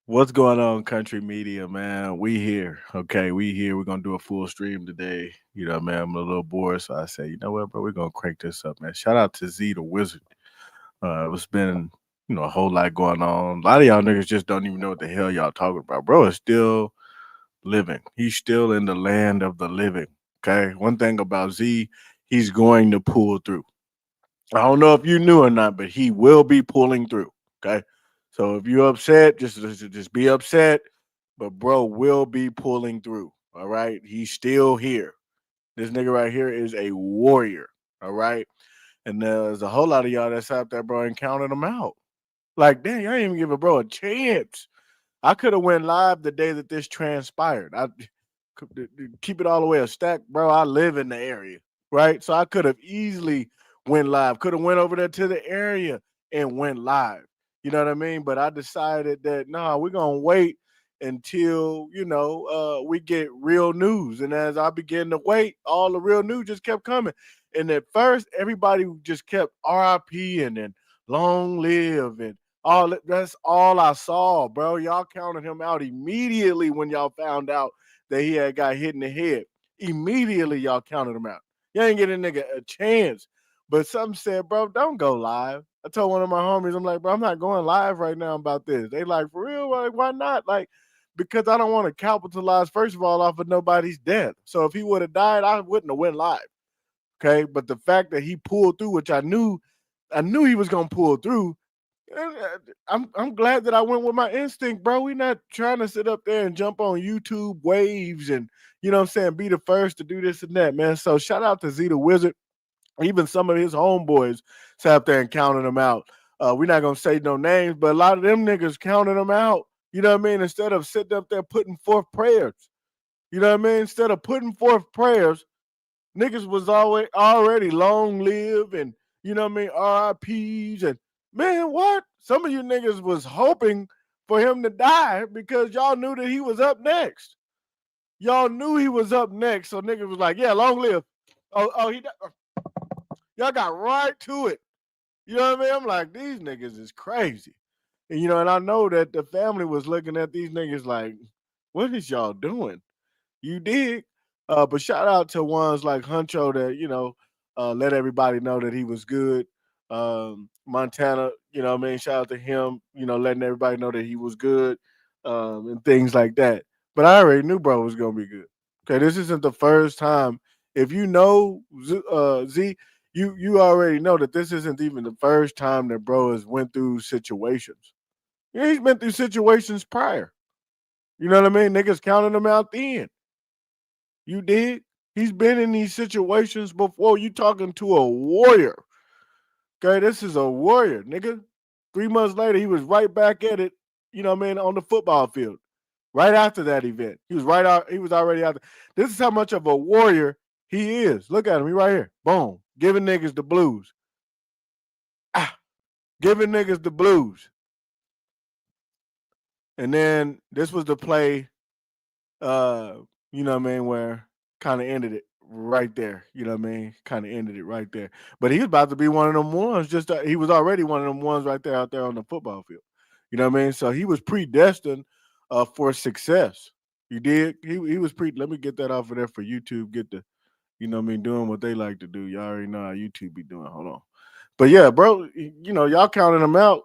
What's going on, country media, man? We here. Okay, we here. We're gonna do a full stream today. Man, I'm a little bored, so I say, you know what, bro, we're gonna crank this up, man. Shout out to Z the Wizard. It's been, a whole lot going on. A lot of y'all niggas just don't even know what the hell y'all talking about. Bro is still living. He's still in the land of the living. Okay. One thing about Z, he's going to pull through. I don't know if you knew or not, but he will be pulling through. Okay. So if you're upset, just be upset. But bro will be pulling through. All right. He's still here. This nigga right here is a warrior. All right. And there's a whole lot of y'all that's out there, bro, and counted him out. Like, dang, I didn't even give a bro a chance. I could have went live the day that this transpired. I keep it all the way a stack, bro. I live in the area, right? So I could have easily went live. Could have went over there to the area and went live. You know what I mean? But I decided that we're gonna wait until we get real news. And as I began to wait, all the real news just kept coming. And at first, everybody just kept RIP and then long live and that's all I saw, bro. Y'all counted him out immediately when y'all found out that he had got hit in the head. Immediately, y'all counted him out. You ain't getting a nigga a chance. But some said, bro, don't go live. I told one of my homies, I'm like, bro, I'm not going live right now about this. They like, for real? Like, why not? Like, because I don't want to capitalize, first of all, off of nobody's death. So if he would have died, I wouldn't have went live. Okay. But the fact that he pulled through, which I knew he was gonna pull through. I'm glad that I went with my instinct, bro. We not trying to sit up there and jump on YouTube waves and be the first to do this and that, man. So shout out to Z the Wizard. Even some of his homeboys sat up there and counted him out. We're not gonna say no names, but a lot of them niggas counted him out. You know what I mean? Instead of sitting up there putting forth prayers. You know what I mean? Instead of putting forth prayers, niggas was always already long live and RIPs and man, what? Some of you niggas was hoping for him to die because y'all knew that he was up next. Y'all knew he was up next, so niggas was like, yeah, long live. Y'all got right to it. You know what I mean? I'm like, these niggas is crazy. And I know that the family was looking at these niggas like, what is y'all doing? You dig? But shout out to ones like Huncho that, let everybody know that he was good. Montana, what I mean, shout out to him, letting everybody know that he was good, and things like that. But I already knew bro was gonna be good. Okay, this isn't the first time. If you know Z, you already know that this isn't even the first time that bro has went through situations. Yeah, he's been through situations prior. You know what I mean? Niggas counting him out then. You did. He's been in these situations before. You talking to a warrior. Okay, this is a warrior, nigga. 3 months later, he was right back at it, on the football field. Right after that event. He was right out, he was already out there. This is how much of a warrior he is. Look at him. He right here. Boom. Giving niggas the blues. Giving niggas the blues. And then this was the play, where kind of ended it right there. You know what I mean? Kind of ended it right there. But he was about to be one of them ones. He was already one of them ones right there out there on the football field. You know what I mean? So he was predestined for success. You did. He was pre. Let me get that off of there for YouTube. Get the, doing what they like to do. Y'all already know how YouTube be doing. Hold on. But yeah, bro, y'all counted him out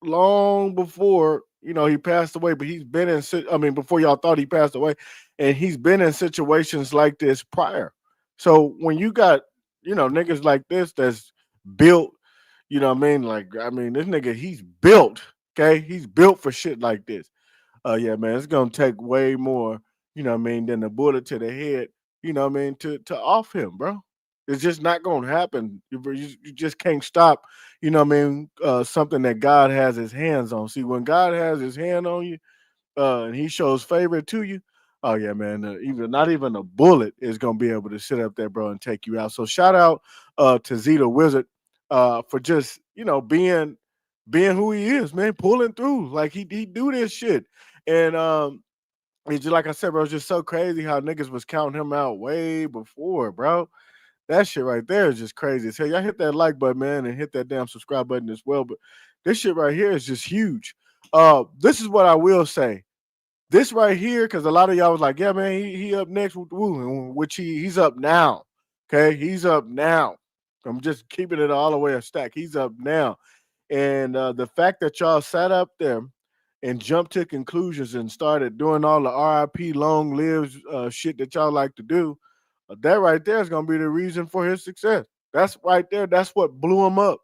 long before he passed away, but he's been in before y'all thought he passed away, and he's been in situations like this prior. So when you got niggas like this that's built, this nigga, he's built. Okay, he's built for shit like this. Yeah, man, it's gonna take way more, than a bullet to the head, to off him, bro. It's just not gonna happen. You just can't stop, something that God has his hands on. See, when God has his hand on you, and he shows favor to you, oh yeah, man, even not even a bullet is gonna be able to sit up there, bro, and take you out. So shout out to Zeta Wizard for just being who he is, man, pulling through. Like he do this shit. And it's just like I said, bro, it's just so crazy how niggas was counting him out way before, bro. That shit right there is just crazy. So y'all hit that like button, man, and hit that damn subscribe button as well. But this shit right here is just huge. This is what I will say. This right here, because a lot of y'all was like, yeah, man, he up next with Woo, which he's up now. Okay, he's up now. I'm just keeping it all the way a stack. He's up now. And the fact that y'all sat up there and jumped to conclusions and started doing all the RIP long lives shit that y'all like to do, that right there is gonna be the reason for his success. That's right there. That's what blew him up.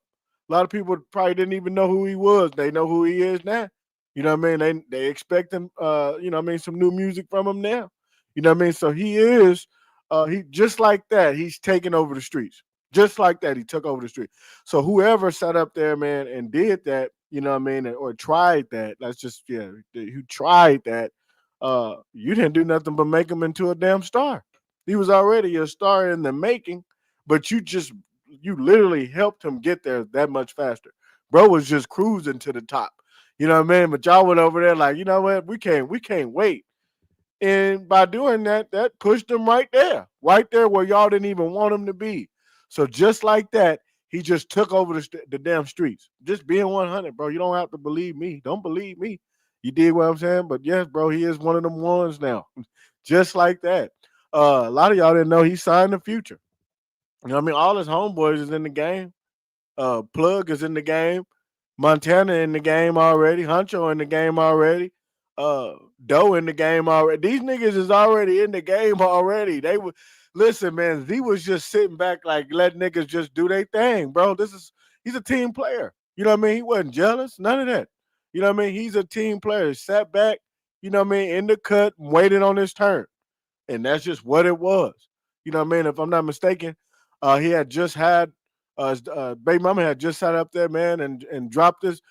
A lot of people probably didn't even know who he was. They know who he is now. You know what I mean? They expect him, you know what I mean, some new music from him now. You know what I mean? So he is, he just like that, he's taking over the streets. Just like that, he took over the street. So whoever sat up there, man, and did that, you know what I mean, or tried that, that's just, yeah, who tried that, you didn't do nothing but make him into a damn star. He was already a star in the making, but you literally helped him get there that much faster. Bro was just cruising to the top. You know what I mean? But y'all went over there like, you know what? We can't wait. And by doing that, that pushed him right there where y'all didn't even want him to be. So just like that, he just took over the damn streets. Just being 100, bro. You don't have to believe me. Don't believe me. You dig what I'm saying? But yes, bro, he is one of them ones now. Just like that. A lot of y'all didn't know he signed the future. You know what I mean? All his homeboys is in the game. Plug is in the game. Montana in the game already. Huncho in the game already. Uh, Doe in the game already. These niggas is already in the game already. They would listen, man. Z was just sitting back, like let niggas just do their thing, bro. He's a team player. You know what I mean? He wasn't jealous, none of that. You know what I mean? He's a team player. Sat back, you know what I mean, in the cut, waiting on his turn, and that's just what it was. You know what I mean? If I'm not mistaken, he had just had his baby mama had just sat up there, man, and dropped his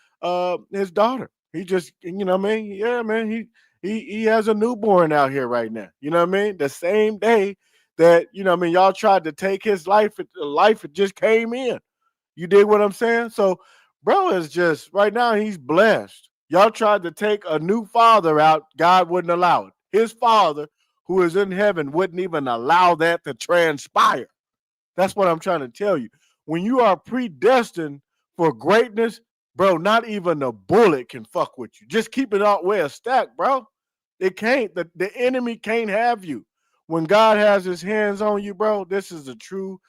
daughter. He just, you know what I mean? Yeah, man. He has a newborn out here right now. You know what I mean? The same day that, you know what I mean, y'all tried to take his life, it just came in. You dig what I'm saying? So, bro is just right now, he's blessed. Y'all tried to take a new father out, God wouldn't allow it. His father, who is in heaven, wouldn't even allow that to transpire. That's what I'm trying to tell you. When you are predestined for greatness, bro, not even a bullet can fuck with you. Just keep it all way a stack, bro. It can't. The enemy can't have you. When God has his hands on you, bro, this is a true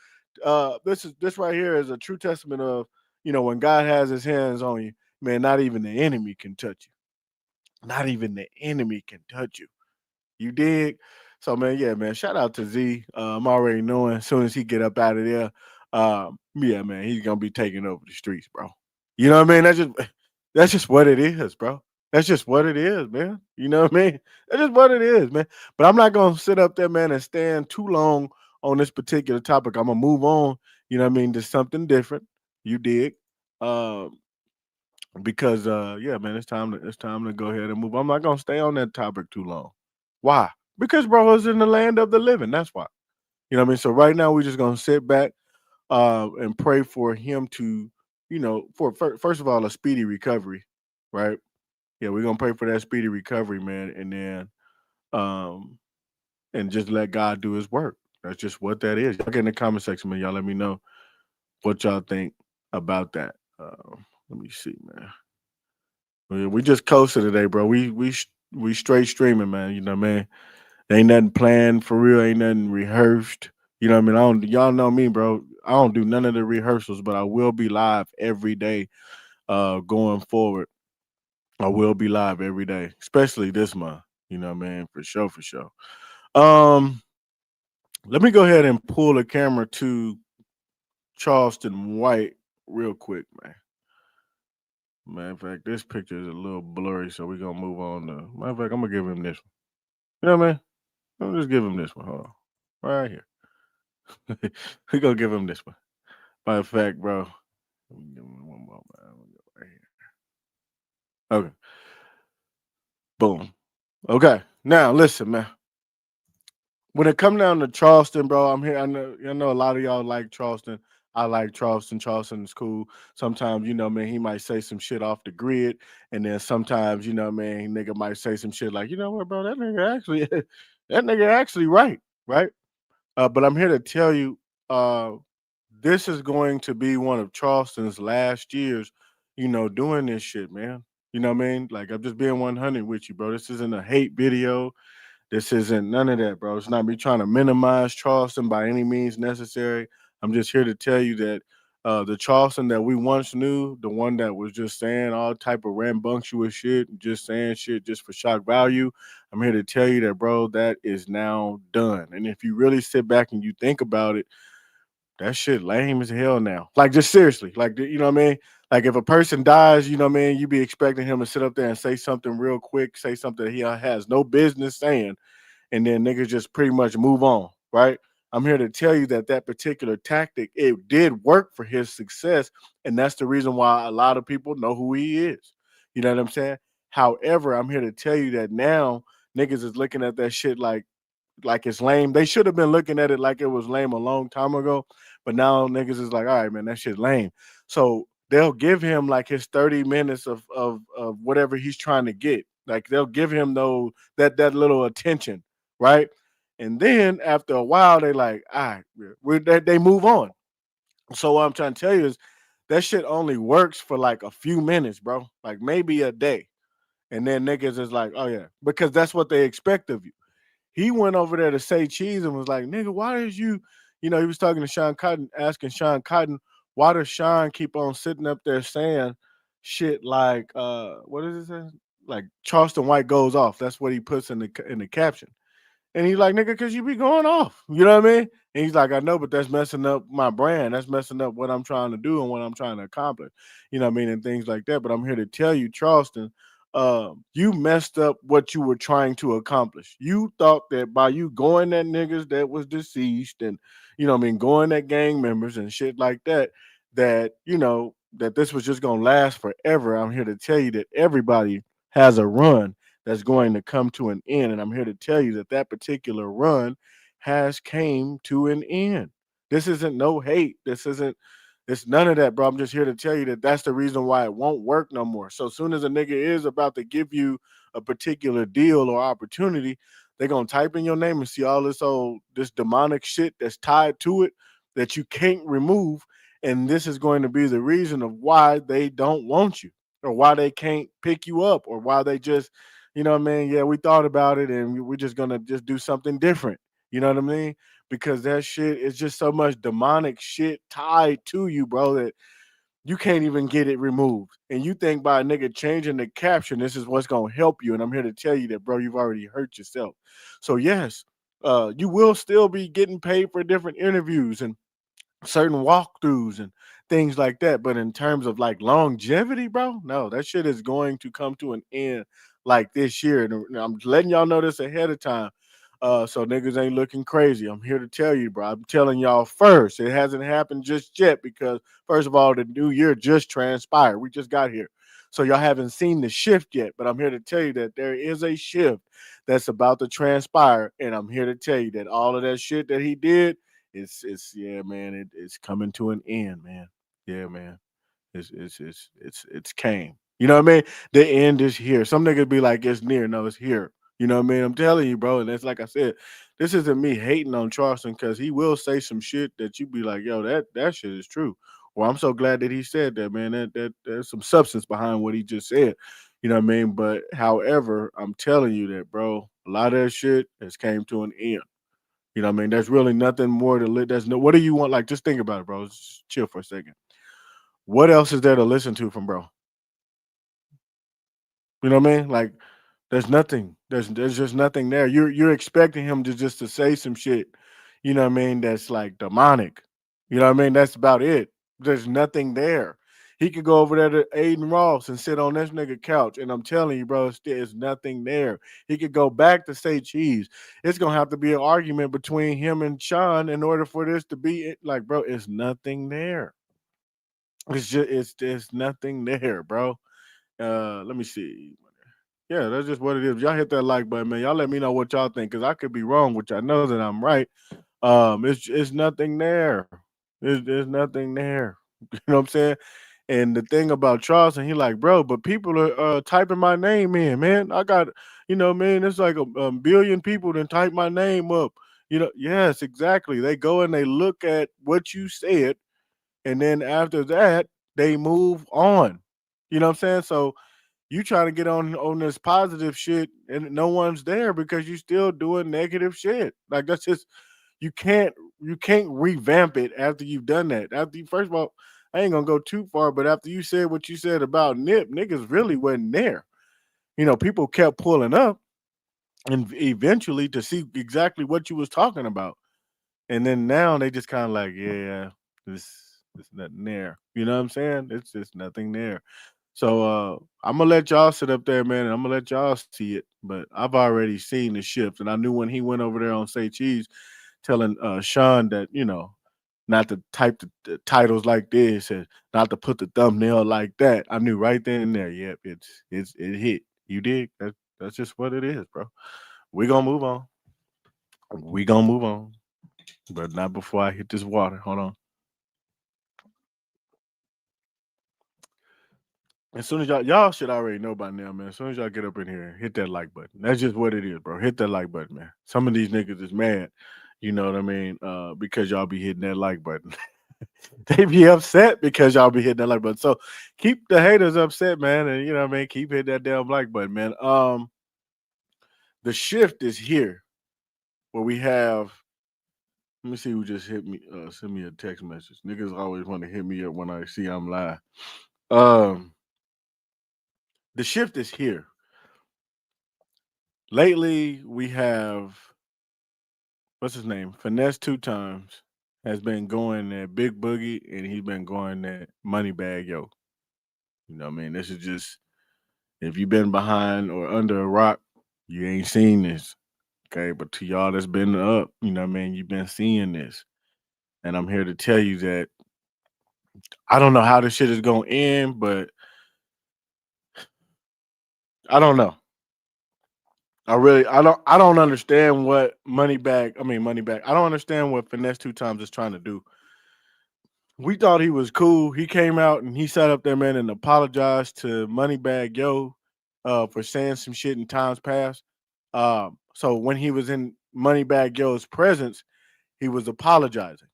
this right here is a true testament of, you know, when God has his hands on you, man, not even the enemy can touch you. Not even the enemy can touch you. You dig? So man, yeah, man. Shout out to Z. I'm already knowing as soon as he get up out of there, yeah, man, he's gonna be taking over the streets, bro. You know what I mean? That's just what it is, bro. That's just what it is, man. You know what I mean? That's just what it is, man. But I'm not gonna sit up there, man, and stand too long on this particular topic. I'm gonna move on. You know what I mean? To something different. You dig? Um, because yeah, man, it's time to go ahead and move. I'm not gonna stay on that topic too long. Why? Because bro is in the land of the living. That's why. You know what I mean? So right now we're just gonna sit back and pray for him to, you know, first of all, a speedy recovery, right? Yeah, we're gonna pray for that speedy recovery, man, and then um and just let God do his work. That's just what that is. Y'all get in the comment section, man. Y'all let me know what y'all think about that. Let me see, man. We just coasted today, bro. We straight streaming, man. You know, man. Ain't nothing planned for real. Ain't nothing rehearsed. You know what I mean? I don't. Y'all know me, bro. I don't do none of the rehearsals, but I will be live every day. Going forward, I will be live every day, especially this month. You know, what I mean, for sure, for sure. Um, Let me go ahead and pull the camera to Charleston White real quick, man. Matter of fact, this picture is a little blurry, so we're gonna move on to. Matter of fact, I'm gonna give him this one. You know what I mean? I'm just give him this one. Hold on. Right here. We're gonna give him this one. Matter of fact, bro. Let me give him one more, man. Let me go right here. Okay. Boom. Okay. Now listen, man. When it come down to Charleston, bro, I'm here. I know a lot of y'all like Charleston. I like Charleston. Charleston is cool. Sometimes, you know, man, he might say some shit off the grid, and then sometimes, you know, man, nigga might say some shit like, you know what, bro, that nigga actually, that nigga actually right, right? But I'm here to tell you, uh, this is going to be one of Charleston's last years, you know, doing this shit, man. You know what I mean? Like I'm just being 100 with you, bro. This isn't a hate video. This isn't none of that, bro. It's not me trying to minimize Charleston by any means necessary. I'm just here to tell you that the Charleston that we once knew, the one that was just saying all type of rambunctious shit, just saying shit just for shock value, I'm here to tell you that, bro, that is now done. And if you really sit back and you think about it, that shit lame as hell now. Like just seriously, like you know what I mean? Like if a person dies, you know what I mean, you be expecting him to sit up there and say something real quick, say something that he has no business saying, and then niggas just pretty much move on, right? I'm here to tell you that that particular tactic it did work for his success, and that's the reason why a lot of people know who he is. You know what I'm saying? However, I'm here to tell you that now niggas is looking at that shit like it's lame. They should have been looking at it like it was lame a long time ago, but now niggas is like, all right, man, that shit lame. So they'll give him like his 30 minutes of whatever he's trying to get. Like they'll give him those that little attention, right? And then after a while, they like, all right, they move on. So what I'm trying to tell you is that shit only works for like a few minutes, bro. Like maybe a day. And then niggas is like, oh yeah, because that's what they expect of you. He went over there to say cheese and was like, nigga, why is you, he was talking to Sean Cotton, asking Sean Cotton, why does Sean keep on sitting up there saying shit like, what is it? Say? Like Charleston White goes off. That's what he puts in the caption. And he's like, nigga, because you be going off. You know what I mean? And he's like, I know, but that's messing up my brand. That's messing up what I'm trying to do and what I'm trying to accomplish. You know what I mean? And things like that. But I'm here to tell you, Charleston, you messed up what you were trying to accomplish. You thought that by you going at niggas that was deceased and, what I mean, going at gang members and shit like that, that this was just going to last forever. I'm here to tell you that everybody has a run that's going to come to an end. And I'm here to tell you that that particular run has came to an end. This isn't no hate. It's none of that, bro. I'm just here to tell you that that's the reason why it won't work no more. So soon as a nigga is about to give you a particular deal or opportunity, they're gonna type in your name and see all this demonic shit that's tied to it that you can't remove. And this is going to be the reason of why they don't want you or why they can't pick you up or why they just, what I mean? Yeah, we thought about it and we're just gonna just do something different. You know what I mean? Because that shit is just so much demonic shit tied to you, bro, that you can't even get it removed. And you think by a nigga changing the caption, this is what's gonna help you. And I'm here to tell you that, bro, you've already hurt yourself. So yes, you will still be getting paid for different interviews and certain walkthroughs and things like that. But in terms of like longevity, bro, no, that shit is going to come to an end like this year. And I'm letting y'all know this ahead of time. So niggas ain't looking crazy. I'm here to tell you, bro. I'm telling y'all first. It hasn't happened just yet because first of all, the new year just transpired. We just got here. So y'all haven't seen the shift yet, but I'm here to tell you that there is a shift that's about to transpire. And I'm here to tell you that all of that shit that he did, it's yeah, man, it's coming to an end, man. Yeah, man. It's came. You know what I mean? The end is here. Some niggas be like, it's near. No, it's here. You know what I mean? I'm telling you, bro. And it's like I said, this isn't me hating on Charleston because he will say some shit that you be like, yo, that shit is true. Well, I'm so glad that he said that, man. That there's some substance behind what he just said. You know what I mean? But however, I'm telling you that, bro, a lot of that shit has came to an end. You know what I mean? There's really nothing more to live. There's no what do you want? Like, just think about it, bro. Just chill for a second. What else is there to listen to from bro? You know what I mean? Like, there's nothing. There's just nothing there. You're expecting him to just to say some shit, you know what I mean, that's like demonic. You know what I mean? That's about it. There's nothing there. He could go over there to Aiden Ross and sit on this nigga couch. And I'm telling you, bro, there's nothing there. He could go back to say cheese. It's gonna have to be an argument between him and Sean in order for this to be it. Like, bro, it's nothing there. It's just it's there's nothing there, bro. Let me see. Yeah, that's just what it is. Y'all hit that like button, man. Y'all let me know what y'all think, because I could be wrong, which I know that I'm right. It's nothing there. There's nothing there. You know what I'm saying? And the thing about Charleston, he like, bro, but people are typing my name in, man. I got, man, it's like a billion people that type my name up. Yes, exactly. They go and they look at what you said, and then after that, they move on. You know what I'm saying? So You trying to get on this positive shit and no one's there because you still doing negative shit. Like that's just you can't you can't revamp it after you've done that. After you first of all, I ain't gonna go too far, but after you said what you said about Nip, niggas really wasn't there. People kept pulling up and eventually to see exactly what you was talking about. And then now they just kind of like, yeah, this nothing there. You know what I'm saying? It's just nothing there. So I'm gonna let y'all sit up there, man, and I'm gonna let y'all see it. But I've already seen the shift, and I knew when he went over there on Say Cheese, telling Sean that not to type the titles like this and not to put the thumbnail like that. I knew right then and there. Yep, it hit. You dig? That's just what it is, bro. We gonna move on. We gonna move on, but not before I hit this water. Hold on. As soon as y'all should already know by now, man. As soon as y'all get up in here, hit that like button. That's just what it is, bro. Hit that like button, man. Some of these niggas is mad, you know what I mean? Because y'all be hitting that like button. They be upset because y'all be hitting that like button. So keep the haters upset, man, and you know what I mean. Keep hitting that damn like button, man. The shift is here, where we have. Let me see who just hit me. Send me a text message. Niggas always want to hit me up when I see I'm live. Um, the shift is here. Lately, we have what's his name? Finesse2Tymes has been going at Big Boogie, and he's been going at Moneybagg Yo. You know what I mean? This is just if you've been behind or under a rock, you ain't seen this. Okay, but to y'all that's been up, you know what I mean, you've been seeing this. And I'm here to tell you that I don't know how this shit is gonna end, but I don't know. I don't understand what Moneybagg. I don't understand what Finesse2Tymes is trying to do. We thought he was cool. He came out and he sat up there, man, and apologized to Moneybagg Yo for saying some shit in times past. So when he was in Moneybagg Yo's presence, he was apologizing,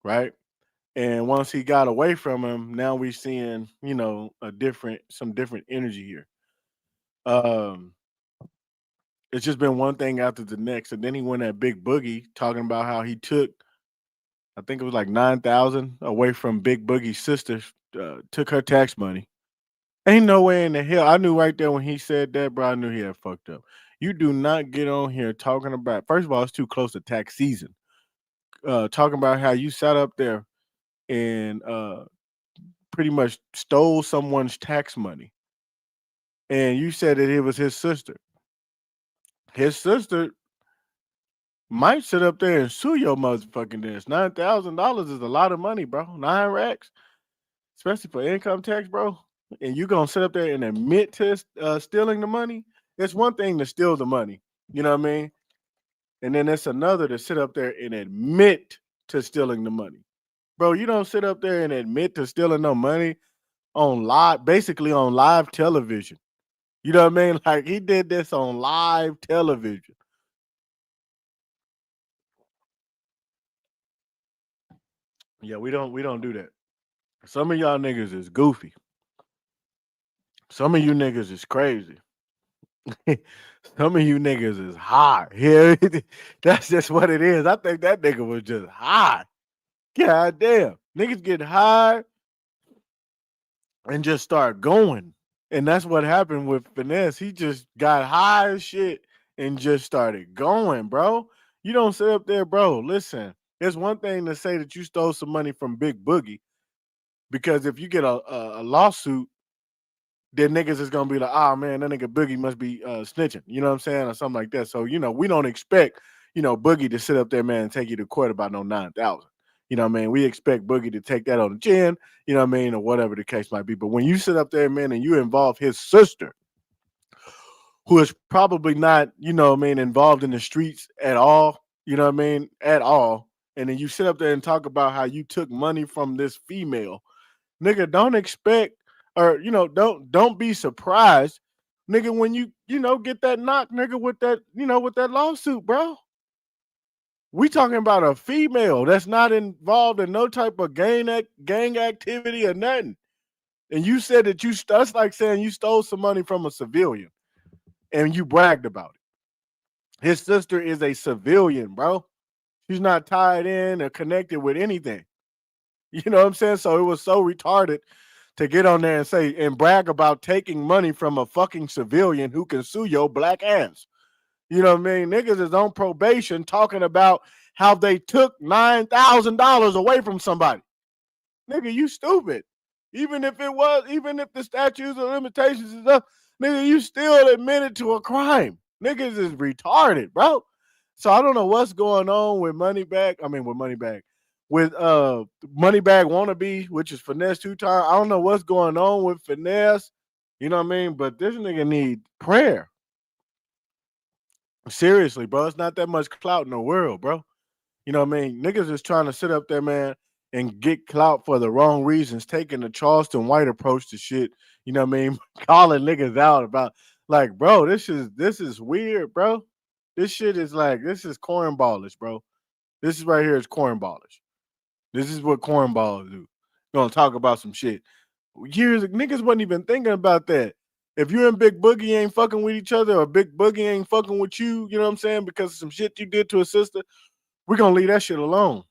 right? And once he got away from him, now we're seeing, some different energy here. Um, it's just been one thing after the next. And then he went at Big Boogie talking about how he took, I think it was like 9,000 away from Big Boogie's sister, took her tax money. Ain't no way in the hell. I knew right there when he said that, bro. I knew he had fucked up. You do not get on here talking about. First of all, it's too close to tax season. Talking about how you sat up there and pretty much stole someone's tax money, and you said that it was his sister. His sister might sit up there and sue your motherfucking ass. $9,000 is a lot of money, bro. 9 racks, especially for income tax, bro. And you gonna sit up there and admit to stealing the money? It's one thing to steal the money, you know what I mean? And then it's another to sit up there and admit to stealing the money. Bro, you don't sit up there and admit to stealing no money basically on live television. You know what I mean? Like he did this on live television. Yeah, we don't do that. Some of y'all niggas is goofy. Some of you niggas is crazy. Some of you niggas is high. Yeah, that's just what it is. I think that nigga was just high. God damn. Niggas get high and just start going. And that's what happened with Finesse. He just got high as shit and just started going, bro. You don't sit up there, bro. Listen, it's one thing to say that you stole some money from Big Boogie because if you get a lawsuit, then niggas is gonna be like, oh man, that nigga Boogie must be snitching, you know what I'm saying, or something like that. So we don't expect Boogie to sit up there, man, and take you to court about no 9,000. You know what I mean? We expect Boogie to take that on the chin, you know what I mean, or whatever the case might be. But when you sit up there, man, and you involve his sister, who is probably not, what I mean, involved in the streets at all, you know what I mean, at all, and then you sit up there and talk about how you took money from this female, nigga, don't expect or don't be surprised, nigga, when you get that knock, nigga, with that lawsuit, bro. We talking about a female that's not involved in no type of gang activity or nothing. And you said that that's like saying you stole some money from a civilian and you bragged about it. His sister is a civilian, bro. She's not tied in or connected with anything. You know what I'm saying? So it was so retarded to get on there and say and brag about taking money from a fucking civilian who can sue your black ass. You know what I mean? Niggas is on probation talking about how they took $9,000 away from somebody. Nigga, you stupid. Even if the statutes of limitations is up, nigga, you still admitted to a crime. Niggas is retarded, bro. So I don't know what's going on with Moneybagg. With Moneybagg wannabe, which is Finesse2Tymes. I don't know what's going on with Finesse. You know what I mean? But this nigga need prayer. Seriously, bro. It's not that much clout in the world, bro. You know what I mean? Niggas is trying to sit up there, man, and get clout for the wrong reasons, taking the Charleston white approach to shit. You know what I mean? Calling niggas out about like, bro, this is weird, bro. This shit is like, this is cornballish, bro. This is right here is cornballish. This is what cornballs do. Gonna talk about some shit. Years niggas wasn't even thinking about that. If you and Big Boogie ain't fucking with each other, or Big Boogie ain't fucking with you, you know what I'm saying, because of some shit you did to a sister, we're gonna leave that shit alone.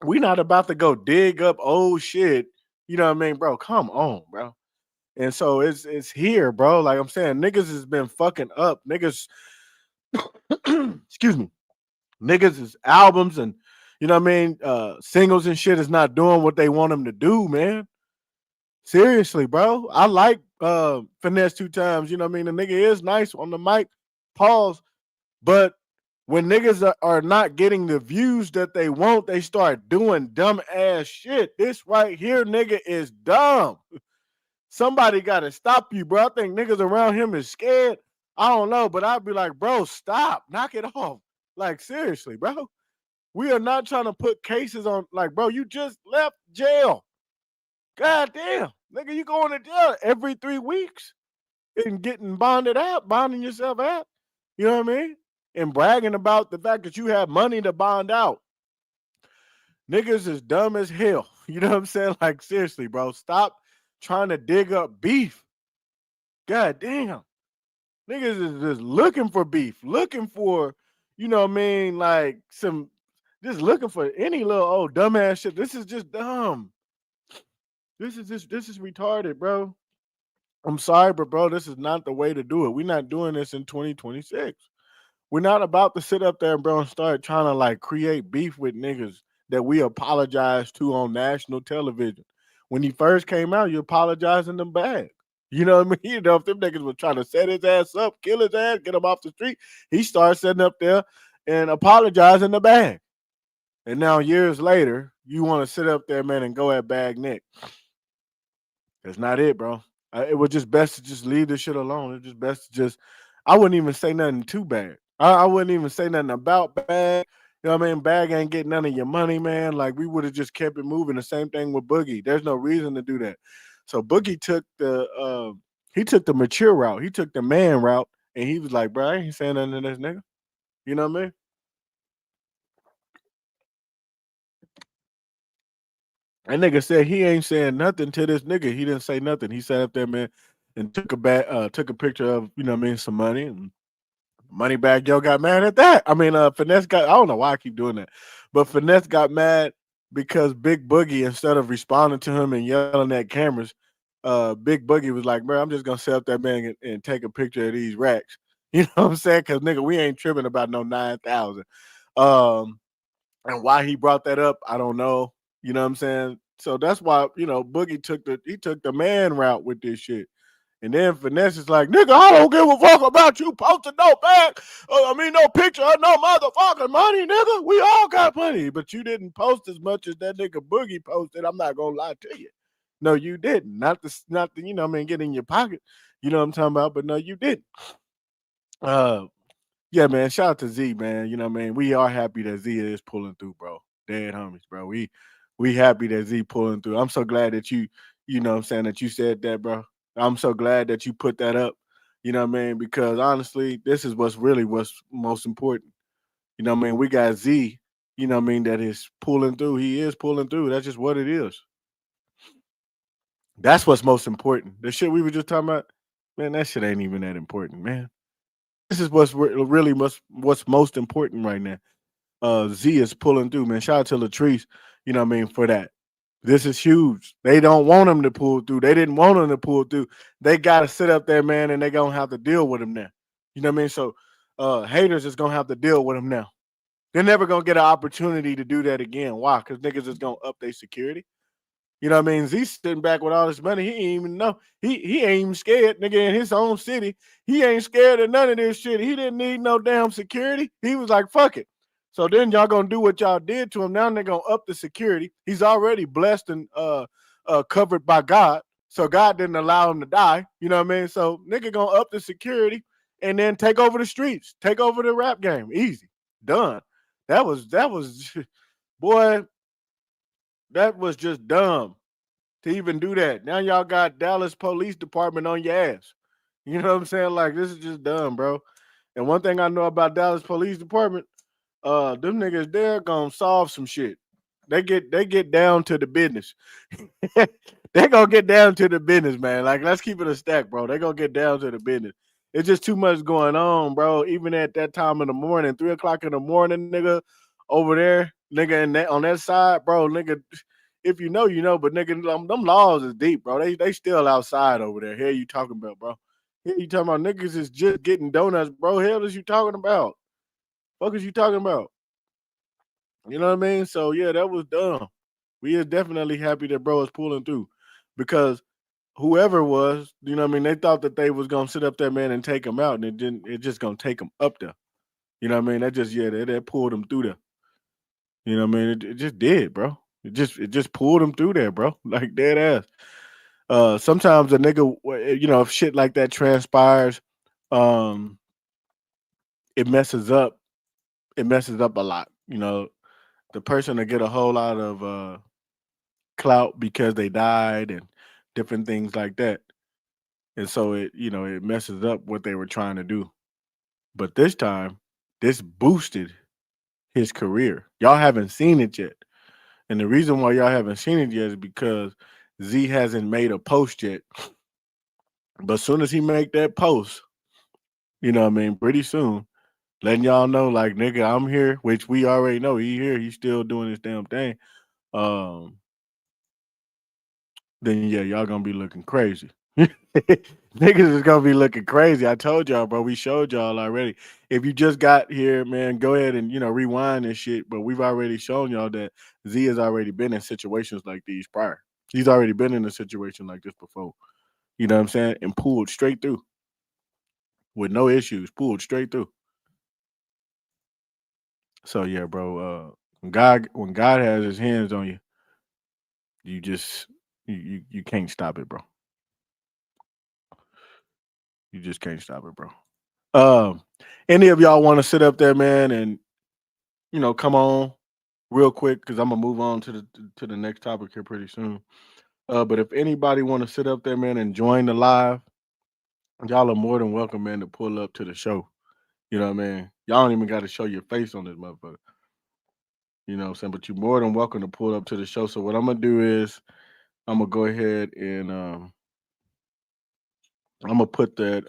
We not about to go dig up old shit. You know what I mean, bro? Come on, bro. And so it's here, bro. Like I'm saying, niggas has been fucking up. Niggas, excuse me, niggas is albums and you know what I mean, singles and shit is not doing what they want them to do, man. Seriously, bro. I like Finesse2Tymes. You know what I mean? The nigga is nice on the mic. Pause. But when niggas are not getting the views that they want, they start doing dumb ass shit. This right here, nigga, is dumb. Somebody got to stop you, bro. I think niggas around him is scared. I don't know, but I'd be like, bro, stop. Knock it off. Like, seriously, bro. We are not trying to put cases on, like, bro, you just left jail. God damn. Nigga, you going to jail every 3 weeks and getting bonding yourself out. You know what I mean? And bragging about the fact that you have money to bond out. Niggas is dumb as hell. You know what I'm saying? Like, seriously, bro. Stop trying to dig up beef. God damn. Niggas is just looking for beef, looking for, you know what I mean, like just looking for any little old dumbass shit. This is just dumb. This is retarded, bro. I'm sorry, but bro, this is not the way to do it. We're not doing this in 2026. We're not about to sit up there, bro, and start trying to like create beef with niggas that we apologize to on national television. When he first came out, you apologized in the bag. You know what I mean? You know, if them niggas were trying to set his ass up, kill his ass, get him off the street, he started sitting up there and apologizing in the bag. And now years later, you want to sit up there, man, and go at Bag Nick. That's not it, bro. It was just best to just leave this shit alone. It's just best to just, I wouldn't even say nothing too bad. I wouldn't even say nothing about Bag. You know what I mean? Bag ain't getting none of your money, man. Like, we would have just kept it moving. The same thing with Boogie. There's no reason to do that. So Boogie took the mature route. He took the man route, and he was like, bro, I ain't saying nothing to this nigga. You know what I mean? That nigga said he ain't saying nothing to this nigga. He didn't say nothing. He sat up there, man, and took a picture of, you know what I mean, some money. And Moneybagg Yo got mad at that. I mean, Finesse got, I don't know why I keep doing that, but Finesse got mad because Big Boogie, instead of responding to him and yelling at cameras, Big Boogie was like, bro, I'm just gonna set up that man and take a picture of these racks. You know what I'm saying? Because nigga, we ain't tripping about no 9,000. And why he brought that up, I don't know. You know what I'm saying? So that's why, you know, Boogie took the man route with this shit. And then Finesse is like, nigga, I don't give a fuck about you posting no bag. No picture of no motherfucking money, nigga. We all got money. But you didn't post as much as that nigga Boogie posted. I'm not gonna lie to you. No, you didn't. Not the, you know what I mean, get in your pocket. You know what I'm talking about? But no, you didn't. Yeah, man. Shout out to Z, man. You know what I mean? We are happy that Z is pulling through, bro. Dead homies, bro. We happy that Z pulling through. I'm so glad that you know what I'm saying, that you said that, bro. I'm so glad that you put that up. You know what I mean? Because honestly, this is what's most important. You know what I mean? We got Z, you know what I mean, that is pulling through. He is pulling through. That's just what it is. That's what's most important. The shit we were just talking about, man, that shit ain't even that important, man. This is really what's most important right now. Z is pulling through, man. Shout out to Latrice, you know what I mean, for that. This is huge. They don't want him to pull through. They didn't want him to pull through. They got to sit up there, man, and they going to have to deal with him now. You know what I mean? So haters is going to have to deal with him now. They're never going to get an opportunity to do that again. Why? Because niggas is going to up their security. You know what I mean? Z's sitting back with all this money. He ain't even know. He ain't even scared, nigga, in his own city. He ain't scared of none of this shit. He didn't need no damn security. He was like, fuck it. So then y'all gonna do what y'all did to him. Now they're gonna up the security. He's already blessed and covered by God. So God didn't allow him to die. You know what I mean? So nigga gonna up the security and then take over the streets, take over the rap game. Easy. Done. That was boy, that was just dumb to even do that. Now y'all got Dallas Police Department on your ass. You know what I'm saying? Like, this is just dumb, bro. And one thing I know about Dallas Police Department, them niggas, they're gonna solve some shit. They get down to the business. They gonna get down to the business, man. Like, let's keep it a stack, bro. They gonna get down to the business. It's just too much going on, bro. Even at that time in the morning, 3 o'clock in the morning, nigga, over there, nigga, and that on that side, bro, nigga. If you know, you know, but nigga, them laws is deep, bro. They still outside over there. Hell, you talking about, bro? Hell, you talking about niggas is just getting donuts, bro? Hell, is you talking about? Fuck is you talking about? You know what I mean? So yeah, that was dumb. We is definitely happy that bro is pulling through, because whoever was, you know what I mean, they thought that they was gonna sit up there, man, and take him out, and it didn't. It just gonna take him up there. You know what I mean? That just that pulled him through there. You know what I mean? It just did, bro. It just pulled him through there, bro. Like dead ass. Sometimes a nigga, you know, if shit like that transpires, um, it messes up. It messes up a lot. You know, the person to get a whole lot of clout because they died and different things like that, and so it messes up what they were trying to do. But this time, this boosted his career. Y'all haven't seen it yet, and the reason why y'all haven't seen it yet is because Z hasn't made a post yet. But as soon as he make that post, you know what I mean, pretty soon, letting y'all know, like, nigga, I'm here, which we already know he here, he's still doing his damn thing. Um, then yeah, y'all gonna be looking crazy. Niggas is gonna be looking crazy. I told y'all, bro. We showed y'all already. If you just got here, man, go ahead and rewind and shit. But we've already shown y'all that Z has already been in situations like these prior. He's already been in a situation like this before. You know what I'm saying? And pulled straight through with no issues. Pulled straight through. So yeah, bro. When God has His hands on you, you just you can't stop it, bro. You just can't stop it, bro. Um, any of y'all want to sit up there, man, and come on real quick, because I'm gonna move on to the next topic here pretty soon. But if anybody want to sit up there, man, and join the live, y'all are more than welcome, man, to pull up to the show. You know what I mean? Y'all don't even got to show your face on this motherfucker. You know what I'm saying? But you're more than welcome to pull up to the show. So what I'm gonna do is I'm gonna go ahead and I'm gonna put that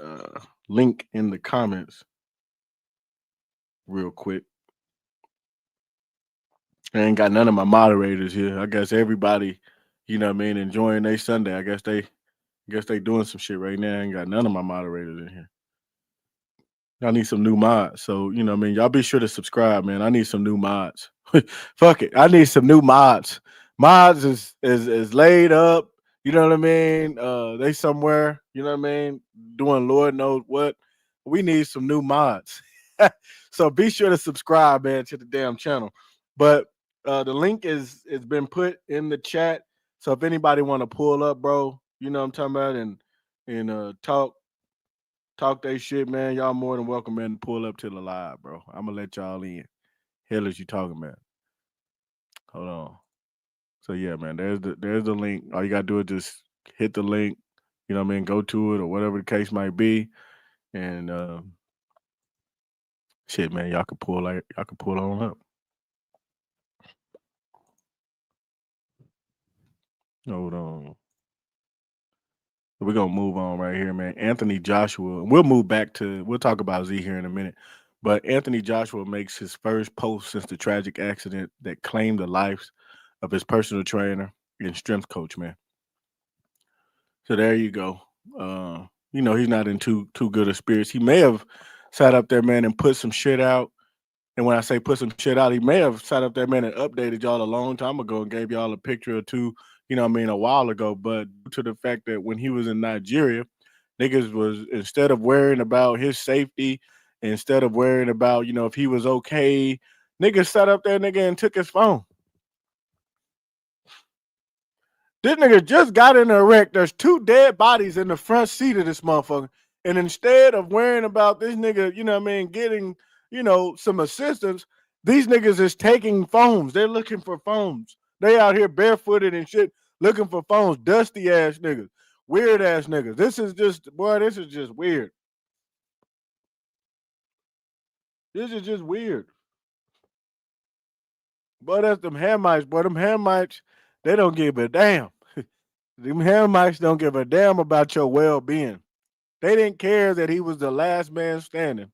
link in the comments real quick. I ain't got none of my moderators here. I guess everybody, what I mean, enjoying their Sunday. I guess they doing some shit right now. I ain't got none of my moderators in here. I need some new mods. So, what I mean, y'all be sure to subscribe, man. I need some new mods. Fuck it. I need some new mods. Mods is laid up. You know what I mean? They somewhere, you know what I mean, doing Lord knows what. We need some new mods. So be sure to subscribe, man, to the damn channel. But the link is been put in the chat. So if anybody want to pull up, bro, you know what I'm talking about, and talk that shit, man, y'all more than welcome, man, to pull up to the live, bro. I'm gonna let y'all in. Hell is you talking about? Hold on. So yeah, man, there's the link. All you gotta do is just hit the link, you know what I mean, go to it or whatever the case might be. And shit, man, y'all can pull on up. Hold on. We're gonna move on right here, man. Anthony Joshua. We'll talk about Z here in a minute. But Anthony Joshua makes his first post since the tragic accident that claimed the lives of his personal trainer and strength coach, man. So there you go. He's not in too good of spirits. He may have sat up there, man, and put some shit out. And when I say put some shit out, he may have sat up there, man, and updated y'all a long time ago and gave y'all a picture or two, a while ago. But due to the fact that when he was in Nigeria, niggas was, instead of worrying about his safety, instead of worrying about, if he was okay, niggas sat up there, nigga, and took his phone. This nigga just got in a wreck. There's 2 dead bodies in the front seat of this motherfucker. And instead of worrying about this nigga, getting, some assistance, these niggas is taking phones. They're looking for phones. They out here barefooted and shit looking for phones. Dusty ass niggas. Weird ass niggas. This is just weird. This is just weird. Boy, that's them Hamites. Boy, them Hamites, they don't give a damn. Them Hamites don't give a damn about your well-being. They didn't care that he was the last man standing.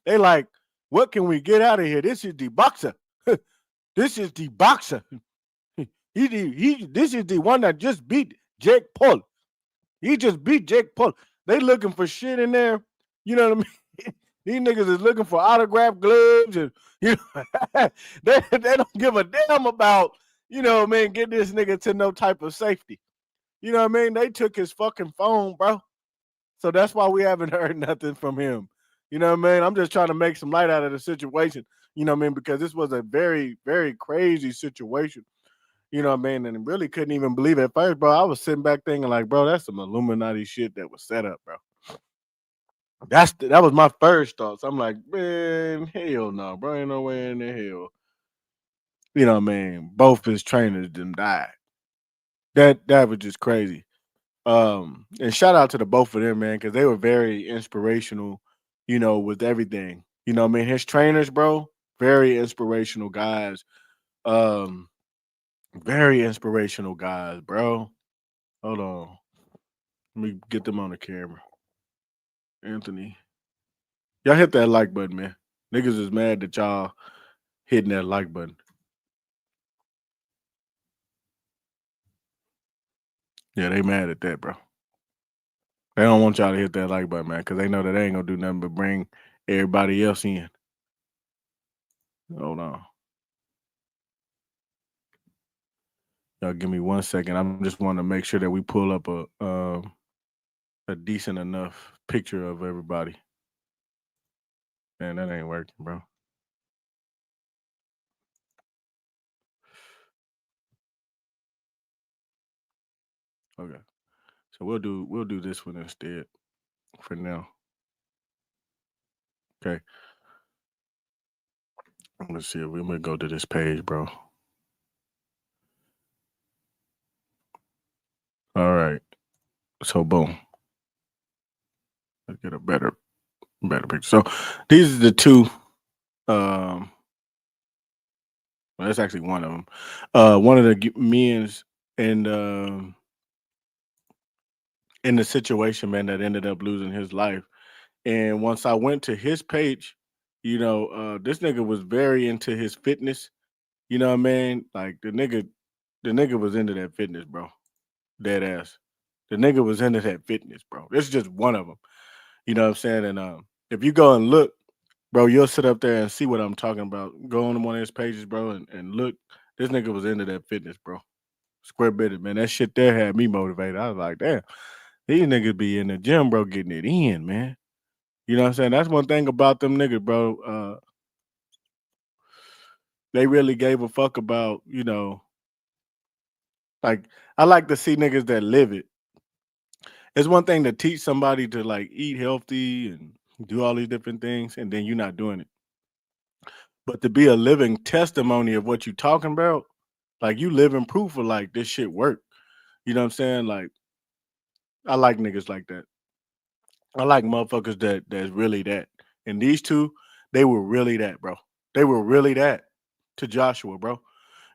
They like, what can we get out of here? This is the boxer. This is the boxer. This is the one that just beat Jake Paul. He just beat Jake Paul. They looking for shit in there. You know what I mean? These niggas is looking for autographed gloves, and they don't give a damn about, get this nigga to no type of safety. You know what I mean? They took his fucking phone, bro. So that's why we haven't heard nothing from him. You know what I mean? I'm just trying to make some light out of the situation. You know what I mean? Because this was a very, very crazy situation. You know what I mean? And really couldn't even believe it at first, bro. I was sitting back thinking like, bro, that's some Illuminati shit that was set up, bro. That was my first thoughts. I'm like, man, hell no, bro. Ain't no way in the hell. You know what I mean? Both his trainers done died. That was just crazy. And shout out to the both of them, man, because they were very inspirational, with everything. You know what I mean? His trainers, bro, very inspirational guys. Um, Very inspirational guys, bro. Hold on. Let me get them on the camera. Anthony. Y'all hit that like button, man. Niggas is mad that y'all hitting that like button. Yeah, they mad at that, bro. They don't want y'all to hit that like button, man, because they know that they ain't gonna do nothing but bring everybody else in. Hold on. Y'all give me 1 second. I'm just wanting to make sure that we pull up a decent enough picture of everybody. Man, that ain't working, bro. Okay. So we'll do this one instead for now. Okay. Let's see if we're gonna go to this page, bro. All right. So boom. Let's get a better picture. So these are the two. Well, that's actually one of them. One of the men's and in the situation, man, that ended up losing his life. And once I went to his page, this nigga was very into his fitness. You know what I mean? Like the nigga was into that fitness, bro. Dead ass. The nigga was into that fitness, bro. This is just one of them. You know what I'm saying? And if you go and look, bro, you'll sit up there and see what I'm talking about. Go on one of his pages, bro, and look. This nigga was into that fitness, bro. Square bitted, man. That shit there had me motivated. I was like, damn, these niggas be in the gym, bro, getting it in, man. You know what I'm saying? That's one thing about them niggas, bro. They really gave a fuck about, like I like to see niggas that live it. It's one thing to teach somebody to like eat healthy and do all these different things, and then you're not doing it. But to be a living testimony of what you talking about, like you living proof of like this shit work. You know what I'm saying? Like I like niggas like that. I like motherfuckers that's really that. And these two, they were really that, bro. They were really that to Joshua, bro.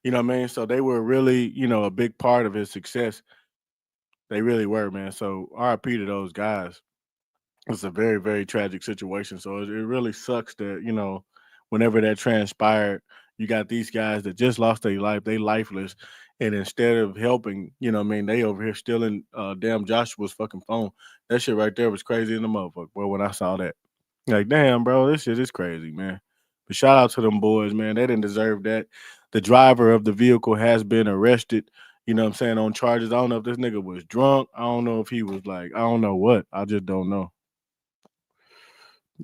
You know what I mean? So they were really, a big part of his success. They really were, man. So RIP to those guys. It's a very, very tragic situation. So it really sucks that, whenever that transpired, you got these guys that just lost their life, they lifeless. And instead of helping, they over here stealing damn Joshua's fucking phone. That shit right there was crazy in the motherfucker, bro, when I saw that. Like, damn, bro, this shit is crazy, man. But shout out to them boys, man. They didn't deserve that. The driver of the vehicle has been arrested, on charges. I don't know if this nigga was drunk. I don't know if he was like, I don't know what. I just don't know.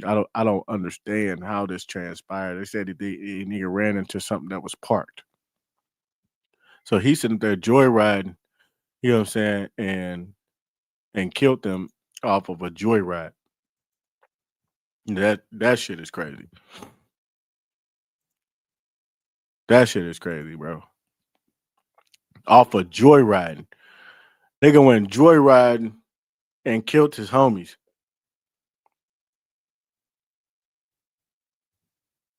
I don't understand how this transpired. They said that the nigga ran into something that was parked. So he's sitting there joyriding, and killed them off of a joyride. That shit is crazy. That shit is crazy, bro. Off of joyriding. Nigga went joyriding and killed his homies.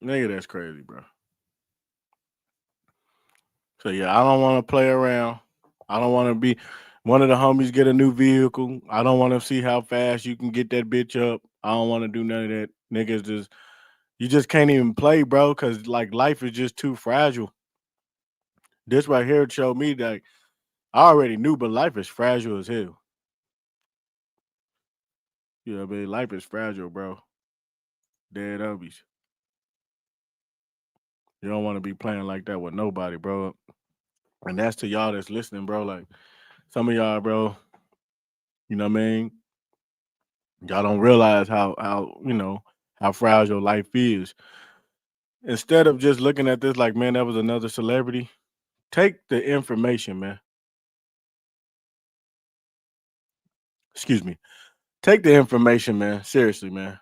Nigga, that's crazy, bro. So yeah, I don't want to play around. I don't want to be one of the homies get a new vehicle. I don't want to see how fast you can get that bitch up. I don't want to do none of that. Niggas you just can't even play, bro, because like life is just too fragile. This right here showed me that I already knew, but life is fragile as hell. You know what I mean? Life is fragile, bro. Dead homies. You don't want to be playing like that with nobody, bro. And that's to y'all that's listening, bro. Like some of y'all, bro, you know what I mean? Y'all don't realize how fragile life is. Instead of just looking at this like, man, that was another celebrity, take the information, man. Excuse me. Take the information, man. Seriously, man.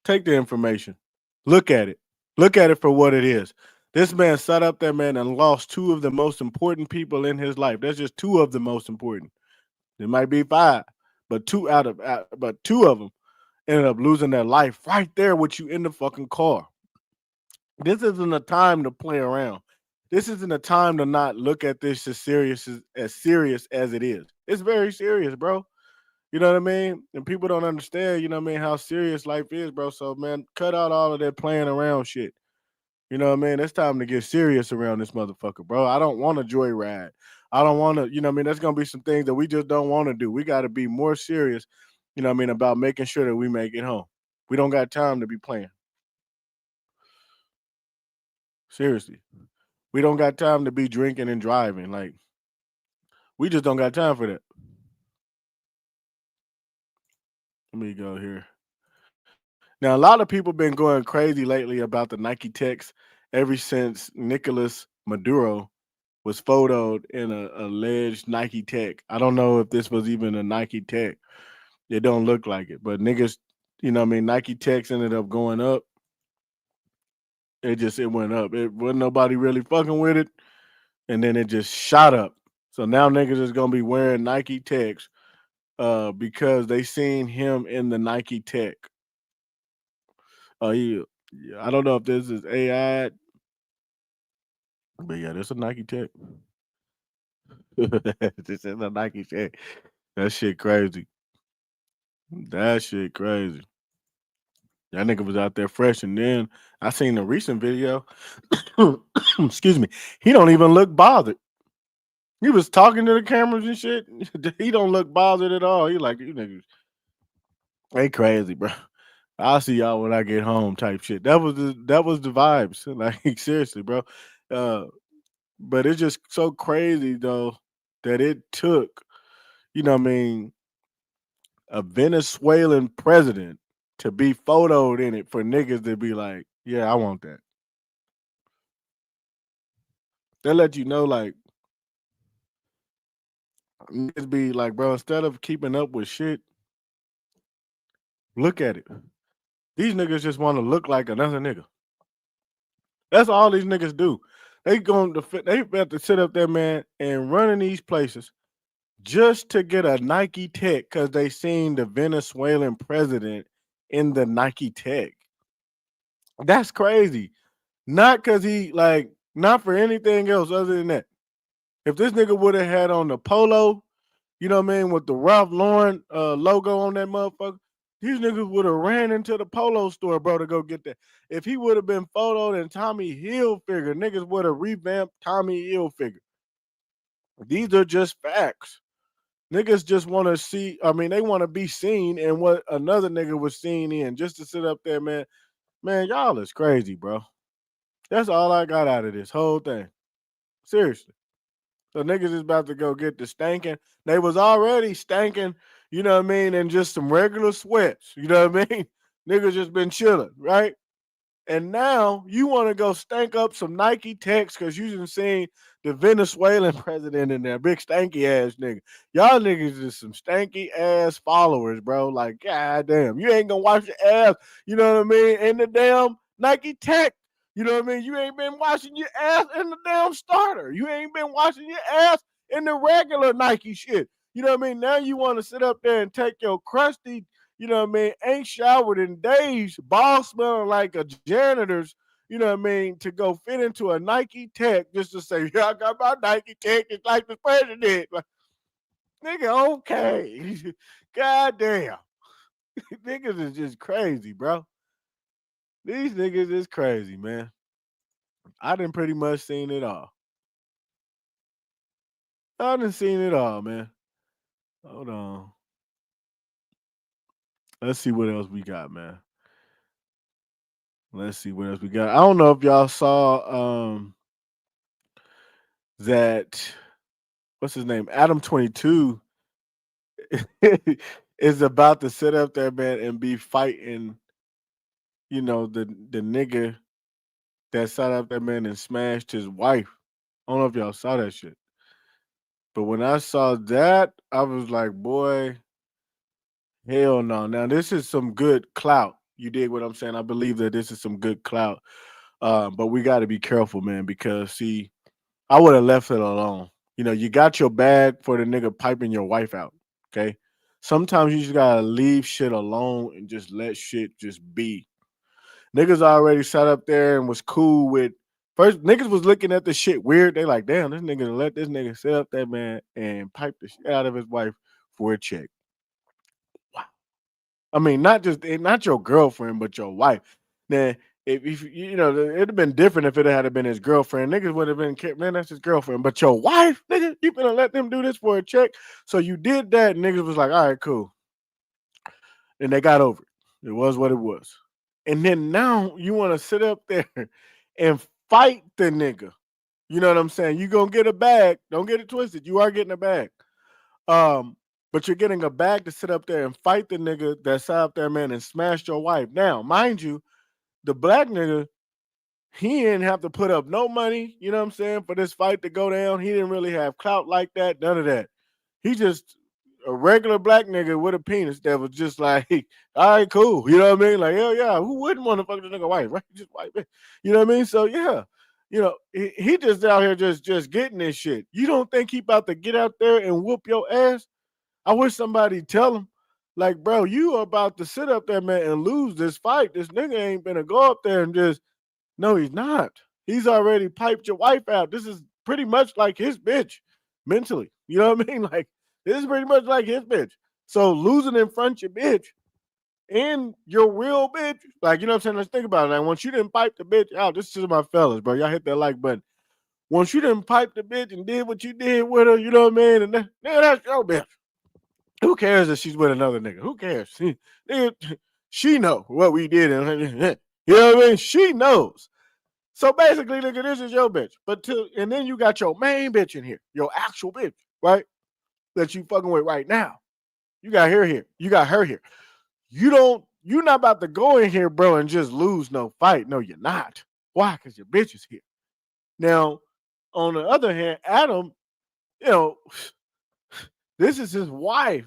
Take the information. Look at it. Look at it for what it is. This man sat up there, man, and lost two of the most important people in his life. That's just two of the most important. It might be five, but but two of them ended up losing their life right there with you in the fucking car. This isn't a time to play around. This isn't a time to not look at this as serious as it is. It's very serious, bro. You know what I mean? And people don't understand, how serious life is, bro. So, man, cut out all of that playing around shit. You know what I mean? It's time to get serious around this motherfucker, bro. I don't want a joyride. I don't want to, there's going to be some things that we just don't want to do. We got to be more serious, about making sure that we make it home. We don't got time to be playing. Seriously. We don't got time to be drinking and driving. Like, we just don't got time for that. Let me go here. Now, a lot of people been going crazy lately about the Nike Techs ever since Nicolas Maduro was photoed in a alleged Nike Tech. I don't know if this was even a Nike Tech. It don't look like it, but niggas, Nike Techs ended up going up. It went up. It wasn't nobody really fucking with it, and then it just shot up. So now niggas is gonna be wearing Nike Techs because they seen him in the Nike Tech. Yeah, I don't know if this is AI, but yeah, this a Nike Tech. This is a Nike Tech. That shit crazy. That shit crazy. That nigga was out there fresh, and then I seen a recent video. Excuse me. He don't even look bothered. He was talking to the cameras and shit. He don't look bothered at all. He like, you niggas, they crazy, bro. I'll see y'all when I get home, type shit. That was the vibes. Like seriously, bro. Uh, but it's just so crazy though that it took, a Venezuelan president to be photoed in it for niggas to be like, yeah, I want that. They let you know, like, niggas be like, bro, instead of keeping up with shit, look at it. These niggas just want to look like another nigga. That's all these niggas do. They have to sit up there, man, and run in these places just to get a Nike Tech because they seen the Venezuelan president in the Nike Tech. That's crazy. Not because not for anything else other than that. If this nigga would have had on the polo, you know what I mean, with the Ralph Lauren logo on that motherfucker, these niggas would have ran into the polo store, bro, to go get that. If he would have been photoed in Tommy Hilfiger, niggas would have revamped Tommy Hilfiger. These are just facts. Niggas just want to see, I mean, they want to be seen in what another nigga was seen in just to sit up there, man. Man, y'all is crazy, bro. That's all I got out of this whole thing. Seriously. So niggas is about to go get the stanking. They was already stanking, you know what I mean, and just some regular sweats. You know what I mean? Niggas just been chilling, right? And now you want to go stank up some Nike techs because you done seen the Venezuelan president in there, big stanky ass nigga. Y'all niggas is some stanky ass followers, bro. Like, god damn, you ain't gonna wash your ass, you know what I mean, in the damn Nike tech. You know what I mean? You ain't been washing your ass in the damn starter. You ain't been washing your ass in the regular Nike shit. You know what I mean? Now you want to sit up there and take your crusty, you know what I mean, ain't showered in days, ball smelling like a janitor's, you know what I mean, to go fit into a Nike tech just to say, yeah, I got my Nike tech just like the president. Like, nigga, okay. God damn. Niggas is just crazy, bro. These niggas is crazy, man. I done pretty much seen it all. I done seen it all, man. Hold on. Let's see what else we got, man. Let's see what else we got. I don't know if y'all saw that what's his name? Adam 22 is about to sit up there, man, and be fighting, you know, the nigga that sat up there, man, and smashed his wife. I don't know if y'all saw that shit. But when I saw that, I was like, boy, hell no. Now this is some good clout. You dig what I'm saying? I believe that this is some good clout. But we got to be careful, man, because see, I would have left it alone. You know, you got your bag for the nigga piping your wife out. Okay. Sometimes you just gotta leave shit alone and just let shit just be. Niggas already sat up there and was cool with first niggas was looking at the shit weird. They like, damn, this nigga let this nigga sit up there, man, and pipe the shit out of his wife for a check. Wow. I mean, not your girlfriend, but your wife. Now, if you know, it'd have been different if it had been his girlfriend. Niggas would have been, man, that's his girlfriend. But your wife, nigga, you gonna let them do this for a check? So you did that, and niggas was like, all right, cool, and they got over it. It was what it was. And then now you want to sit up there and fight the nigga. You know what I'm saying? You gonna get a bag. Don't get it twisted. You are getting a bag. Um, but you're getting a bag to sit up there and fight the nigga that sat up there, man, and smashed your wife. Now, mind you, the black nigga, he didn't have to put up no money, you know what I'm saying, for this fight to go down. He didn't really have clout like that, none of that. He just a regular black nigga with a penis that was just like, all right, cool. You know what I mean? Like, hell yeah, who wouldn't want to fuck this nigga wife, right? Just white man. You know what I mean? So yeah, you know, he just out here just getting this shit. You don't think he about to get out there and whoop your ass? I wish somebody tell him, like, bro, you are about to sit up there, man, and lose this fight. This nigga ain't gonna go up there and just, no, he's not. He's already piped your wife out. This is pretty much like his bitch mentally. You know what I mean? Like, this is pretty much like his bitch. So losing in front of your bitch and your real bitch, like, you know what I'm saying? Let's think about it. Like, once you didn't pipe the bitch out, this is my fellas, bro. Y'all hit that like button. Once you didn't pipe the bitch and did what you did with her, you know what I mean? And that's your bitch. Who cares if she's with another nigga? Who cares? She know what we did. You know what I mean? She knows. So basically, nigga, this is your bitch. And then you got your main bitch in here, your actual bitch, right? That you fucking with right now. You got her here. You got her here. You're not about to go in here, bro, and just lose no fight. No, you're not. Why? Because your bitch is here. Now, on the other hand, Adam, you know, this is his wife.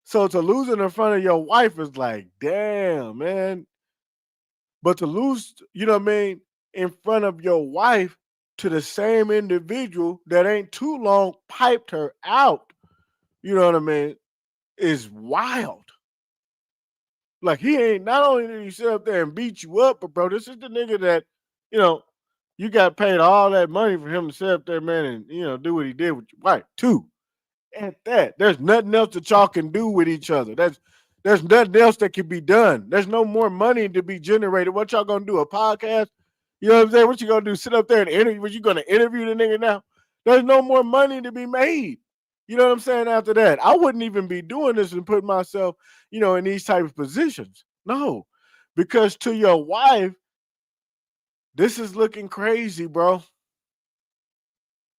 So to lose in front of your wife is like, damn, man. But to lose, you know what I mean, in front of your wife to the same individual that ain't too long piped her out, you know what I mean, is wild. Like, he ain't, not only did he sit up there and beat you up, but bro, this is the nigga that, you know, you got paid all that money for him to sit up there, man, and, you know, do what he did with your wife, too. At that. There's nothing else that y'all can do with each other. There's nothing else that can be done. There's no more money to be generated. What y'all gonna do? A podcast? You know what I'm saying? What you gonna do? Sit up there and interview? What you gonna interview the nigga now? There's no more money to be made. You know what I'm saying? After that, I wouldn't even be doing this and putting myself, in these type of positions. No, because to your wife, this is looking crazy, bro.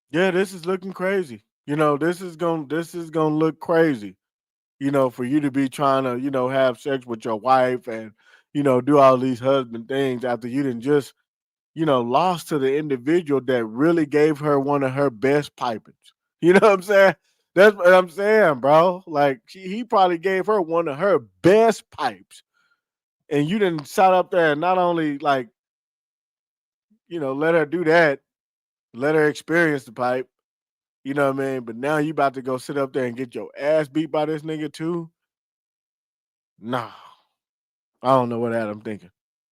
Yeah, this is looking crazy. This is gonna look crazy. For you to be trying to, have sex with your wife and, do all these husband things after you didn't just, lost to the individual that really gave her one of her best pipings. You know what I'm saying? That's what I'm saying, bro. Like he probably gave her one of her best pipes. And you didn't sat up there and not only like, let her do that, let her experience the pipe. You know what I mean? But now you about to go sit up there and get your ass beat by this nigga too? Nah. I don't know what I'm thinking.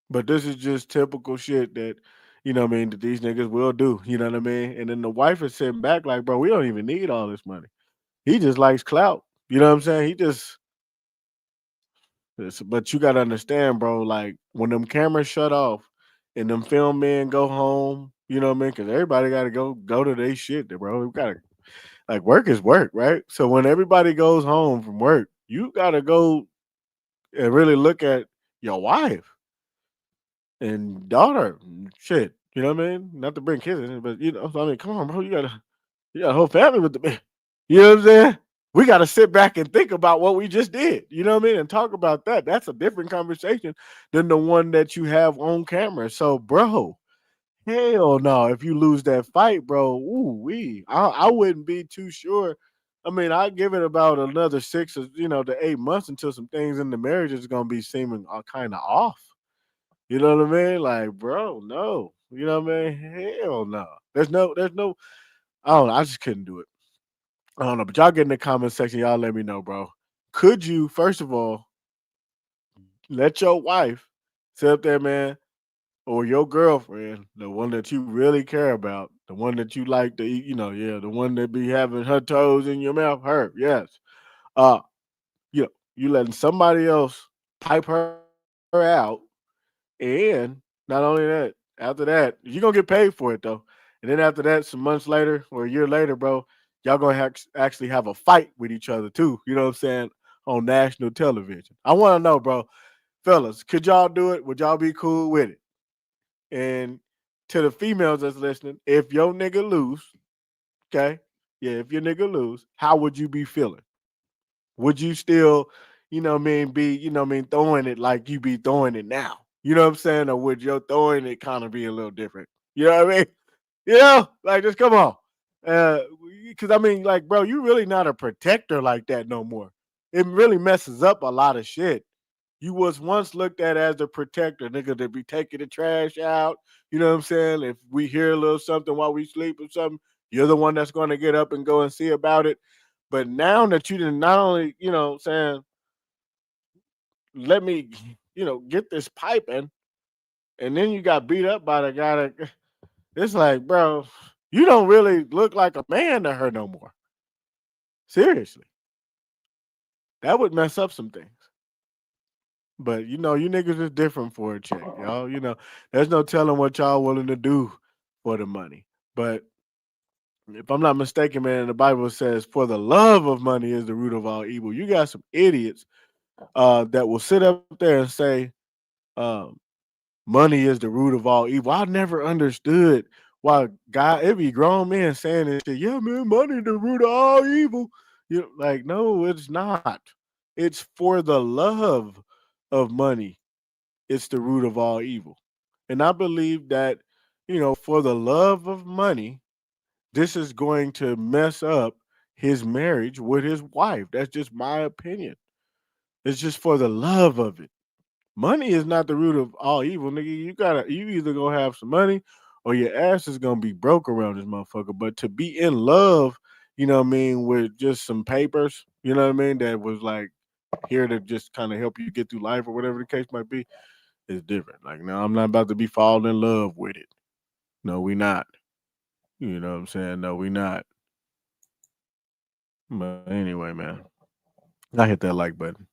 But this is just typical shit that, what I mean, that these niggas will do. You know what I mean? And then the wife is sitting back like, bro, we don't even need all this money. He just likes clout. You know what I'm saying? But you gotta understand, bro, like when them cameras shut off and them film men go home, you know what I mean? Because everybody gotta go to their shit, bro. We gotta like work is work, right? So when everybody goes home from work, you gotta go and really look at your wife and daughter, shit. You know what I mean? Not to bring kids in, but I mean, come on, bro. You got a whole family with the man. You know what I'm saying? We got to sit back and think about what we just did. You know what I mean? And talk about that. That's a different conversation than the one that you have on camera. So, bro, hell no. If you lose that fight, bro, I wouldn't be too sure. I mean, I give it about another 6 or to 8 months until some things in the marriage is gonna be seeming kind of off. You know what I mean? Like, bro, no. You know what I mean? Hell no. There's no. I don't know. I just couldn't do it. I don't know, but y'all get in the comment section. Y'all let me know, bro. Could you, first of all, let your wife sit up there, man, or your girlfriend, the one that you really care about, the one that you like to eat, the one that be having her toes in your mouth, her, yes. Uh, you letting somebody else pipe her out, and not only that, after that, you're gonna get paid for it though. And then after that, some months later or a year later, bro, y'all gonna actually have a fight with each other too. You know what I'm saying? On national television. I want to know, bro, fellas, could y'all do it? Would y'all be cool with it? And to the females that's listening, if your nigga lose, okay, yeah, if your nigga lose, how would you be feeling? Would you still, be, throwing it like you be throwing it now? You know what I'm saying? Or would your throwing it kind of be a little different? You know what I mean? Like just come on. Because I mean, like, bro, you really not a protector like that no more. It really messes up a lot of shit. You was once looked at as the protector, nigga, to be taking the trash out. You know what I'm saying? If we hear a little something while we sleep or something, you're the one that's going to get up and go and see about it. But now that you didn't not only, saying, let me, get this piping, and then you got beat up by the guy that it's like, bro, you don't really look like a man to her no more. Seriously. That would mess up some things. But you niggas is different for a check, y'all. There's no telling what y'all willing to do for the money. But if I'm not mistaken, man, the Bible says, for the love of money is the root of all evil. You got some idiots that will sit up there and say, um, money is the root of all evil. I never understood why it be grown men saying this shit. Yeah, man, money the root of all evil. Like, no, it's not. It's for the love of money. It's the root of all evil. And I believe that, for the love of money, this is going to mess up his marriage with his wife. That's just my opinion. It's just for the love of it. Money is not the root of all evil, nigga. You either gonna have some money or your ass is gonna be broke around this motherfucker. But to be in love, with just some papers, that was like here to just kind of help you get through life or whatever the case might be, is different. Like, no, I'm not about to be falling in love with it. No, we not. You know what I'm saying? No, we not. But anyway, man, I hit that like button.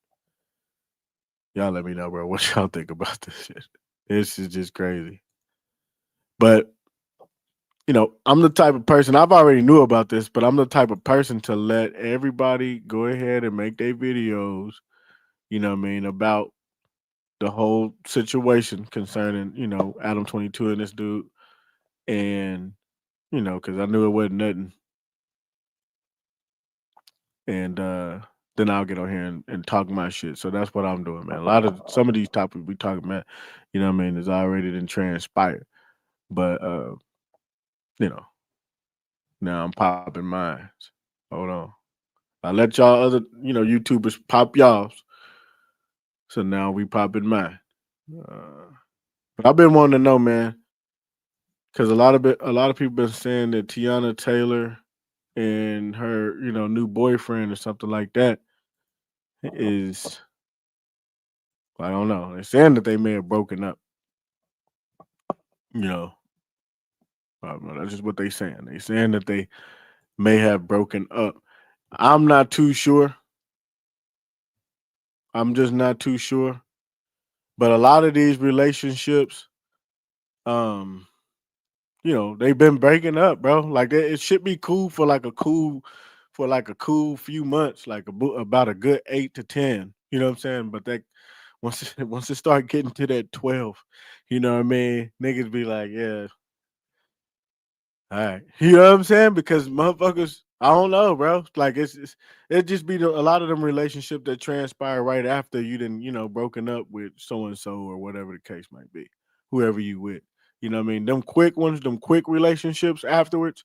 Y'all let me know, bro, what y'all think about this shit. This is just crazy. But I'm the type of person I've already knew about this, but I'm the type of person to let everybody go ahead and make their videos, what I mean, about the whole situation concerning, Adam 22 and this dude. And, because I knew it wasn't nothing. And then I'll get on here and talk my shit. So that's what I'm doing, man. A lot of some of these topics we talking about, what I mean, is already done transpired. But you know, now I'm popping mines. Hold on. I let y'all other, YouTubers pop y'all's. So now we popping mine. Uh, but I've been wanting to know, man, because a lot of people been saying that Tiana Taylor and her, new boyfriend or something like that is, I don't know. They're saying that they may have broken up. You know, I don't know. That's just what they saying. They saying that they may have broken up. I'm not too sure. I'm just not too sure. But a lot of these relationships, um, they've been breaking up, bro. Like it should be cool for like a cool few months, like about a good 8 to 10. You know what I'm saying? But that once it start getting to that 12, you know what I mean? Niggas be like, yeah, all right. You know what I'm saying? Because motherfuckers, I don't know, bro. Like it just be a lot of them relationship that transpire right after you done, broken up with so and so or whatever the case might be, whoever you with. You know what I mean? Them quick ones, them quick relationships afterwards,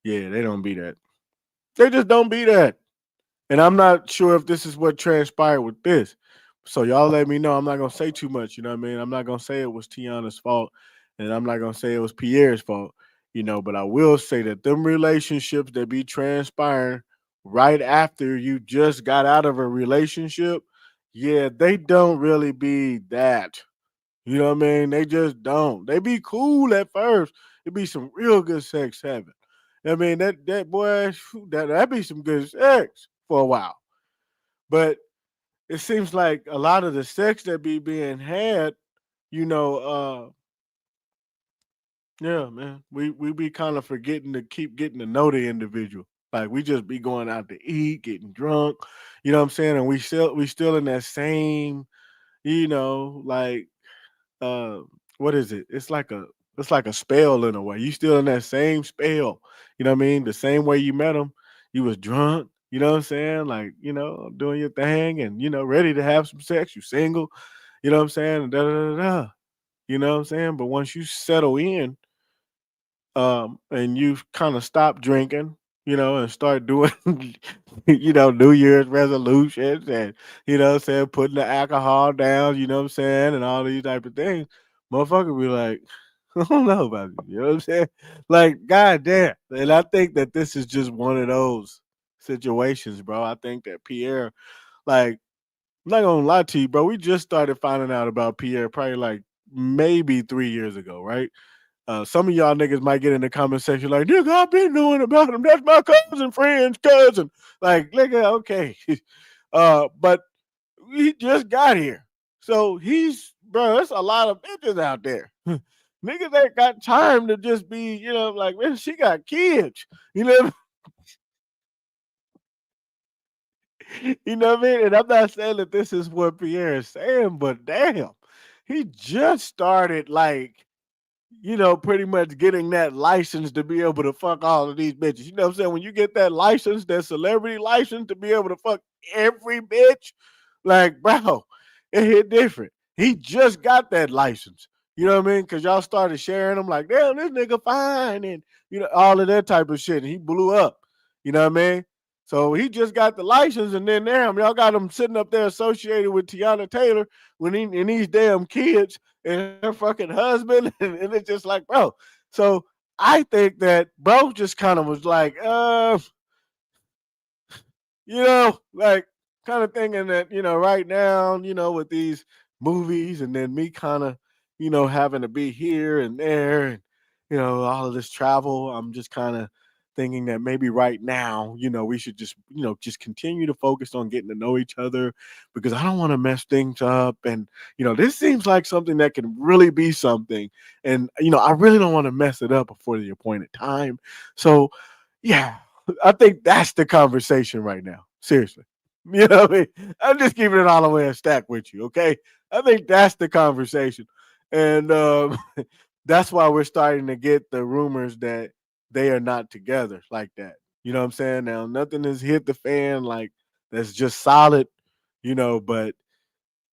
yeah, they don't be that. They just don't be that. And I'm not sure if this is what transpired with this. So y'all let me know. I'm not gonna say too much, you know what I mean? I'm not gonna say it was Tiana's fault, and I'm not gonna say it was Pierre's fault, but I will say that them relationships that be transpiring right after you just got out of a relationship, yeah, they don't really be that. You know what I mean? They just don't. They be cool at first. It be some real good sex having. I mean that boy that be some good sex for a while. But it seems like a lot of the sex that be being had, you know, yeah, man, we be kind of forgetting to keep getting to know the individual. Like we just be going out to eat, getting drunk, you know what I'm saying? And we still in that same, like uh what is it? It's like a spell in a way. You still in that same spell. You know what I mean? The same way you met him. You was drunk, you know what I'm saying? Like, doing your thing and ready to have some sex. You single, you know what I'm saying? And da da da da. You know what I'm saying? But once you settle in, and you kind of stop drinking, and start doing, New Year's resolutions and, what I'm saying, putting the alcohol down, you know what I'm saying, and all these type of things, motherfucker be like, I don't know about you, you know what I'm saying? Like, goddamn. And I think that this is just one of those situations, bro. I think that Pierre, like, I'm not gonna lie to you, bro. We just started finding out about Pierre probably like maybe 3 years ago, right? Some of y'all niggas might get in the comment section like, nigga, I've been knowing about him. That's my cousin, friend's cousin. Like, nigga, okay. But he just got here. So bro, there's a lot of bitches out there. Niggas ain't got time to just be, like, man, she got kids. You know, you know what I mean? And I'm not saying that this is what Pierre is saying, but damn, he just started like pretty much getting that license to be able to fuck all of these bitches. You know what I'm saying? When you get that license, that celebrity license to be able to fuck every bitch, like, bro, it hit different. He just got that license. You know what I mean? Because y'all started sharing them like, damn, this nigga fine. And, all of that type of shit. And he blew up. You know what I mean? So he just got the license. And then, damn, y'all got him sitting up there associated with Tiana Taylor and these damn kids and her fucking husband, and it's just like, bro. So I think that bro just kind of was like, like kind of thinking that, right now, with these movies and then me kind of, having to be here and there and, all of this travel, I'm just kind of thinking that maybe right now, we should just, just continue to focus on getting to know each other because I don't want to mess things up. And, this seems like something that can really be something. And, I really don't want to mess it up before the appointed time. So, yeah, I think that's the conversation right now. Seriously. You know what I mean? I'm just keeping it all the way a stack with you, okay? I think that's the conversation. And that's why we're starting to get the rumors that they are not together like that. You know what I'm saying? Now, nothing has hit the fan like that's just solid, but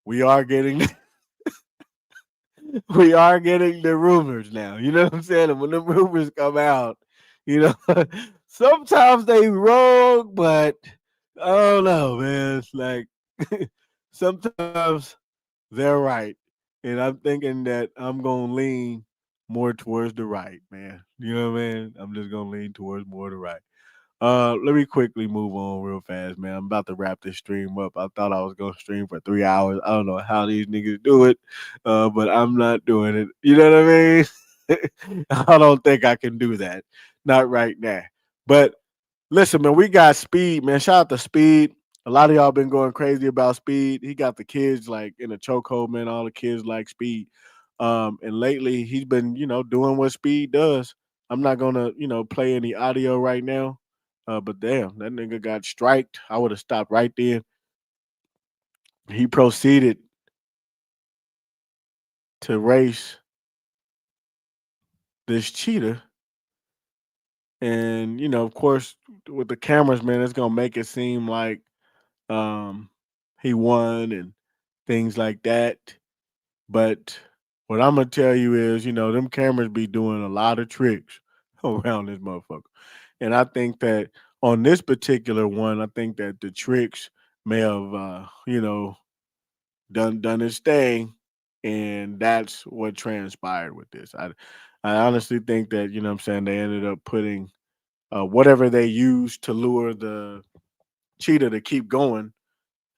we are getting we are getting the rumors now. You know what I'm saying? And when the rumors come out, you know, sometimes they wrong, but I don't know, man. It's like sometimes they're right. And I'm thinking that I'm gonna lean more towards the right, man. You know what I mean? I'm just gonna lean towards more the right. Let me quickly move on real fast, man. I'm about to wrap this stream up. I thought I was gonna stream for 3 hours. I don't know how these niggas do it, but I'm not doing it. You know what I mean? I don't think I can do that. Not right now. But listen, man, we got Speed, man. Shout out to Speed. A lot of y'all been going crazy about Speed. He got the kids like in a chokehold, man. All the kids like Speed. And lately he's been, doing what Speed does. I'm not gonna, play any audio right now. But damn, that nigga got striked. I would have stopped right there. He proceeded to race this cheetah. And, of course, with the cameras, man, it's gonna make it seem like um he won and things like that. But what I'm gonna tell you is, them cameras be doing a lot of tricks around this motherfucker. And I think that on this particular one, I think that the tricks may have done his thing, and that's what transpired with this. I honestly think that, what I'm saying, they ended up putting whatever they used to lure the cheetah to keep going.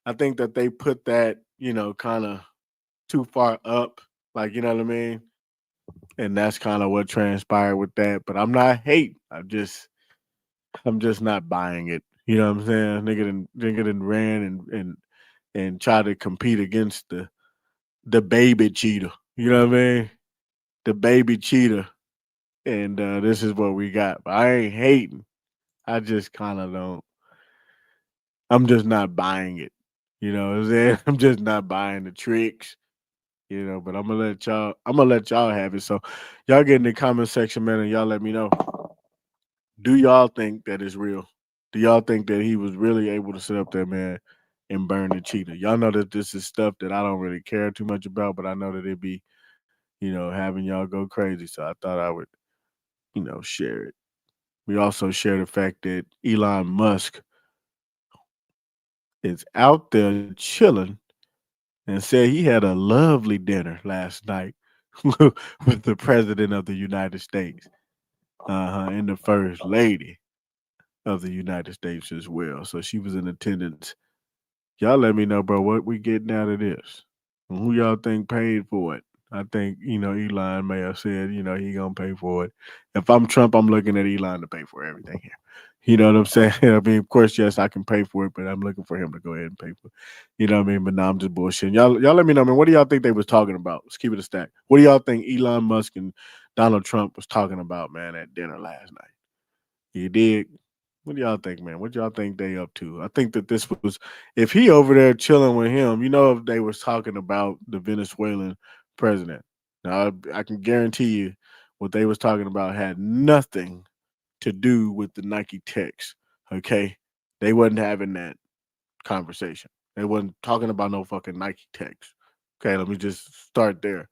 I think that they put that, kind of too far up, like, you know what I mean? And that's kind of what transpired with that. But I'm not hating. I'm just not buying it. You know what I'm saying? Nigga done ran and tried to compete against the baby cheetah. You know what I mean? The baby cheetah. And this is what we got. But I ain't hating. I just kind of don't. I'm just not buying it. You know what I'm saying? I'm just not buying the tricks. But I'm gonna let y'all have it. So y'all get in the comment section, man, and y'all let me know. Do y'all think that is real? Do y'all think that he was really able to sit up there, man, and burn the cheetah? Y'all know that this is stuff that I don't really care too much about, but I know that it be, having y'all go crazy. So I thought I would, share it. We also share the fact that Elon Musk is out there chilling and said he had a lovely dinner last night with the president of the United States, and the first lady of the United States as well. So she was in attendance. Y'all let me know, bro, what we getting out of this? And who y'all think paid for it? I think, Elon may have said, he gonna pay for it. If I'm Trump, I'm looking at Elon to pay for everything here. You know what I'm saying? I mean, of course, yes, I can pay for it, but I'm looking for him to go ahead and pay for it. You know what I mean? But now I'm just bullshitting. Y'all let me know, man. What do y'all think they was talking about? Let's keep it a stack. What do y'all think Elon Musk and Donald Trump was talking about, man, at dinner last night? You dig? What do y'all think, man? What y'all think they up to? I think that this was, if he over there chilling with him, if they was talking about the Venezuelan president. Now I can guarantee you, what they was talking about had nothing to do with the Nike techs. Okay, they wasn't having that conversation. They wasn't talking about no fucking Nike techs. Okay, let me just start there.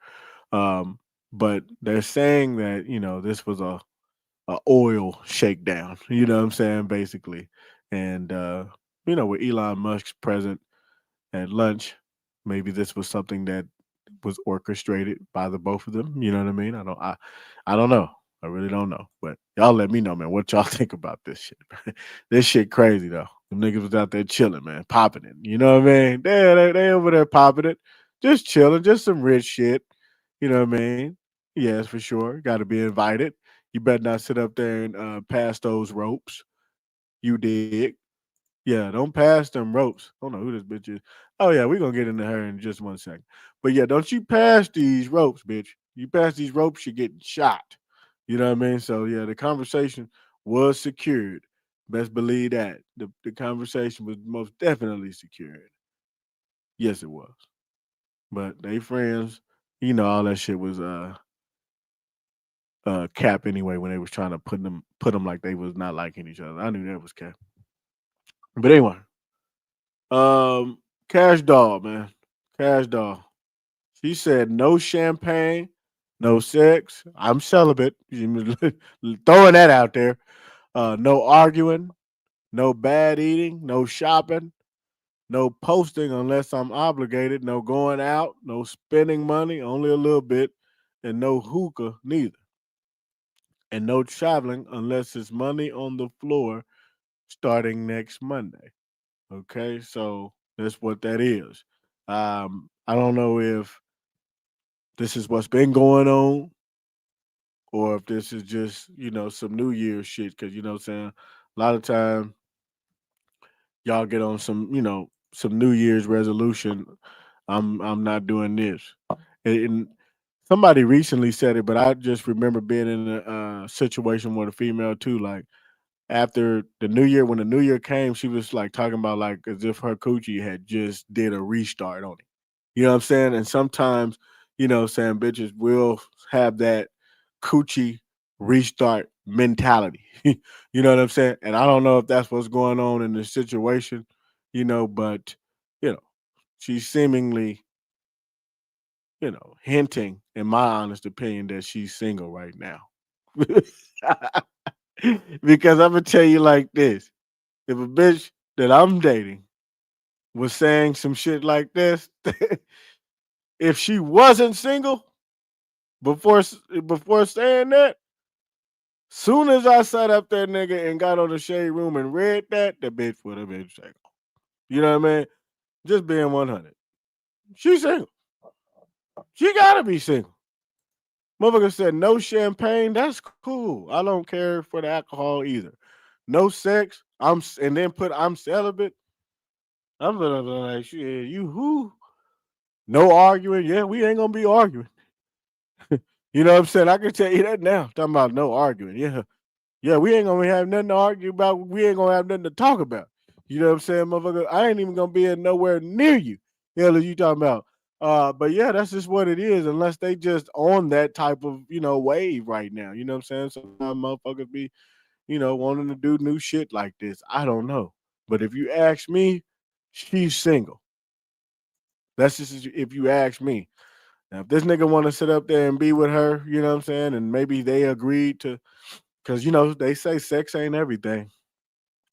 Um, but they're saying that this was a oil shakedown. You know what I'm saying, basically. And with Elon Musk's present at lunch, maybe this was something that was orchestrated by the both of them. You know what I mean? I don't know. I really don't know. But y'all let me know, man. What y'all think about this shit? This shit crazy though. Them niggas was out there chilling, man, popping it. You know what I mean? They over there popping it, just chilling, just some rich shit. You know what I mean? Yes, for sure. Got to be invited. You better not sit up there and pass those ropes. You dig? Yeah, don't pass them ropes. I don't know who this bitch is. Oh yeah, we're gonna get into her in just 1 second. But yeah, don't you pass these ropes, bitch. You pass these ropes, you're getting shot. You know what I mean? So yeah, the conversation was secured. Best believe that. The conversation was most definitely secured. Yes, it was. But they friends, all that shit was cap anyway when they was trying to put them like they was not liking each other. I knew that was cap. But anyway, Cash Doll, man. Cash Doll. She said no champagne, no sex. I'm celibate. Throwing that out there. No arguing, no bad eating, no shopping, no posting unless I'm obligated, no going out, no spending money, only a little bit, and no hookah neither. And no traveling unless it's money on the floor starting next Monday. Okay, so that's what that is. I don't know if this is what's been going on or if this is just, some New Year's shit. Cause you know what I'm saying? A lot of time y'all get on some New Year's resolution. I'm not doing this. And somebody recently said it, but I just remember being in a situation with a female too. Like after the New Year, when the New Year came, she was like talking about like as if her coochie had just did a restart on it. You know what I'm saying? And sometimes, saying bitches will have that coochie restart mentality. You know what I'm saying? And I don't know if that's what's going on in the situation, but you know, she's seemingly, hinting, in my honest opinion, that she's single right now. Because I'm gonna tell you like this: if a bitch that I'm dating was saying some shit like this, if she wasn't single before saying that, soon as I sat up there, nigga, and got on the shade room and read that, the bitch would have been single. You know what I mean? Just being 100. She's single. She gotta be single. Motherfucker said no champagne. That's cool. I don't care for the alcohol either. No sex. And then put I'm celibate. I'm gonna be like, shit, you who? No arguing. Yeah, we ain't gonna be arguing. You know what I'm saying? I can tell you that now. Talking about no arguing. Yeah. Yeah, we ain't gonna have nothing to argue about. We ain't gonna have nothing to talk about. You know what I'm saying, motherfucker? I ain't even gonna be in nowhere near you. Hell, are you talking about? But yeah, that's just what it is. Unless they just on that type of wave right now. You know what I'm saying? Sometimes motherfuckers be wanting to do new shit like this. I don't know, but if you ask me, she's single. That's just if you ask me. Now, if this nigga want to sit up there and be with her, you know what I'm saying, and maybe they agreed to, because they say sex ain't everything.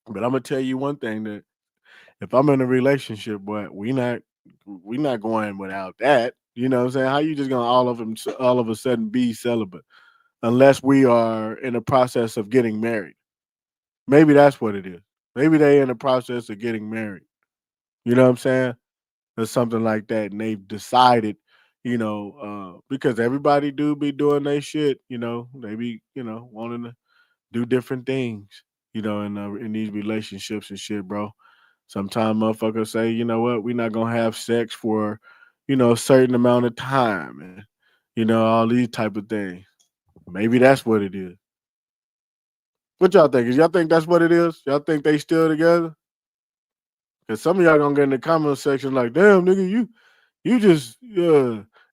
But I'm gonna tell you one thing that if I'm in a relationship, but we not going without that. You know what I'm saying? How you just gonna all of a sudden be celibate unless we are in the process of getting married? Maybe that's what it is. Maybe they in the process of getting married. You know what I'm saying? Or something like that, and they've decided, because everybody do be doing their shit. They be wanting to do different things. In these relationships and shit, bro. Sometimes motherfuckers say, you know what, we're not gonna have sex for, a certain amount of time and all these type of things. Maybe that's what it is. What y'all think? Is y'all think that's what it is? Y'all think they still together? Cause some of y'all gonna get in the comment section like, damn nigga, you just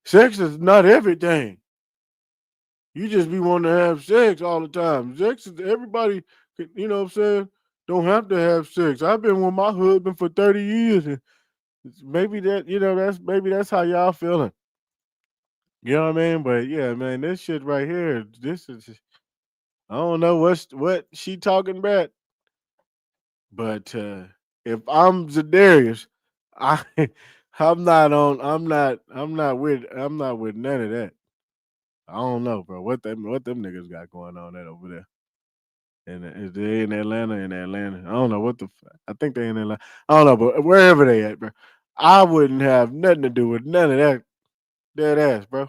sex is not everything. You just be wanting to have sex all the time. Sex is everybody, what I'm saying, don't have to have sex. I've been with my husband for 30 years and maybe that's how y'all feeling. You know what I mean? But yeah, man, this shit right here, this is I don't know what she talking about, but if I'm Zadarius, I I'm not with none of that. I don't know, bro. What them niggas got going on that over there? And is they in Atlanta? In Atlanta, I don't know what I think they in Atlanta. I don't know, but wherever they at, bro, I wouldn't have nothing to do with none of that dead ass, bro.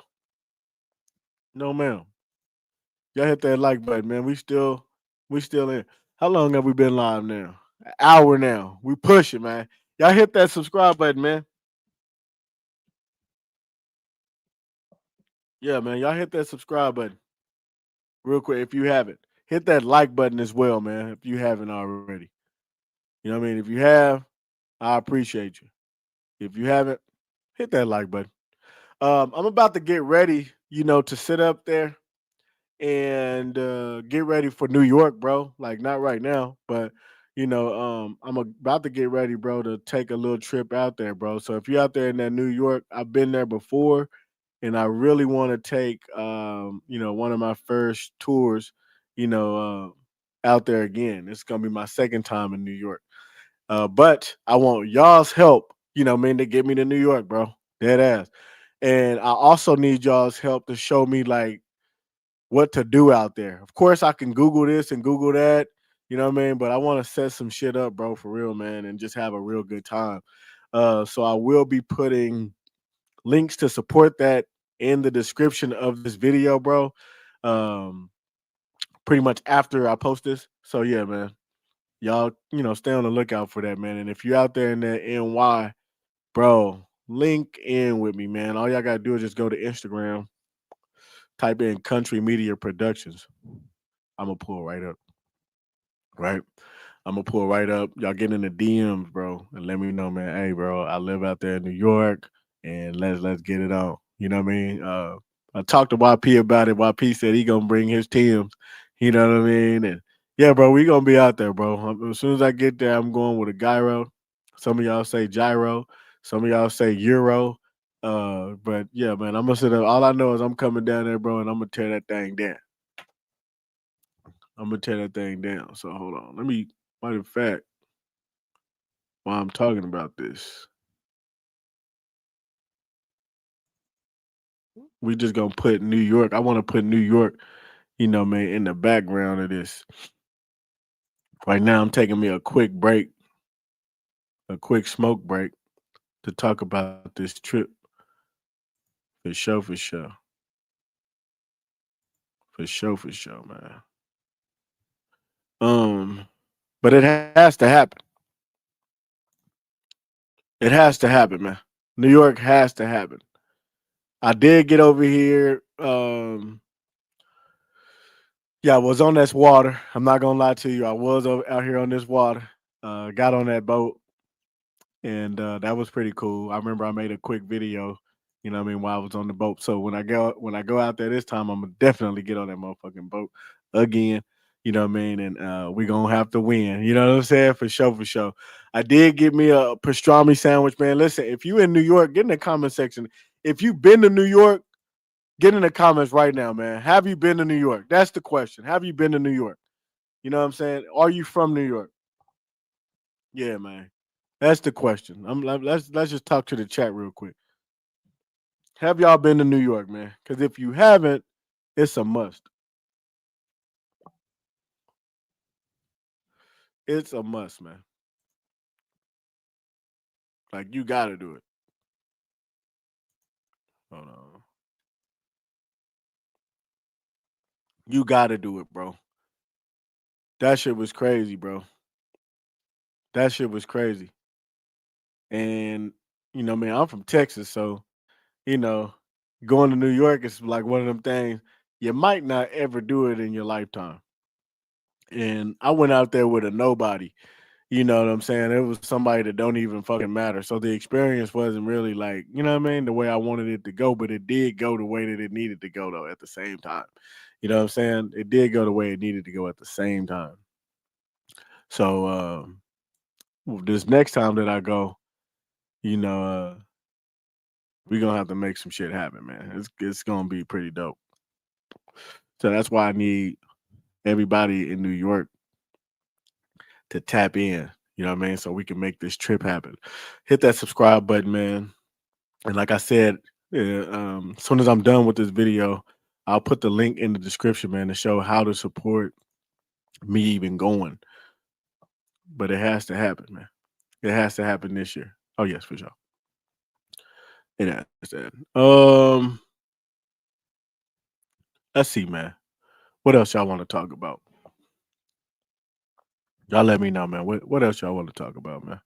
No, ma'am. Y'all hit that like button, man. We still in. How long have we been live now? An hour now. We push it, man. Y'all hit that subscribe button, man. Yeah, man. Y'all hit that subscribe button real quick if you haven't. Hit that like button as well, man, if you haven't already. You know what I mean? If you have, I appreciate you. If you haven't, hit that like button. I'm about to get ready, to sit up there and get ready for New York, bro. Like not right now, but I'm about to get ready, bro, to take a little trip out there, bro. So if you're out there in that New York, I've been there before, and I really want to take, one of my first tours, out there again. It's gonna be my second time in New York. But I want y'all's help, man, to get me to New York, bro. Dead ass. And I also need y'all's help to show me like what to do out there. Of course, I can Google this and Google that, you know what I mean? But I want to set some shit up, bro, for real, man, and just have a real good time. So I will be putting links to support that in the description of this video, bro. Um, Pretty much after I post this. So yeah, man. Y'all, stay on the lookout for that, man. And if you're out there in that NY, bro, link in with me, man. All y'all gotta do is just go to Instagram, type in Country Media Productions. I'm gonna pull right up, right? I'm gonna pull right up. Y'all get in the DMs, bro, and let me know, man. Hey, bro, I live out there in New York, and let's get it on. You know what I mean? I talked to YP about it. YP said he gonna bring his teams. You know what I mean? And yeah, bro, we gonna be out there, bro. As soon as I get there, I'm going with a gyro. Some of y'all say gyro. Some of y'all say euro. But yeah, man, I'm gonna sit up. All I know is I'm coming down there, bro, and I'm gonna tear that thing down. I'm gonna tear that thing down. So hold on. Let me. Matter of fact, while I'm talking about this, we just gonna put New York. I want to put New York, man, in the background of this. Right now, I'm taking me a quick break, a quick smoke break to talk about this trip. For sure, for sure, man. Um, but it has to happen. It has to happen, man. New York has to happen. I did get over here. Yeah, I was on this water. I'm not gonna lie to you. I was out here on this water. Got on that boat, and that was pretty cool. I remember I made a quick video. You know what I mean? While I was on the boat. So when I go out there this time, I'm gonna definitely get on that motherfucking boat again. You know what I mean? And we gonna have to win. You know what I'm saying? For sure, for sure. I did get me a pastrami sandwich, man. Listen, if you in New York, get in the comment section. If you've been to New York, get in the comments right now, man. Have you been to New York? That's the question. Have you been to New York? You know what I'm saying? Are you from New York? Yeah, man. That's the question. Let's just talk to the chat real quick. Have y'all been to New York, man? Because if you haven't, it's a must. It's a must, man. Like you gotta do it. Hold on. You gotta do it, bro. That shit was crazy, bro. That shit was crazy. And man, I'm from Texas, so you know, going to New York is like one of them things you might not ever do it in your lifetime. And I went out there with a nobody. You know what I'm saying? It was somebody that don't even fucking matter. So the experience wasn't really like, you know what I mean, the way I wanted it to go, but it did go the way that it needed to go though at the same time. You know what I'm saying? It did go the way it needed to go at the same time. So this next time that I go, you know, we're gonna have to make some shit happen, man. It's gonna be pretty dope. So that's why I need everybody in New York to tap in. You know what I mean? So we can make this trip happen. Hit that subscribe button, man. And like I said, as soon as I'm done with this video, I'll put the link in the description, man, to show how to support me even going. But it has to happen, man. It has to happen this year. Oh yes, for sure. It has to. Let's see, man. What else y'all want to talk about? Y'all let me know, man. What else y'all want to talk about, man?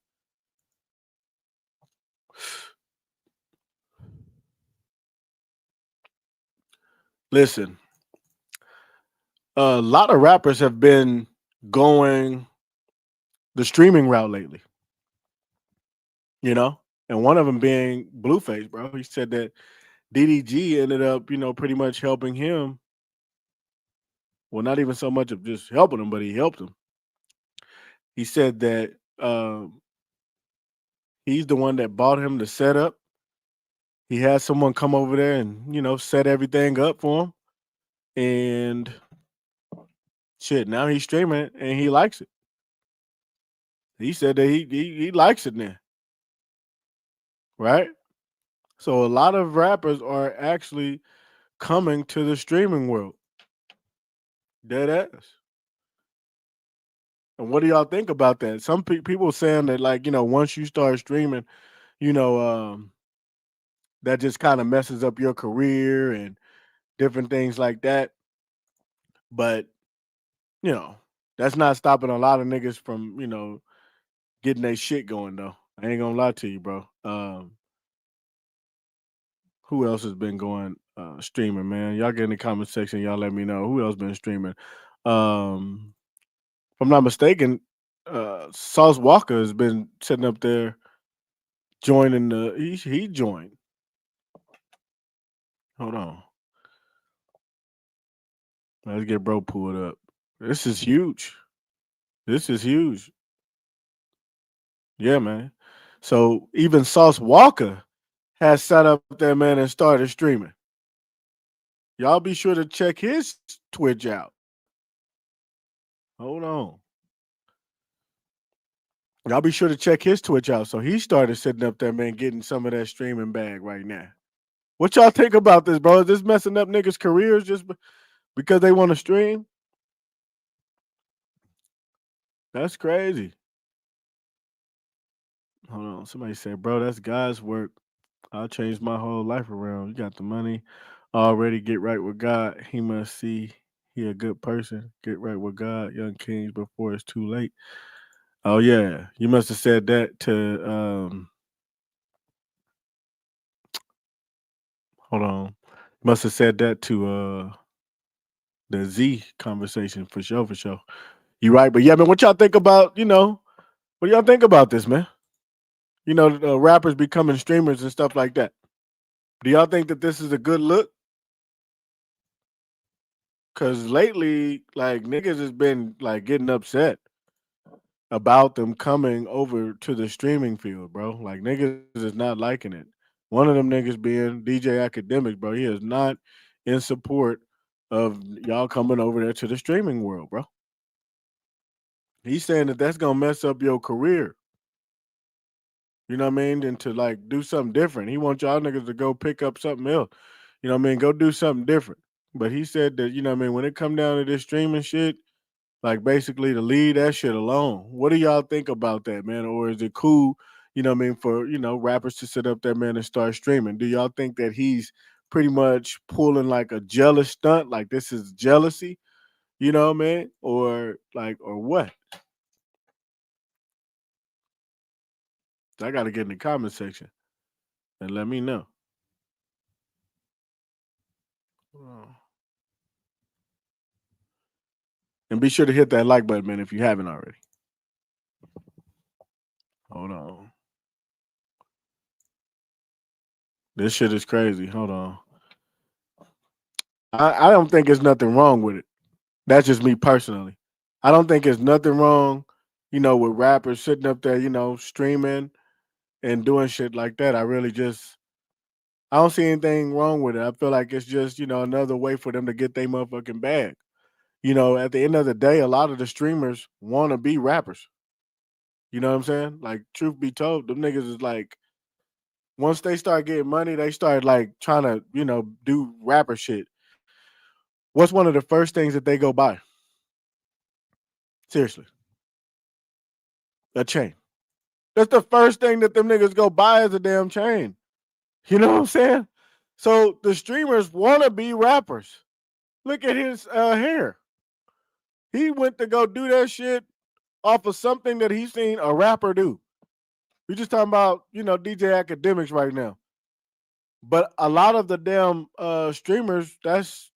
Listen, a lot of rappers have been going the streaming route lately, you know, and one of them being Blueface, bro. He said that DDG ended up, pretty much helping him. Well, not even so much of just helping him, but he helped him. He said that he's the one that bought him the setup. He had someone come over there and set everything up for him, and shit. Now he's streaming it and he likes it. He said that he likes it now, right? So a lot of rappers are actually coming to the streaming world. Dead ass. And what do y'all think about that? Some people saying that, like, once you start streaming, you know, um, that just kind of messes up your career and different things like that. But, you know, that's not stopping a lot of niggas from, getting their shit going though. I ain't gonna lie to you, bro. Who else has been going streaming, man? Y'all get in the comment section, y'all let me know who else been streaming. If I'm not mistaken, Sauce Walker has been sitting up there joining he joined. Hold on. Let's get bro pulled up. This is huge. This is huge. Yeah, man. So even Sauce Walker has sat up there, man, and started streaming. Y'all be sure to check his Twitch out. Hold on. Y'all be sure to check his Twitch out. So he started sitting up there, man, getting some of that streaming bag right now. What y'all think about this, bro? Is this messing up niggas' careers just because they want to stream? That's crazy. Hold on. Somebody said, bro, that's God's work. I'll change my whole life around. You got the money already. Get right with God. He must see he a good person. Get right with God, young kings, before it's too late. Oh yeah. You must have said that to hold on. Must have said that to the Z conversation for sure, for sure. You right, but yeah, man, what y'all think about, what y'all think about this, man? Rappers becoming streamers and stuff like that. Do y'all think that this is a good look? Cause lately, like niggas has been like getting upset about them coming over to the streaming field, bro. Like niggas is not liking it. One of them niggas being DJ Academic, bro. He is not in support of y'all coming over there to the streaming world, bro. He's saying that that's gonna mess up your career. You know what I mean? And to like do something different. He wants y'all niggas to go pick up something else. You know what I mean? Go do something different. But he said that, what I mean, when it come down to this streaming shit, like basically to leave that shit alone. What do y'all think about that, man? Or is it cool, what I mean, for, rappers to sit up there, man, and start streaming? Do y'all think that he's pretty much pulling like a jealous stunt? Like this is jealousy, you know what I mean? Or like, or what? I gotta get in the comment section and let me know. Oh. And be sure to hit that like button, man, if you haven't already. Hold on. This shit is crazy. Hold on. I don't think there's nothing wrong with it. That's just me personally. I don't think there's nothing wrong, with rappers sitting up there, streaming and doing shit like that. I don't see anything wrong with it. I feel like it's just, another way for them to get their motherfucking bag. At the end of the day, a lot of the streamers want to be rappers. You know what I'm saying? Like, truth be told, them niggas is like, once they start getting money, they start like trying to, do rapper shit. What's one of the first things that they go buy? Seriously, a chain. That's the first thing that them niggas go buy is a damn chain. You know what I'm saying? So the streamers want to be rappers. Look at his hair. He went to go do that shit off of something that he seen a rapper do. We just talking about, DJ Academics right now. But a lot of the damn streamers,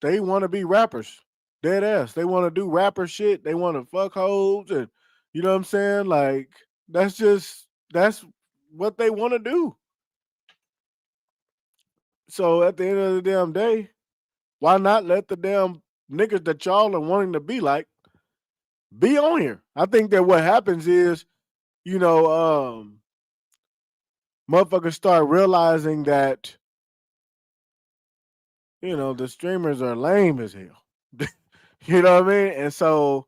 they want to be rappers. Dead ass. They want to do rapper shit. They want to fuck hoes and you know what I'm saying? Like that's what they want to do. So at the end of the damn day, why not let the damn niggas that y'all are wanting to be like be on here? I think that what happens is, you know, motherfuckers start realizing that, the streamers are lame as hell. You know what I mean? And so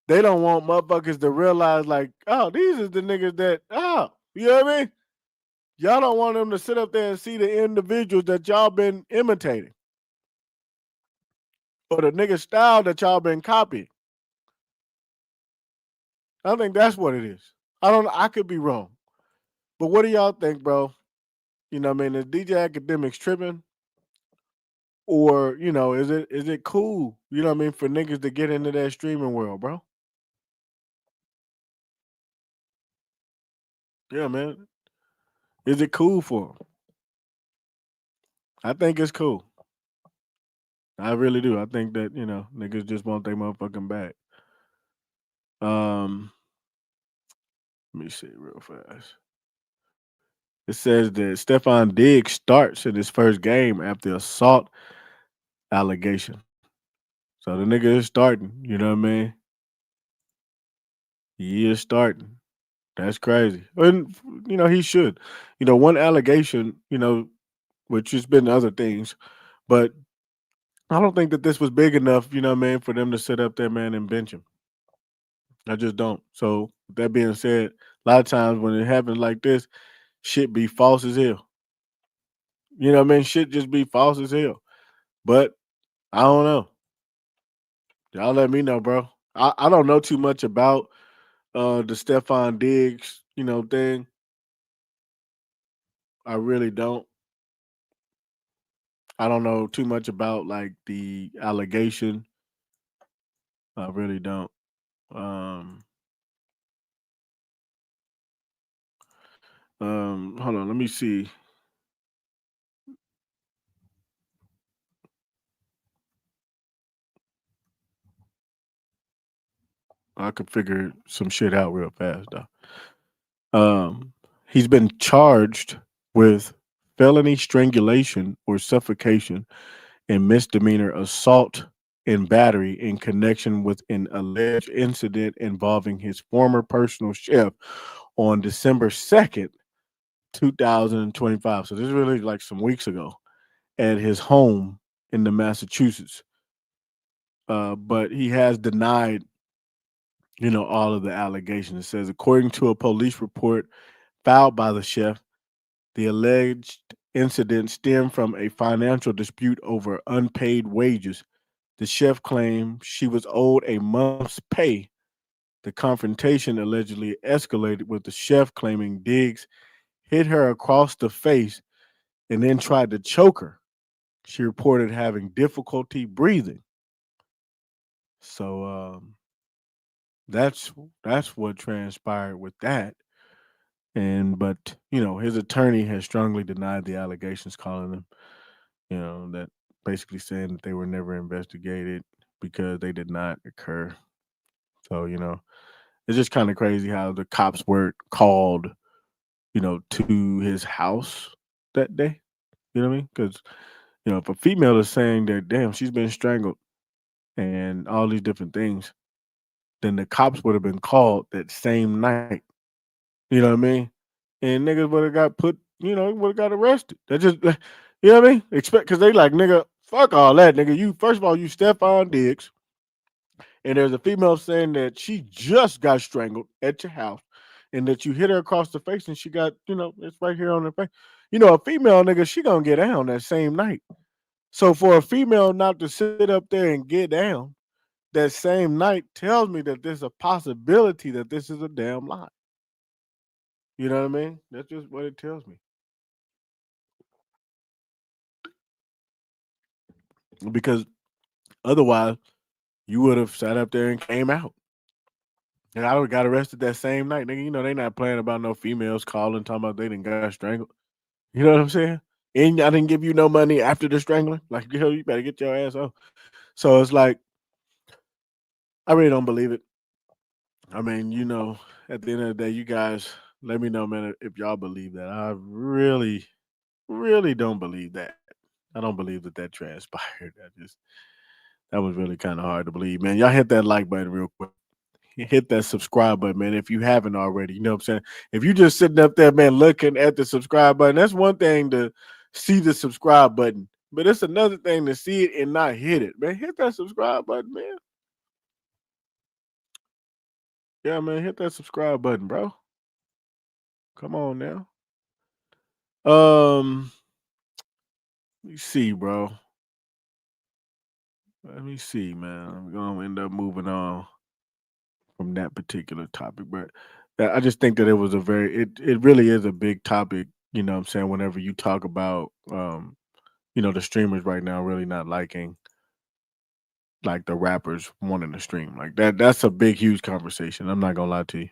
they don't want motherfuckers to realize, like, oh, these are the niggas that, you know what I mean? Y'all don't want them to sit up there and see the individuals that y'all been imitating or the nigga style that y'all been copying. I think that's what it is. I could be wrong. But what do y'all think, bro? You know what I mean? Is DJ Academics tripping? Or, is it cool, you know what I mean, for niggas to get into that streaming world, bro? Yeah, man. Is it cool for them? I think it's cool. I really do. I think that, niggas just want their motherfucking back. Um, Let me see real fast. It says that Stefan Diggs starts in his first game after assault allegation. So the nigga is starting, you know what I mean? He is starting. That's crazy. And he should. One allegation, which has been other things, but I don't think that this was big enough, you know what I mean, for them to sit up there, man, and bench him. I just don't. So with that being said, a lot of times when it happens like this, shit be false as hell. You know what I mean? Shit just be false as hell. But I don't know. Y'all let me know, bro. I don't know too much about the Stefan Diggs, thing. I really don't. I don't know too much about like the allegation. I really don't. Um Hold on, let me see. I could figure some shit out real fast though. He's been charged with felony strangulation or suffocation and misdemeanor assault and battery in connection with an alleged incident involving his former personal chef on December 2nd, 2025. So this is really like some weeks ago at his home in the Massachusetts. But he has denied, all of the allegations. It says, according to a police report filed by the chef, the alleged incident stemmed from a financial dispute over unpaid wages. The chef claimed she was owed a month's pay. The confrontation allegedly escalated with the chef claiming Diggs hit her across the face and then tried to choke her. She reported having difficulty breathing. So that's that's what transpired with that. And but his attorney has strongly denied the allegations, calling them, that basically saying that they were never investigated because they did not occur. So it's just kind of crazy how the cops were called, to his house that day. You know what I mean? Because if a female is saying that, damn, she's been strangled and all these different things, then the cops would have been called that same night. You know what I mean? And niggas would have got put, would have got arrested. That just, you know what I mean? Expect because they like, nigga, fuck all that, nigga. You first of all, you Stephon Diggs, and there's a female saying that she just got strangled at your house, and that you hit her across the face, and she got, it's right here on her face. A female nigga, she gonna get down that same night. So for a female not to sit up there and get down that same night tells me that there's a possibility that this is a damn lie. You know what I mean? That's just what it tells me. Because Otherwise, you would have sat up there and came out. And I would got arrested that same night, nigga. You know they not playing about no females calling talking about they done got strangled. You know what I'm saying? And I didn't give you no money after the strangling. Like, yo, you better get your ass off. So it's like I really don't believe it. I mean, at the end of the day, you guys let me know, man, if y'all believe that. I really, really don't believe that. I don't believe that that transpired. That was really kind of hard to believe, man. Y'all hit that like button real quick. Hit that subscribe button, man, if you haven't already. You know what I'm saying? If you just sitting up there, man, looking at the subscribe button, that's one thing to see the subscribe button. But it's another thing to see it and not hit it. Man, hit that subscribe button, man. Yeah, man, hit that subscribe button, bro. Come on now. Um, let me see, bro. Let me see, man. I'm gonna end up moving on from that particular topic, but I just think that it was a very it really is a big topic. You know what I'm saying? Whenever you talk about the streamers right now really not liking like the rappers wanting to stream. Like that's a big huge conversation. I'm not gonna lie to you.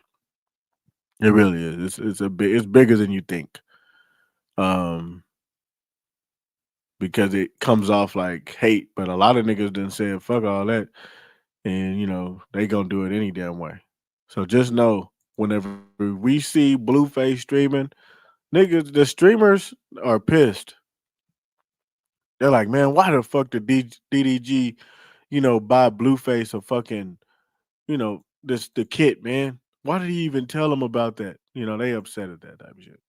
It really is. It's bigger than you think. Um because it comes off like hate, but a lot of niggas done said fuck all that and they gonna do it any damn way. So just know whenever we see Blueface streaming, niggas, the streamers are pissed. They're like, man, why the fuck did DDG, buy Blueface a fucking, this the kit, man? Why did he even tell them about that? They upset at that type of shit.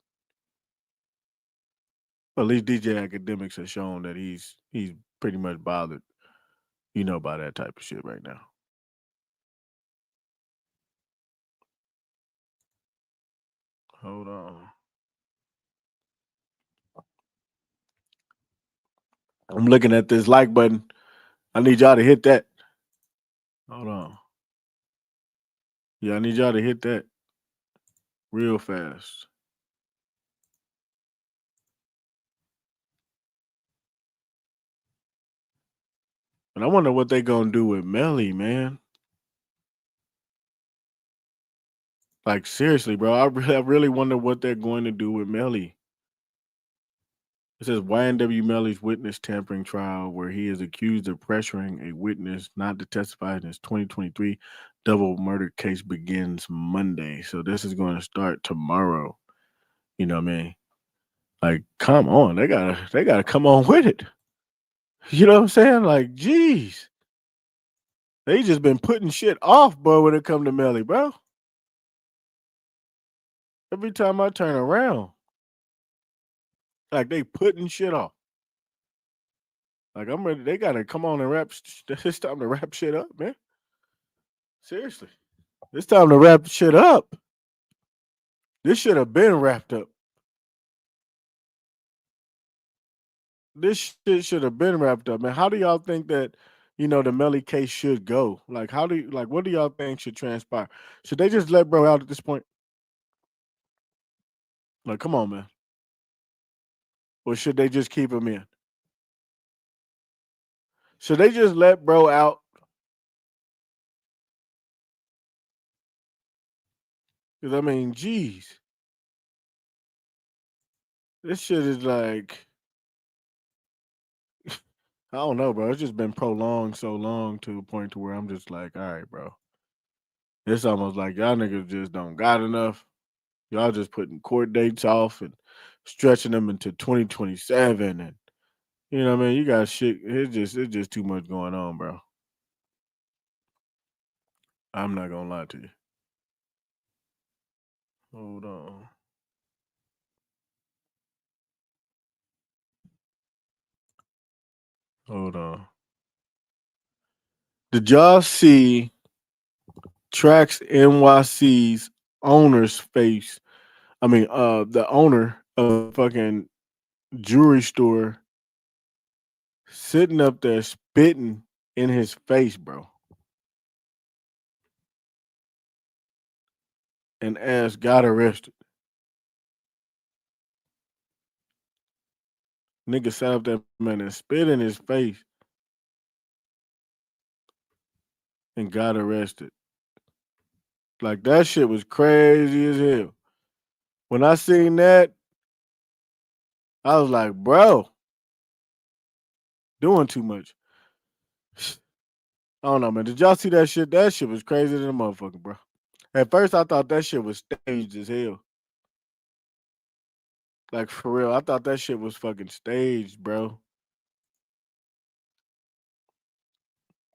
But at least DJ Academics has shown that he's pretty much bothered, by that type of shit right now. Hold on. I'm looking at this like button. I need y'all to hit that. Hold on. Yeah, I need y'all to hit that real fast. And I wonder what they gonna do with Melly, man. Like seriously, bro. I really wonder what they're going to do with Melly. It says YNW Melly's witness tampering trial, where he is accused of pressuring a witness not to testify in his 2023 double murder case, begins Monday. So this is going to start tomorrow. You know what I mean? Like, come on, they gotta come on with it. You know what I'm saying? Like, geez, they just been putting shit off, bro. When it come to Melly, bro. Every time I turn around, like they putting shit off. Like I'm ready. They gotta come on and wrap. It's time to wrap shit up, man. Seriously, it's time to wrap shit up. This should have been wrapped up. This shit should have been wrapped up, man. How do y'all think that the Melly case should go? Like, what do y'all think should transpire? Should they just let bro out at this point? Like, come on, man. Or should they just keep him in? Should they just let bro out? Because I mean, geez, this shit is like I don't know, bro. It's just been prolonged so long to the point to where I'm just like, all right, bro. It's almost like y'all niggas just don't got enough. Y'all just putting court dates off and stretching them into 2027, and you know what I mean. You got shit. It's just too much going on, bro. I'm not gonna lie to you. Hold on. Hold on. Did y'all see Tracks NYC's owner's face? I mean, the owner of fucking jewelry store sitting up there spitting in his face, bro, and ass got arrested. Nigga sat up there, man, and spit in his face. and got arrested. Like that shit was crazy as hell. When I seen that, I was like, bro, doing too much. I don't know, man. Did y'all see that shit? That shit was crazy than a motherfucker, bro. At first, I thought that shit was staged as hell. Like for real, I thought that shit was fucking staged, bro.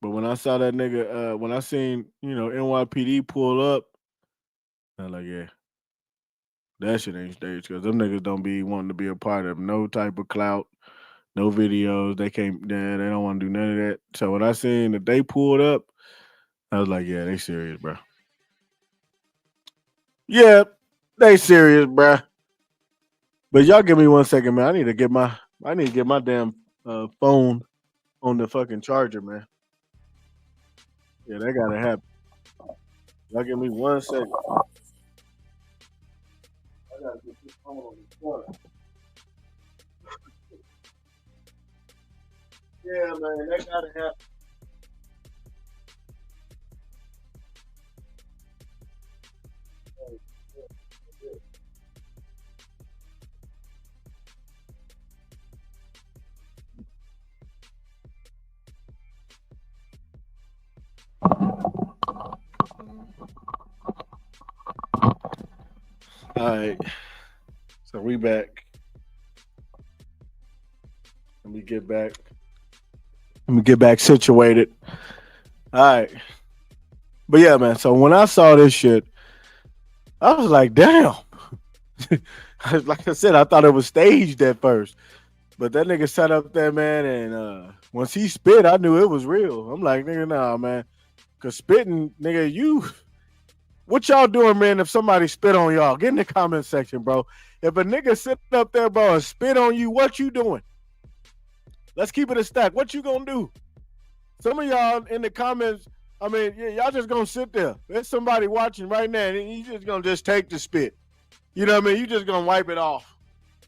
But when I saw that nigga, when I seen NYPD pull up, I was like, yeah, that shit ain't staged because them niggas don't be wanting to be a part of no type of clout, no videos. They can't. They don't want to do none of that. So when I seen that they pulled up, I was like, yeah, they serious, bro. Yeah, they serious, bro. But y'all give me 1 second, man. I need to get my damn phone on the fucking charger, man. Yeah, that gotta happen. Y'all give me 1 second. I gotta get this phone on the charger. Yeah, man, that gotta happen. All right, so we back. Let me get back. Let me get back situated. All right, but yeah, man. So when I saw this shit, I was like, damn. Like I said, I thought it was staged at first. But that nigga sat up there, man, and once he spit, I knew it was real. I'm like, nigga, nah, man. Cause spitting, nigga, what y'all doing, man, if somebody spit on y'all? Get in the comment section, bro. If a nigga sit up there, bro, and spit on you, what you doing? Let's keep it a stack. What you gonna do? Some of y'all in the comments, I mean, y'all just gonna sit there. There's somebody watching right now, and you just gonna just take the spit. You know what I mean? You just gonna wipe it off.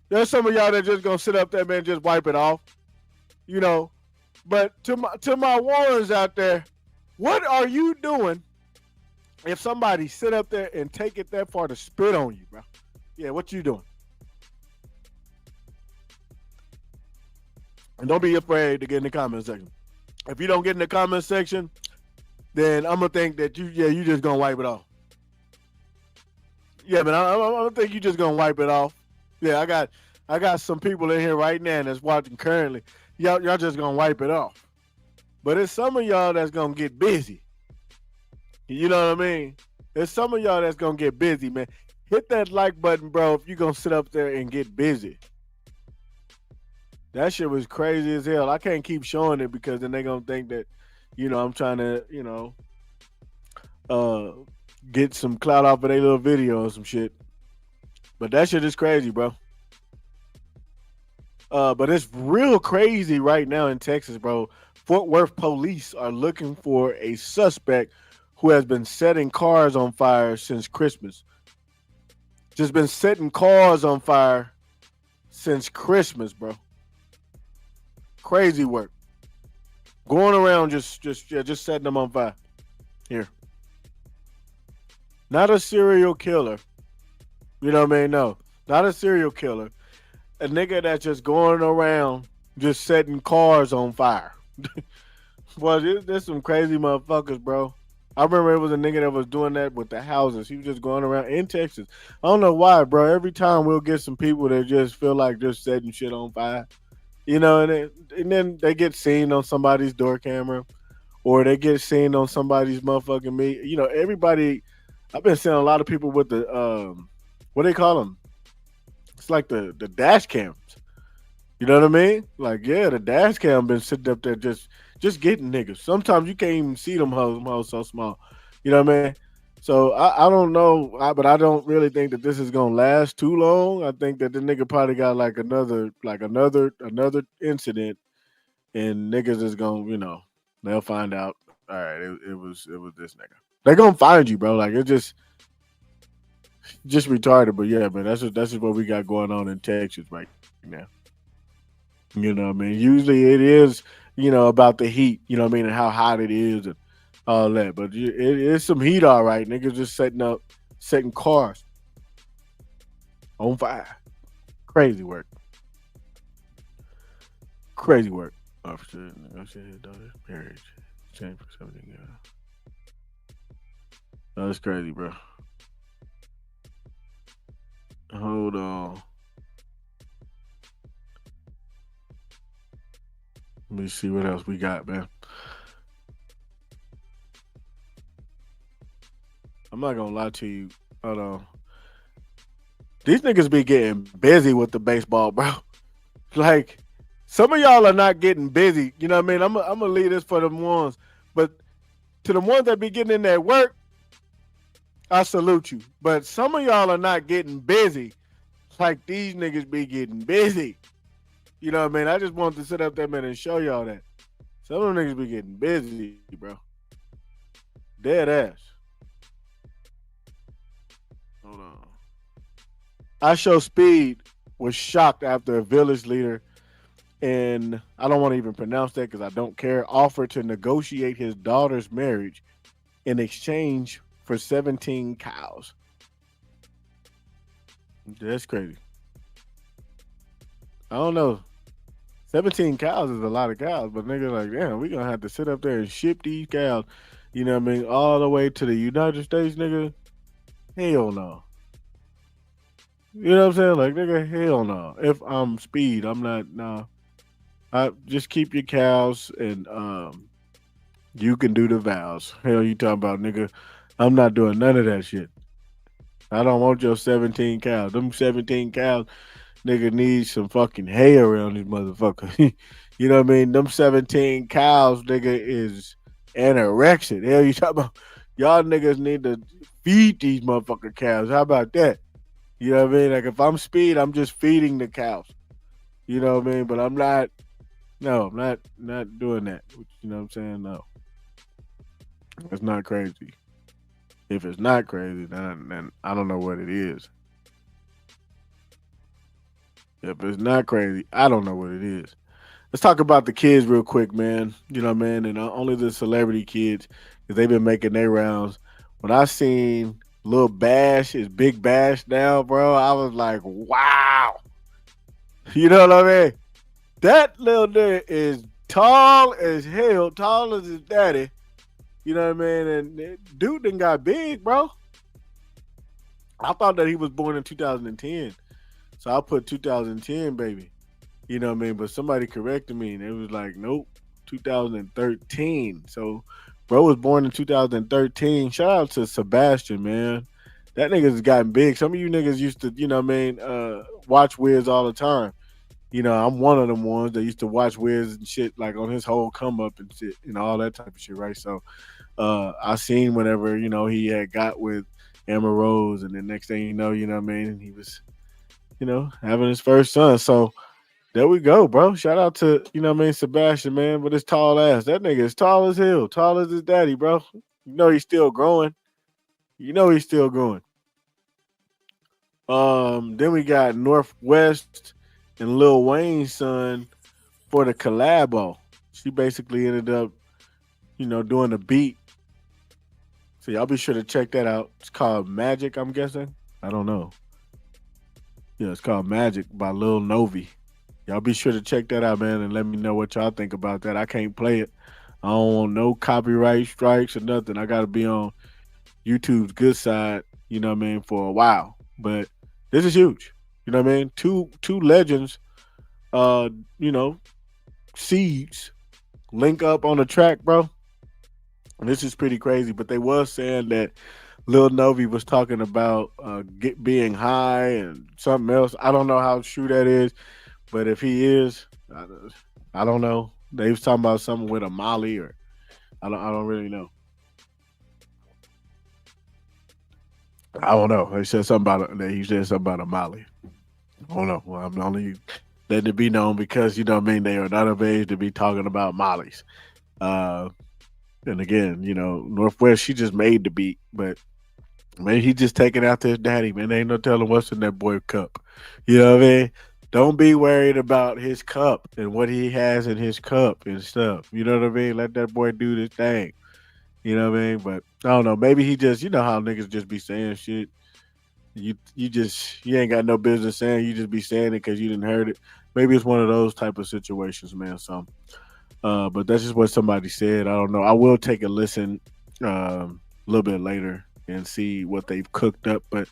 There's some of y'all that just gonna sit up there, man, just wipe it off. You know. But to my ones out there, what are you doing if somebody sit up there and take it that far to spit on you, bro? Yeah, what you doing? And don't be afraid to get in the comment section. If you don't get in the comment section, then I'm gonna think that you just gonna wipe it off. Yeah, but I don't think you just gonna wipe it off. Yeah, I got some people in here right now that's watching currently. Y'all just gonna wipe it off. But it's some of y'all that's gonna get busy. You know what I mean? There's some of y'all that's gonna get busy, man. Hit that like button, bro, if you're gonna sit up there and get busy. That shit was crazy as hell. I can't keep showing it because then they gonna think that, I'm trying to, uh get some clout off of their little video or some shit. But that shit is crazy, bro. But it's real crazy right now in Texas, bro. Fort Worth police are looking for a suspect who has been setting cars on fire since Christmas. Just been setting cars on fire since Christmas, bro. Crazy work. Going around just setting them on fire. Here. Not a serial killer. You know what I mean? No. Not a serial killer. A nigga that's just going around just setting cars on fire. Well, there's some crazy motherfuckers, bro. I remember it was a nigga that was doing that with the houses. He was just going around in Texas. I don't know why, bro. Every time we'll get some people that just feel like just setting shit on fire. And then they get seen on somebody's door camera, or they get seen on somebody's motherfucking me. Everybody. I've been seeing a lot of people with the what do they call them? It's like the dash cams. You know what I mean? Like, yeah, the dash cam been sitting up there just getting niggas. Sometimes you can't even see them hoes. Them hoes so small. You know what I mean? So I don't know, but I don't really think that this is gonna last too long. I think that the nigga probably got like another incident, and niggas is gonna they'll find out. All right, it was this nigga. They're gonna find you, bro. Like it's just retarded. But yeah, man, that's just what we got going on in Texas right now. You know what I mean? Usually it is, about the heat, you know what I mean, and how hot it is. And all that. But it's some heat, all right. Niggas just setting cars on fire. Crazy work. Crazy work. Officer negotiate his daughter's marriage. Change for 17 years. Oh, that's crazy, bro. Hold on. Let me see what else we got, man. I'm not gonna lie to you. Hold on. These niggas be getting busy with the baseball, bro. Like, some of y'all are not getting busy. You know what I mean? I'm gonna leave this for them ones. But to the ones that be getting in that work, I salute you. But some of y'all are not getting busy like these niggas be getting busy. You know what I mean? I just wanted to sit up there, man, and show y'all that. Some of them niggas be getting busy, bro. Dead ass. Hold on. I Show Speed was shocked after a village leader, and I don't want to even pronounce that because I don't care, offered to negotiate his daughter's marriage in exchange for 17 cows. That's crazy. I don't know. 17 cows is a lot of cows, but nigga, like, damn, we gonna have to sit up there and ship these cows, you know what I mean, all the way to the United States, nigga. Hell no. You know what I'm saying? Like, nigga, hell no. If I'm Speed, I'm not, nah. I just keep your cows and you can do the vows. Hell you talking about, nigga. I'm not doing none of that shit. I don't want your 17 cows. Them 17 cows, nigga, need some fucking hay around this motherfucker. You know what I mean? Them 17 cows, nigga, is anorexic. Hell you talking about? Y'all niggas need to feed these motherfucking cows. How about that? You know what I mean? Like, if I'm Speed, I'm just feeding the cows. You know what I mean? But I'm not. No, I'm not doing that. You know what I'm saying? No, it's not crazy. If it's not crazy, then I don't know what it is. If it's not crazy, I don't know what it is. Let's talk about the kids real quick, man. You know, man, and only the celebrity kids because they've been making their rounds. When I seen Lil Bash is Big Bash now, bro, I was like, wow. You know what I mean? That little nigga is tall as hell, tall as his daddy. You know what I mean? And dude done got big, bro. I thought that he was born in 2010. So I put 2010, baby. You know what I mean? But somebody corrected me and it was like, nope, 2013. So bro was born in 2013. Shout out to Sebastian, man. That nigga's gotten big. Some of you niggas used to, you know what I mean, watch Wiz all the time. You know, I'm one of them ones that used to watch Wiz and shit like on his whole come up and shit, you know, all that type of shit, right? So I seen whenever, you know, he had got with Amber Rose and the next thing you know what I mean, he was, you know, having his first son. So there we go, bro. Shout out to, you know what I mean, Sebastian, man, with his tall ass. That nigga is tall as hell, tall as his daddy, bro. You know he's still growing. You know he's still growing. Then we got Northwest and Lil Wayne's son for the collabo. She basically ended up, you know, doing a beat. So y'all be sure to check that out. It's called Magic, I'm guessing. I don't know. Yeah, it's called Magic by Lil Novi. Y'all be sure to check that out, man, and let me know what y'all think about that. I can't play it. I don't want no copyright strikes or nothing. I gotta be on YouTube's good side, you know what I mean, for a while. But this is huge. You know what I mean? Two legends, uh, you know, seeds link up on the track, bro. And this is pretty crazy. But they was saying that Lil Novi was talking about being high and something else. I don't know how true that is, but if he is, I don't know. They was talking about something with a Molly, or I don't really know. I don't know. They said something about that. He said something about a Molly. I don't know. Well, I'm only letting it be known because you know what I mean. They are not of age to be talking about Molly's. Uh, and again, you know, Northwest, she just made the beat, but man, he just taking after his daddy, man. There ain't no telling what's in that boy cup. You know what I mean? Don't be worried about his cup and what he has in his cup and stuff. You know what I mean? Let that boy do this thing. You know what I mean? But I don't know. Maybe he just, you know how niggas just be saying shit. You ain't got no business saying. You just be saying it because you didn't heard it. Maybe it's one of those type of situations, man. So, but that's just what somebody said. I don't know. I will take a listen a little bit later and see what they've cooked up. But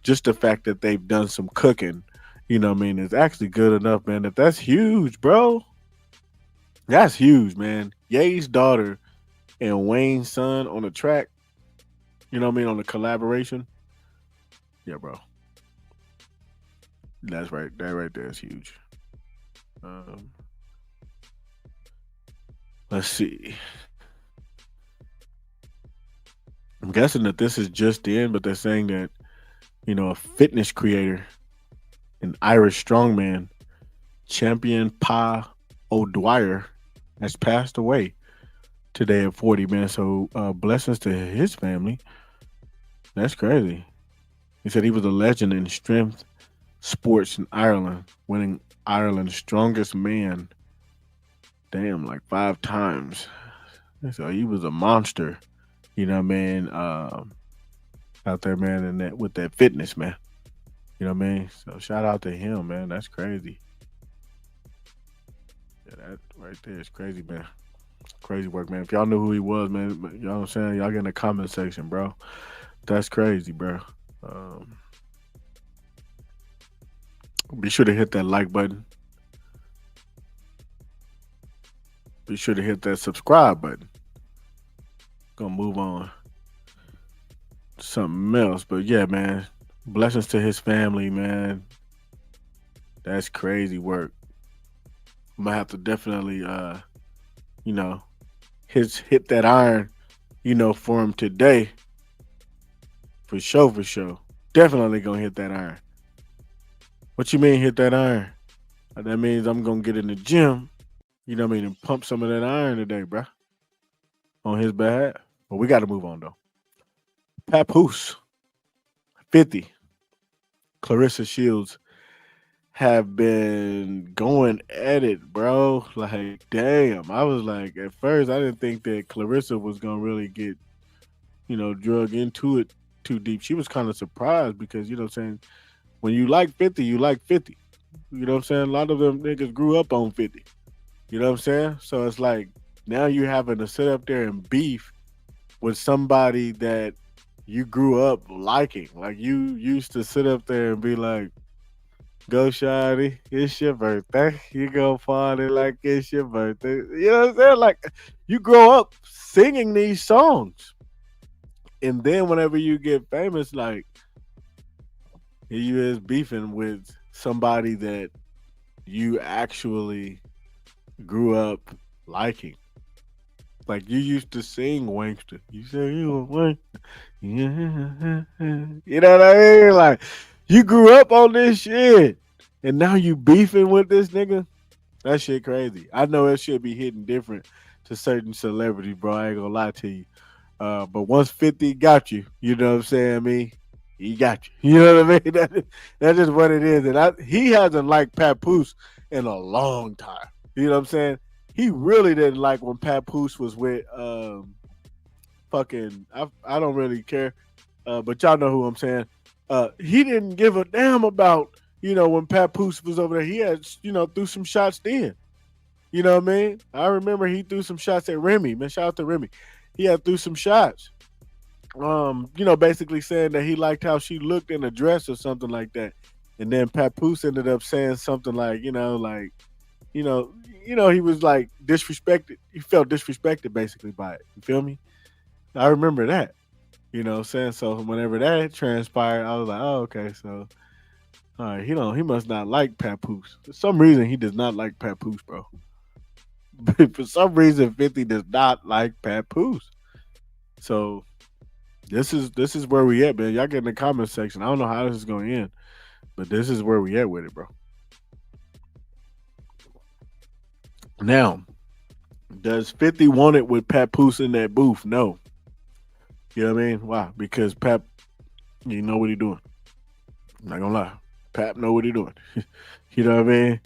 just the fact that they've done some cooking, you know what I mean, is actually good enough, man. That's huge, bro. That's huge, man. Ye's daughter and Wayne's son on the track, you know what I mean, on the collaboration. Yeah, bro. That's right. That right there is huge. Um, let's see. I'm guessing that this is just in, but they're saying that, you know, a fitness creator, an Irish strongman, Champion Pa O'Dwyer, has passed away today at 40, man. So blessings to his family. That's crazy. He said he was a legend in strength sports in Ireland, winning Ireland's strongest man, damn, like 5 times. So he was a monster, you know what I mean? Out there, man, and that with that fitness, man. You know what I mean? So shout out to him, man. That's crazy. Yeah, that right there is crazy, man. Crazy work, man. If y'all knew who he was, man, you know what I'm saying? Y'all get in the comment section, bro. That's crazy, bro. Um, be sure to hit that like button. Be sure to hit that subscribe button. Gonna move on to something else. But yeah, man. Blessings to his family, man. That's crazy work. I'm gonna have to definitely you know, hit that iron, you know, for him today. For sure, for sure. Definitely gonna hit that iron. What you mean hit that iron? That means I'm gonna get in the gym, you know what I mean, and pump some of that iron today, bruh. On his behalf. But we gotta move on though. Papoose, 50. Clarissa Shields have been going at it, bro. Like, damn. I was like, at first, I didn't think that Clarissa was gonna really get, you know, drug into it too deep. She was kind of surprised because, you know what I'm saying, when you like 50, you like 50. You know what I'm saying? A lot of them niggas grew up on 50. You know what I'm saying? So it's like now you having to sit up there and beef with somebody that you grew up liking. Like you used to sit up there and be like, go shawty, it's your birthday. You go party like it's your birthday. You know what I'm saying? Like you grow up singing these songs. And then whenever you get famous, like here you is beefing with somebody that you actually grew up liking. Like you used to sing Wankster. You say you a Wankster. Yeah. You know what I mean? Like you grew up on this shit. And now you beefing with this nigga? That shit crazy. I know it should be hitting different to certain celebrities, bro. I ain't gonna lie to you. But once 50 got you, you know what I'm saying? I mean, he got you. You know what I mean? That's just what it is. And he hasn't liked Papoose in a long time. You know what I'm saying? He really didn't like when Papoose was with fucking I don't really care. But y'all know who I'm saying. He didn't give a damn about, you know, when Papoose was over there. He had, you know, threw some shots then. You know what I mean? I remember he threw some shots at Remy. Man, shout out to Remy. He had threw some shots. You know, basically saying that he liked how she looked in a dress or something like that. And then Papoose ended up saying something like, you know, he was like disrespected. He felt disrespected basically by it. You feel me? I remember that. You know what I'm saying? So whenever that transpired, I was like, oh, okay, so all right, he must not like Papoose. For some reason he does not like Papoose, bro. But for some reason 50 does not like Papoose. So this is where we at, man. Y'all get in the comment section. I don't know how this is gonna end, but this is where we at with it, bro. Now, does 50 want it with Papoose in that booth? No. You know what I mean? Why? Because Pap, you know what he doing. I'm not gonna lie. Pap know what he doing. You know what I mean?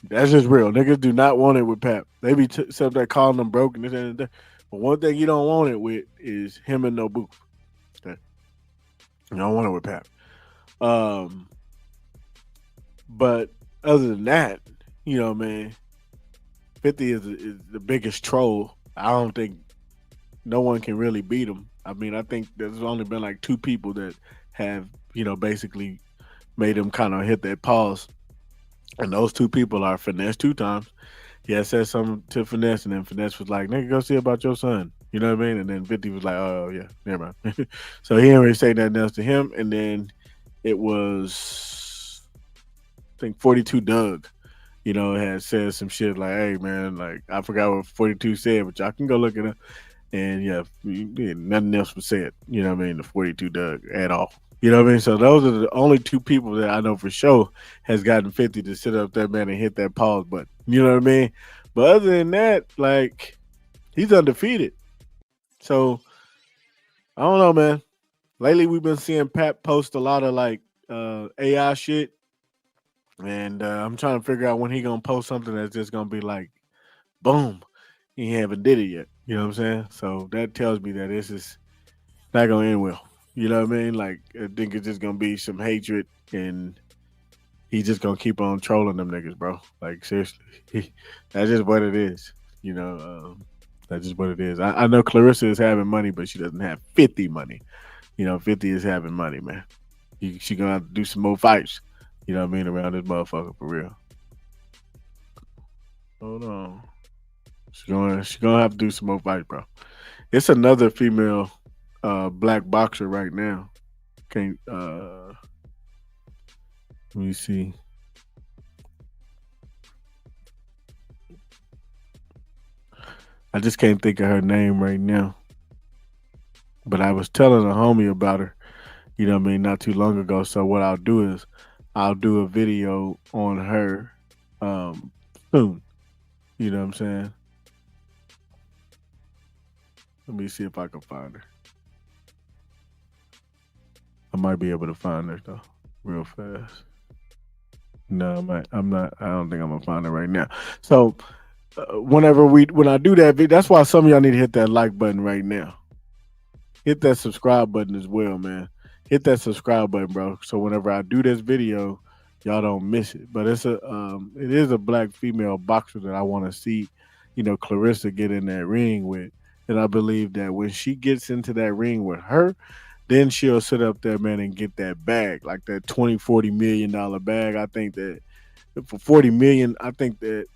That's just real. Niggas do not want it with Pap. They be something calling them broken. But one thing you don't want it with is him and no Booth. Okay, you don't want it with Pap. Um, but other than that, man, 50 is the biggest troll. I don't think no one can really beat him. I mean, I think there's only been like two people that have, basically made him kind of hit that pause. And those two people are Finesse2Tymes. He had said something to Finesse, and then Finesse was like, "Nigga, go see about your son." You know what I mean? And then 50 was like, "Oh yeah, never mind." So he didn't really say nothing else to him. And then it was, I think, 42 Doug. Had said some shit like, "Hey man, like I forgot what 42 said, but y'all can go look it up." And yeah, nothing else was said. You know what I mean? The 42 Doug at all. You know what I mean? So those are the only two people that I know for sure has gotten 50 to sit up there, man, and hit that pause button. You know what I mean? But other than that, like, he's undefeated. So I don't know, man. Lately we've been seeing Pat post a lot of like AI shit. And I'm trying to figure out when he gonna post something that's just gonna be like, boom, he haven't did it yet. You know what I'm saying? So that tells me that this is not gonna end well. You know what I mean? Like I think it's just gonna be some hatred, and he's just gonna keep on trolling them niggas, bro. Like seriously, that's just what it is. You know, that's just what it is. I know Clarissa is having money, but she doesn't have 50 money. 50 is having money, man. She gonna have to do some more fights. You know what I mean, around this motherfucker for real. Hold on. She gonna have to do some more fights, bro. It's another female black boxer right now. Can't let me see. I just can't think of her name right now. But I was telling a homie about her, not too long ago. So what I'll do is I'll do a video on her um soon. You know what I'm saying? Let me see if I can find her. I might be able to find her though, real fast. No, I'm not. I don't think I'm gonna find her right now. So when I do that video, that's why some of y'all need to hit that like button right now. Hit that subscribe button as well, man. Hit that subscribe button, bro. So whenever I do this video, y'all don't miss it. But it is a black female boxer that I want to see, Clarissa get in that ring with. And I believe that when she gets into that ring with her, then she'll sit up there, man, and get that bag, like that 20-40 million dollar bag. I think that for 40 million, I think that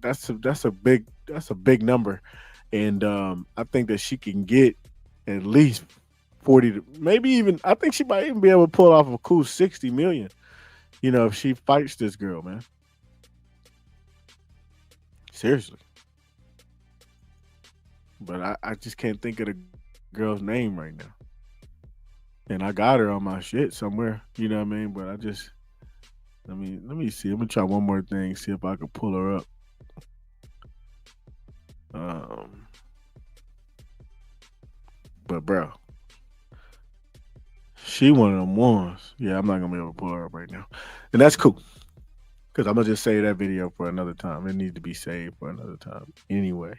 that's a big number, and I think that she can get at least 40 to maybe even. I think she might even be able to pull off a cool 60 million. If she fights this girl, man. Seriously, but I just can't think of the girl's name right now, and I got her on my shit somewhere. You know what I mean? But I just let me see. I'm gonna try one more thing, see if I can pull her up. Um, but bro, she one of them ones. Yeah, I'm not gonna be able to pull her up right now, and that's cool because I'm gonna just save that video for another time. It needs to be saved for another time anyway.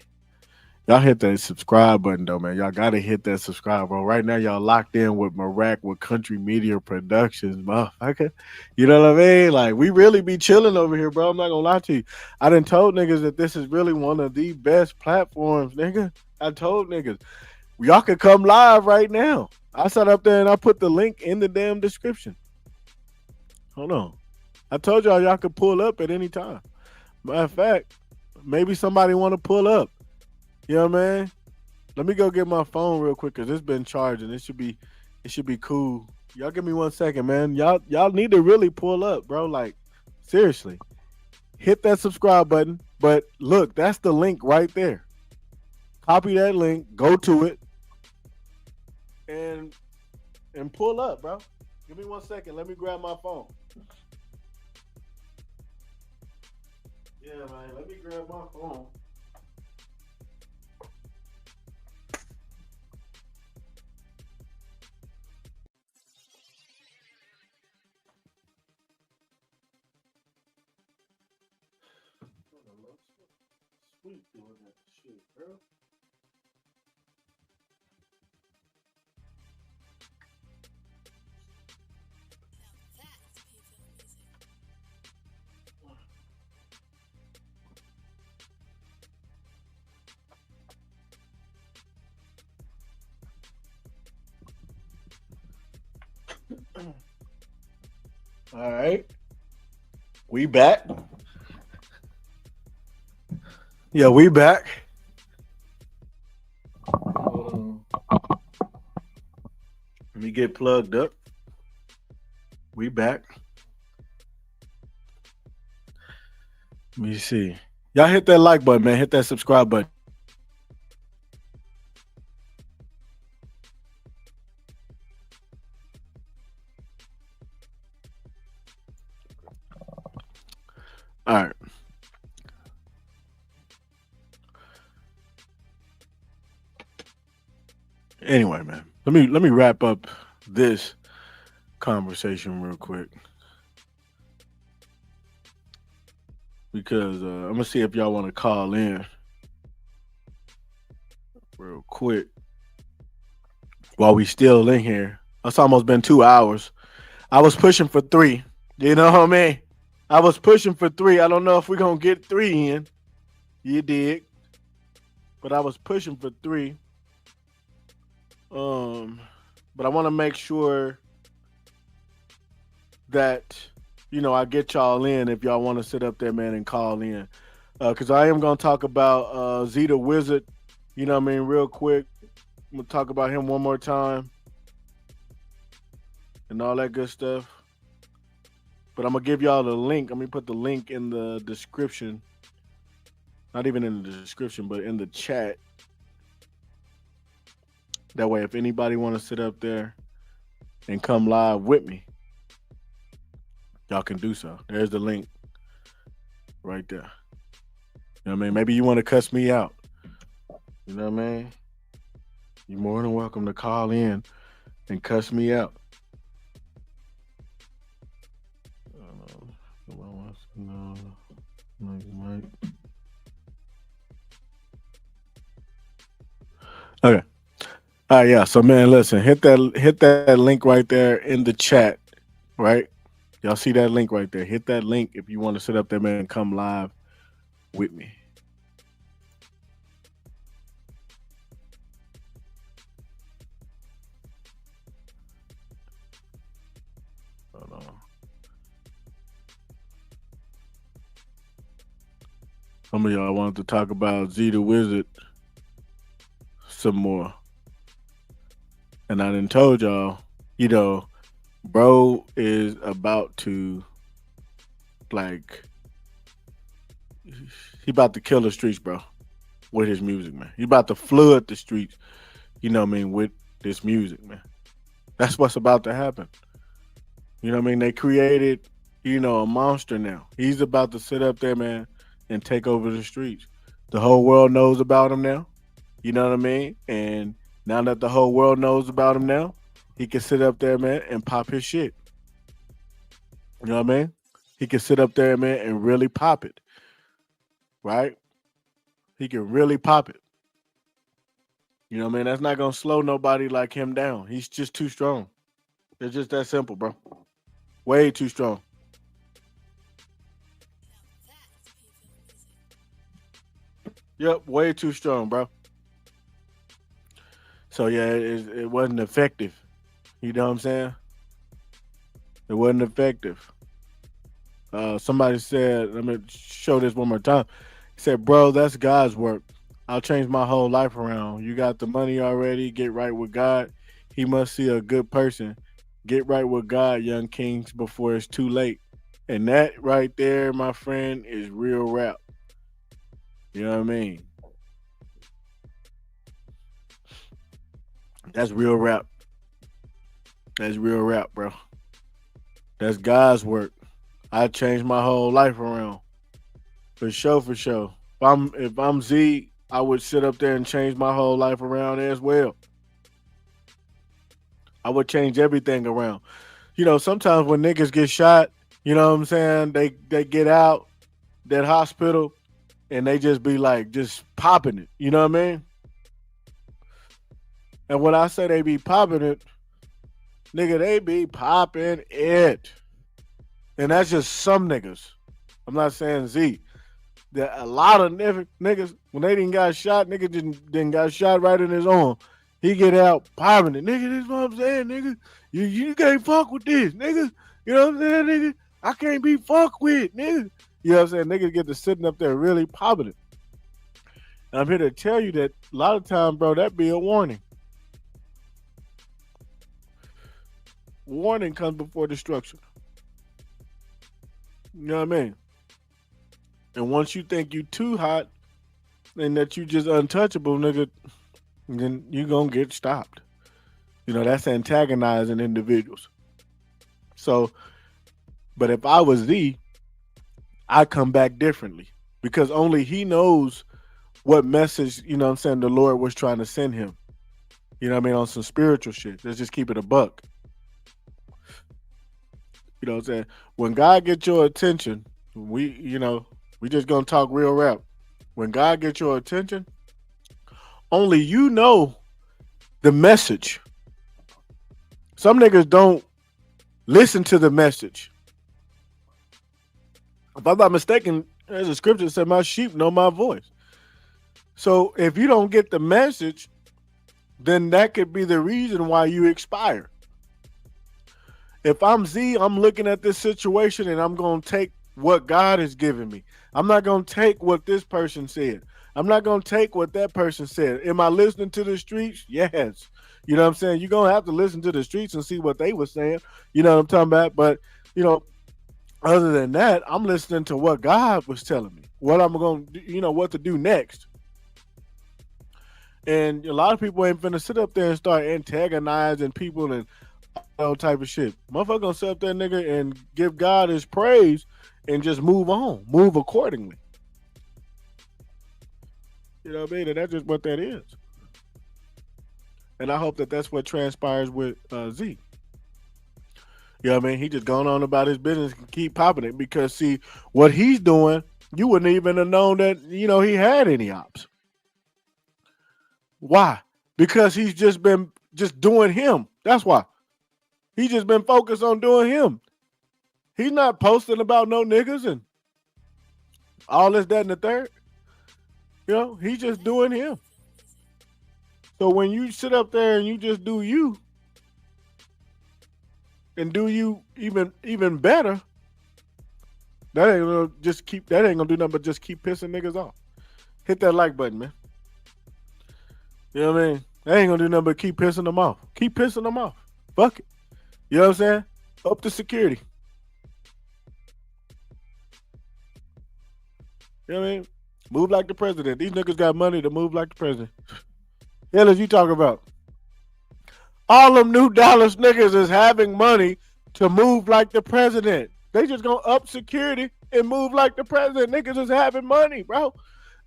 Y'all hit that subscribe button though, man. Y'all gotta hit that subscribe, bro. Right now, y'all locked in with Marac with Country Media Productions, motherfucker. You know what I mean? Like we really be chilling over here, bro. I'm not gonna lie to you. I done told niggas that this is really one of the best platforms, nigga. I told niggas. Y'all can come live right now. I sat up there and I put the link in the damn description. Hold on. I told y'all could pull up at any time. Matter of fact, maybe somebody want to pull up. You know what I mean? Let me go get my phone real quick because it's been charging. It should be cool. Y'all give me 1 second, man. Y'all need to really pull up, bro. Like, seriously. Hit that subscribe button. But look, that's the link right there. Copy that link, go to it, and pull up, bro. Give me 1 second. Let me grab my phone. Yeah, man. Let me grab my phone. Sweet doing that shit, bro. All right. We back. Yeah, we back. Let me get plugged up. We back. Let me see. Y'all hit that like button, man. Hit that subscribe button. All right. Anyway, man. Let me wrap up this conversation real quick because I'm gonna see if y'all want to call in real quick while we still in here. It's almost been 2 hours. I was pushing for 3. You know what I mean? I was pushing for 3. I don't know if we're gonna get 3 in. You dig? But I was pushing for 3. But I want to make sure that I get y'all in if y'all want to sit up there, man, and call in. Because I am gonna talk about Z the Wizard. You know what I mean, real quick. I'm gonna talk about him one more time and all that good stuff. But I'm gonna give y'all the link. Let me put the link in the description. Not even in the description, but in the chat. That way, if anybody want to sit up there and come live with me, y'all can do so. There's the link right there. You know what I mean? Maybe you want to cuss me out. You know what I mean? You're more than welcome to call in and cuss me out. Okay. All right, yeah. So man, listen, hit that link right there in the chat, right? Y'all see that link right there. Hit that link if you want to sit up there, man, and come live with me. Hold on. Some of y'all wanted to talk about Z the Wizard some more. And I done told y'all, bro is about to, like, he about to kill the streets, bro, with his music, man. He about to flood the streets, you know what I mean, with this music, man. That's what's about to happen. You know what I mean? They created, a monster now. He's about to sit up there, man, and take over the streets. The whole world knows about him now. You know what I mean? And now that the whole world knows about him now, he can sit up there, man, and pop his shit. You know what I mean? He can sit up there, man, and really pop it. Right? He can really pop it. You know what I mean? That's not going to slow nobody like him down. He's just too strong. It's just that simple, bro. Way too strong. Yep, way too strong, bro. So yeah, it wasn't effective. You know what I'm saying? It wasn't effective. Somebody said, let me show this one more time. He said, bro, that's God's work. I'll change my whole life around. You got the money already. Get right with God. He must see a good person. Get right with God, young kings, before it's too late. And that right there, my friend, is real rap. You know what I mean? That's real rap. That's real rap, bro. That's God's work. I changed my whole life around. For sure, for sure. If I'm Z, I would sit up there and change my whole life around as well. I would change everything around. Sometimes when niggas get shot, you know what I'm saying? They get out that hospital and they just be like just popping it. You know what I mean? And when I say they be popping it, nigga, they be popping it. And that's just some niggas. I'm not saying Z. A lot of niggas, when they didn't got shot, nigga didn't got shot right in his arm. He get out popping it. Nigga, this is what I'm saying, nigga. You can't fuck with this, nigga. You know what I'm saying, nigga? I can't be fucked with, nigga. You know what I'm saying? Niggas get to sitting up there really popping it. And I'm here to tell you that a lot of time, bro, that be a warning. Warning comes before destruction. You know what I mean? And once you think you too hot and that you just untouchable, nigga, then you gonna get stopped. You know, that's antagonizing individuals. So, but if I was Z, I come back differently because only he knows what message, you know what I'm saying, the Lord was trying to send him. You know what I mean? On some spiritual shit. Let's just keep it a buck. You know what I'm saying? When God gets your attention, we just gonna talk real rap. When God gets your attention, only you know the message. Some niggas don't listen to the message. If I'm not mistaken, there's a scripture that said, my sheep know my voice. So if you don't get the message, then that could be the reason why you expire. If I'm Z, I'm looking at this situation and I'm going to take what God has given me. I'm not going to take what this person said. I'm not going to take what that person said. Am I listening to the streets? Yes. You know what I'm saying? You're going to have to listen to the streets and see what they were saying. You know what I'm talking about? But, you know, other than that, I'm listening to what God was telling me, what I'm going to do, you know, what to do next. And a lot of people ain't finna sit up there and start antagonizing people and all type of shit. Motherfucker gonna sit up there, nigga, and give God his praise and just move on, move accordingly. You know what I mean? And that's just what that is. And I hope that that's what transpires with Z. You know what I mean? He just going on about his business and keep popping it because, see, what he's doing, you wouldn't even have known that, you know, he had any ops. Why? Because he's just been doing him. That's why. He just been focused on doing him. He's not posting about no niggas and all this, that, and the third. You know, he's just doing him. So when you sit up there and you just do you and do you even better, that ain't gonna do nothing but just keep pissing niggas off. Hit that like button, man. You know what I mean? That ain't gonna do nothing but keep pissing them off. Keep pissing them off. Fuck it. You know what I'm saying? Up to security. You know what I mean? Move like the president. These niggas got money to move like the president. Hell is you talking about? All them new Dallas niggas is having money to move like the president. They just gonna up security and move like the president. Niggas is having money, bro.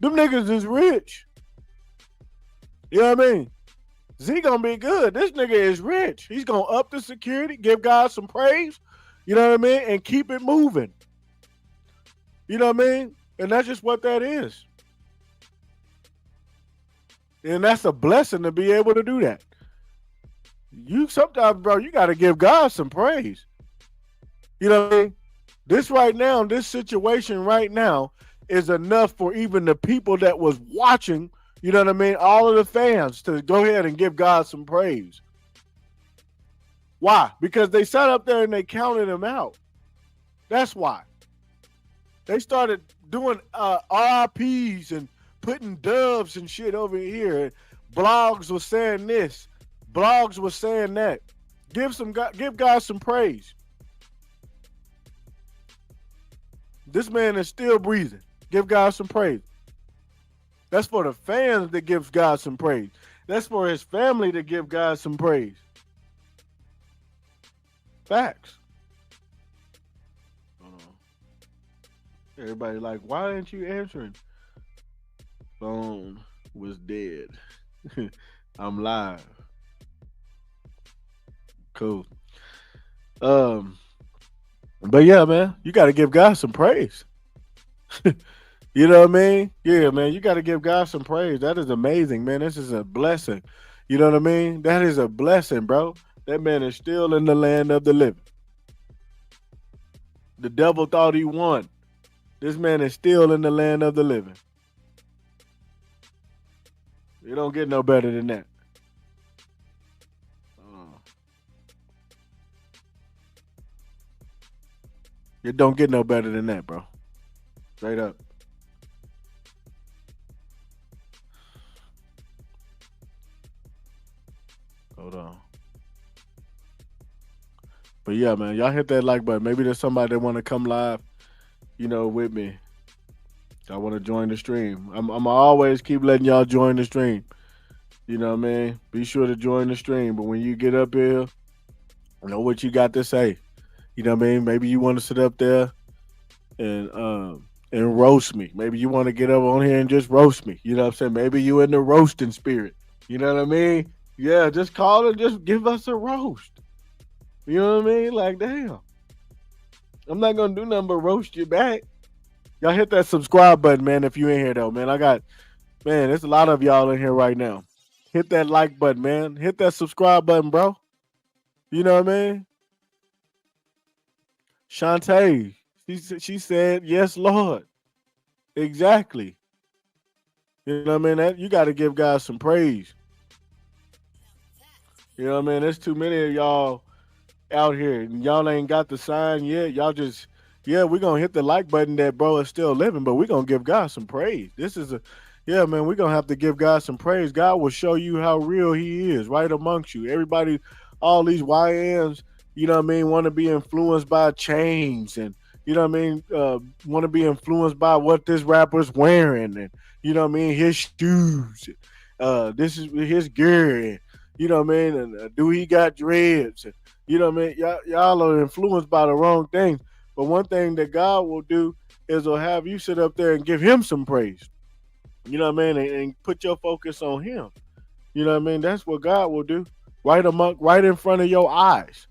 Them niggas is rich. You know what I mean? Z gonna be good. This nigga is rich. He's gonna up the security, give God some praise, you know what I mean, and keep it moving. You know what I mean? And that's just what that is. And that's a blessing to be able to do that. You sometimes, bro, you gotta give God some praise. You know what I mean? This right now, this situation right now is enough for even the people that was watching, you know what I mean, all of the fans to go ahead and give God some praise. Why? Because they sat up there and they counted him out. That's why. They started doing RIPs and putting doves and shit over here. Blogs were saying this. Blogs were saying that. Give God some praise. This man is still breathing. Give God some praise. That's for the fans that give God some praise. That's for his family to give God some praise. Facts. Everybody like, why didn't you answering? Phone was dead. I'm live. Cool. But yeah, man, you got to give God some praise. You know what I mean? Yeah, man, you got to give God some praise. That is amazing, man. This is a blessing. You know what I mean? That is a blessing, bro. That man is still in the land of the living. The devil thought he won. This man is still in the land of the living. You don't get no better than that. It don't get no better than that, bro. Straight up. Hold on. But yeah, man, y'all hit that like button. Maybe there's somebody that want to come live, with me. I want to join the stream. I'm always keep letting y'all join the stream. You know what I mean? Be sure to join the stream. But when you get up here, know what you got to say. You know what I mean? Maybe you want to sit up there and roast me. Maybe you want to get up on here and just roast me. You know what I'm saying? Maybe you in the roasting spirit. You know what I mean? Yeah, just call and just give us a roast. You know what I mean? Like, damn. I'm not gonna do nothing but roast you back. Y'all hit that subscribe button, man, if you in here though, man. There's a lot of y'all in here right now. Hit that like button, man. Hit that subscribe button, bro. You know what I mean? Shantae, she said, yes, Lord. Exactly. You know what I mean? You got to give God some praise. You know what I mean? There's too many of y'all out here and y'all ain't got the sign yet. Y'all just, yeah, we're going to hit the like button that bro is still living, but we're going to give God some praise. Yeah, man, we're going to have to give God some praise. God will show you how real he is right amongst you. Everybody, all these YNs, you know what I mean, want to be influenced by chains and, you know what I mean, want to be influenced by what this rapper's wearing and, you know what I mean, his shoes. This is his gear. And, you know what I mean, and do he got dreads? And, you know what I mean, y'all are influenced by the wrong things. But one thing that God will do is he'll have you sit up there and give him some praise. You know what I mean? And put your focus on him. You know what I mean? That's what God will do. Right in front of your eyes.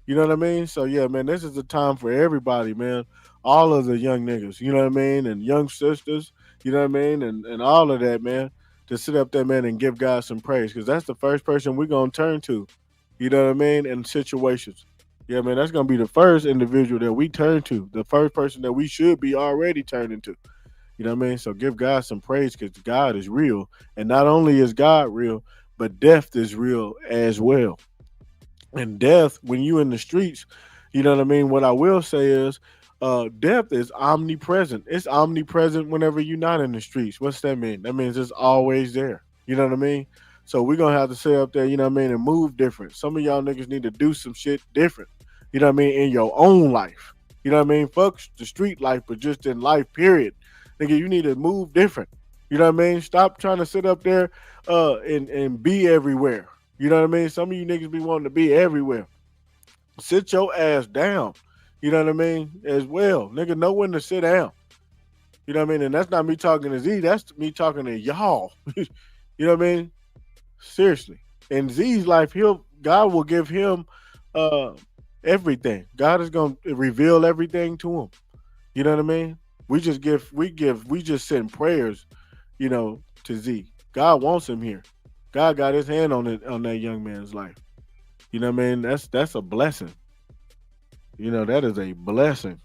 You know what I mean? So yeah, man, this is the time for everybody, man. All of the young niggas, you know what I mean? And young sisters, you know what I mean? And all of that, man, to sit up there, man, and give God some praise. Because that's the first person we're gonna turn to. You know what I mean? In situations. Yeah, man, that's gonna be the first individual that we turn to, the first person that we should be already turning to. You know what I mean? So give God some praise because God is real. And not only is God real, but death is real as well. And death, when you in the streets, you know what I mean? What I will say is death is omnipresent. It's omnipresent whenever you're not in the streets. What's that mean? That means it's always there. You know what I mean? So we're gonna have to sit up there, you know what I mean, and move different. Some of y'all niggas need to do some shit different. You know what I mean, in your own life. You know what I mean? Fuck the street life, but just in life, period. Nigga, you need to move different. You know what I mean? Stop trying to sit up there and be everywhere. You know what I mean? Some of you niggas be wanting to be everywhere. Sit your ass down. You know what I mean? As well. Nigga, know when to sit down. You know what I mean? And that's not me talking to Z. That's me talking to y'all. You know what I mean? Seriously. In Z's life, God will give him uh everything. God is gonna reveal everything to him. You know what I mean? We just send prayers, to Z. God wants him here. God got his hand on it on that young man's life. You know what I mean? That's a blessing. That is a blessing.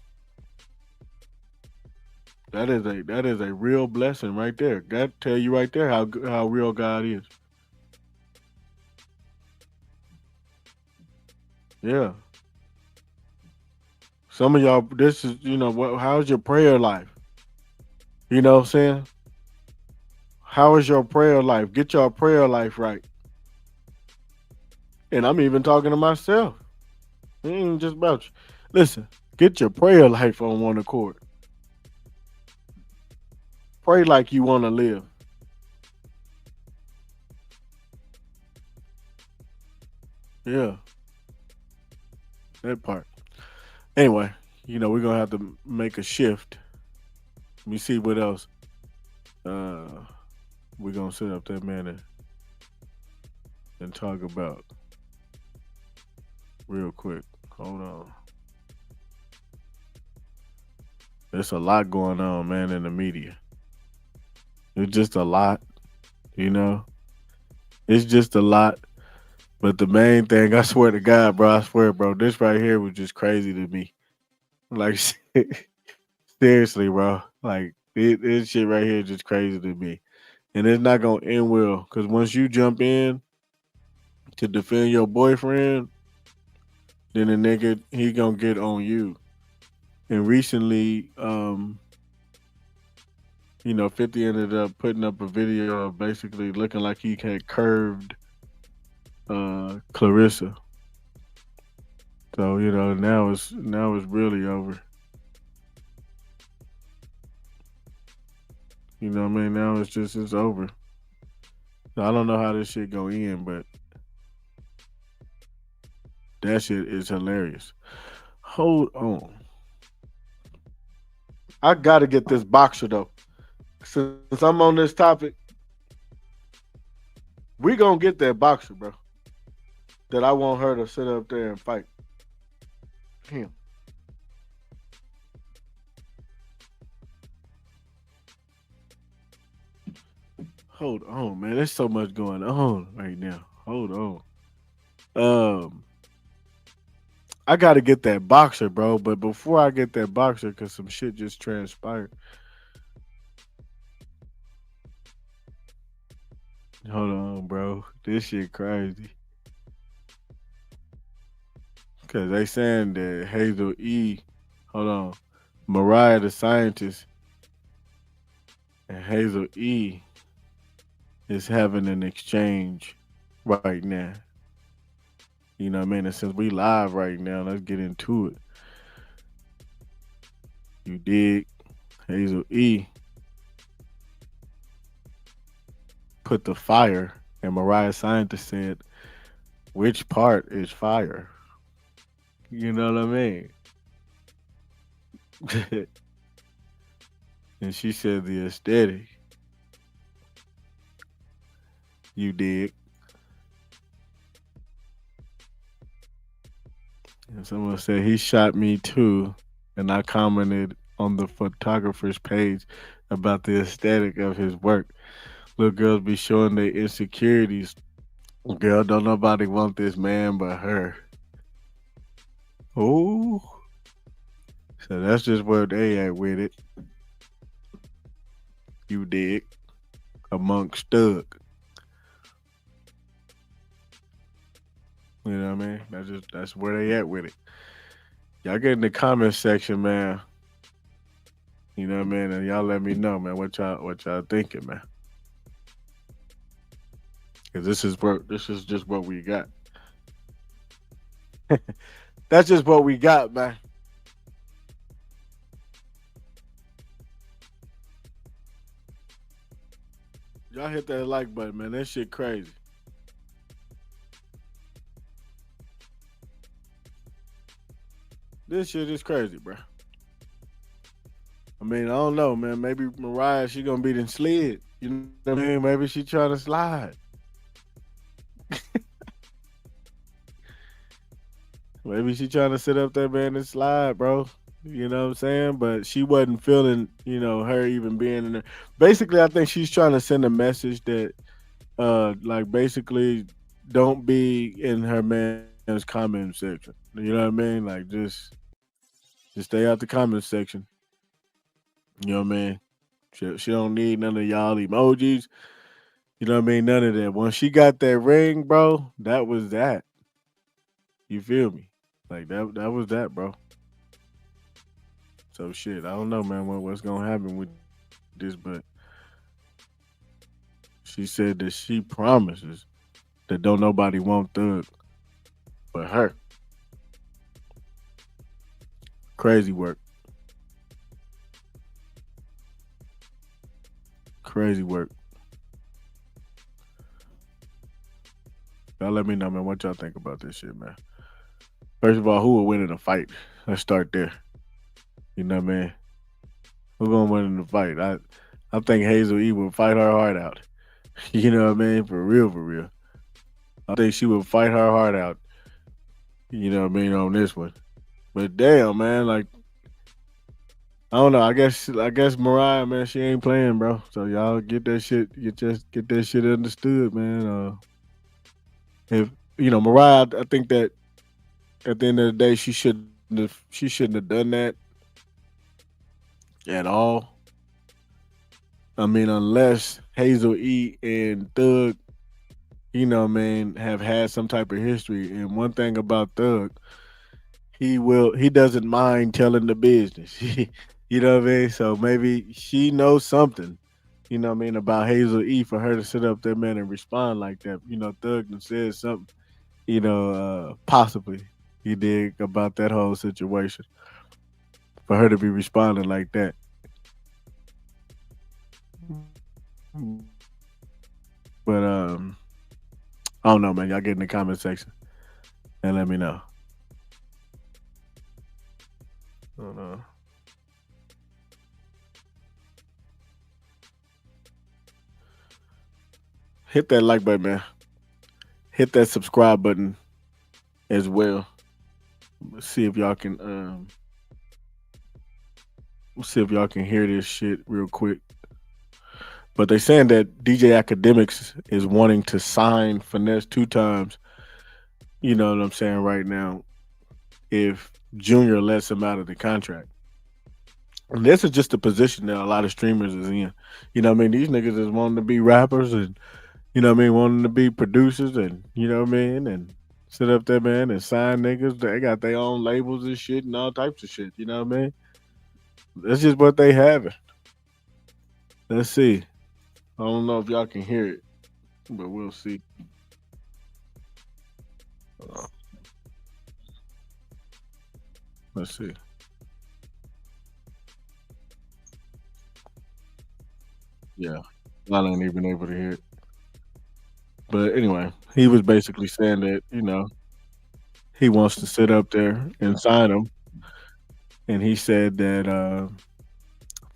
That is a real blessing right there. That tell you right there how real God is. Yeah. Some of y'all, this is how's your prayer life? You know what I'm saying? How is your prayer life? Get your prayer life right. And I'm even talking to myself. It ain't just about you. Listen, get your prayer life on one accord. Pray like you want to live. Yeah, that part. Anyway, we're gonna have to make a shift. Let me see what else. Uh, we're gonna sit up there, man, and talk about real quick. Hold on. There's a lot going on, man, in the media. It's just a lot, you know. It's just a lot. But the main thing, I swear to God, bro, I swear, bro, this right here was just crazy to me. Like, seriously, bro. Like, this shit right here is just crazy to me. And it's not going to end well. Because once you jump in to defend your boyfriend, then the nigga, he going to get on you. And recently, 50 ended up putting up a video of basically looking like he had curved Clarissa. So, now it's really over. You know what I mean? Now it's over. So I don't know how this shit go in, but that shit is hilarious. Hold on. I gotta get this boxer though. Since I'm on this topic, we gonna get that boxer, bro. That I want her to sit up there and fight him. Hold on, man. There's so much going on right now. Hold on. Um, I gotta get that boxer, bro. But before I get that boxer, cause some shit just transpired. Hold on, bro. This shit crazy. Cause they saying that Hazel E, hold on, Mariah the scientist and Hazel E is having an exchange right now. You know what I mean? And since we live right now, let's get into it. You dig? Hazel E put the fire, and Mariah Scientist said, "Which part is fire?" You know what I mean? And she said the aesthetic. You dig? And someone said he shot me too, and I commented on the photographer's page about the aesthetic of his work. Little girls be showing their insecurities. Girl, don't nobody want this man but her. Ooh. So that's just where they at with it. You dig? Amongst Thug. You know what I mean? That's where they at with it. Y'all get in the comment section, man. You know what I mean? And y'all let me know, man, what y'all thinking, man. Cause this is just what we got. That's just what we got, man. Y'all hit that like button, man. That shit crazy. This shit is crazy, bro. I mean, I don't know, man. Maybe Mariah, she gonna be the slid. You know what I mean? Maybe she trying to slide. Maybe she trying to sit up there, man, and slide, bro. You know what I'm saying? But she wasn't feeling, her even being in there. Basically, I think she's trying to send a message that, like, basically, don't be in her man's comment section. You know what I mean? Like, just stay out the comment section. You know what I mean? She don't need none of y'all emojis. You know what I mean? None of that. Once she got that ring, bro, that was that. You feel me? Like that was that, bro. So shit, I don't know, man, what's gonna happen with this, but she said that she promises that don't nobody want Thug but her. Crazy work. Crazy work. Y'all let me know, man, what y'all think about this shit, man. First of all, who will win in a fight? Let's start there. You know what I mean? Who gonna win in the fight? I think Hazel E will fight her heart out. You know what I mean? For real, for real. I think she would fight her heart out. You know what I mean on this one. But damn, man, like I don't know. I guess Mariah, man, she ain't playing, bro. So y'all get that shit. You just get that shit understood, man. If Mariah, I think that at the end of the day, she shouldn't have done that at all. I mean, unless Hazel E and Thug, man, have had some type of history. And one thing about Thug, he doesn't mind telling the business. You know what I mean? So maybe she knows something, you know what I mean, about Hazel E for her to sit up there, man, and respond like that. You know, Thug done said something, possibly he did about that whole situation for her to be responding like that. But I don't know, man. Y'all get in the comment section and let me know. I don't know. Hit that like button, man. Hit that subscribe button as well. Let's see if y'all can hear this shit real quick. But they saying that DJ Academics is wanting to sign Finesse2Tymes. You know what I'm saying right now. If Junior lets him out of the contract, and this is just the position that a lot of streamers is in. You know what I mean? These niggas is wanting to be rappers and you know what I mean, wanting to be producers and you know what I mean, and sit up there, man, and sign niggas. They got their own labels and shit and all types of shit. You know what I mean? That's just what they have. Let's see. I don't know if y'all can hear it, but we'll see. Uh, let's see. Yeah, I ain't even able to hear it. But anyway, he was basically saying that he wants to sit up there and sign him, and he said that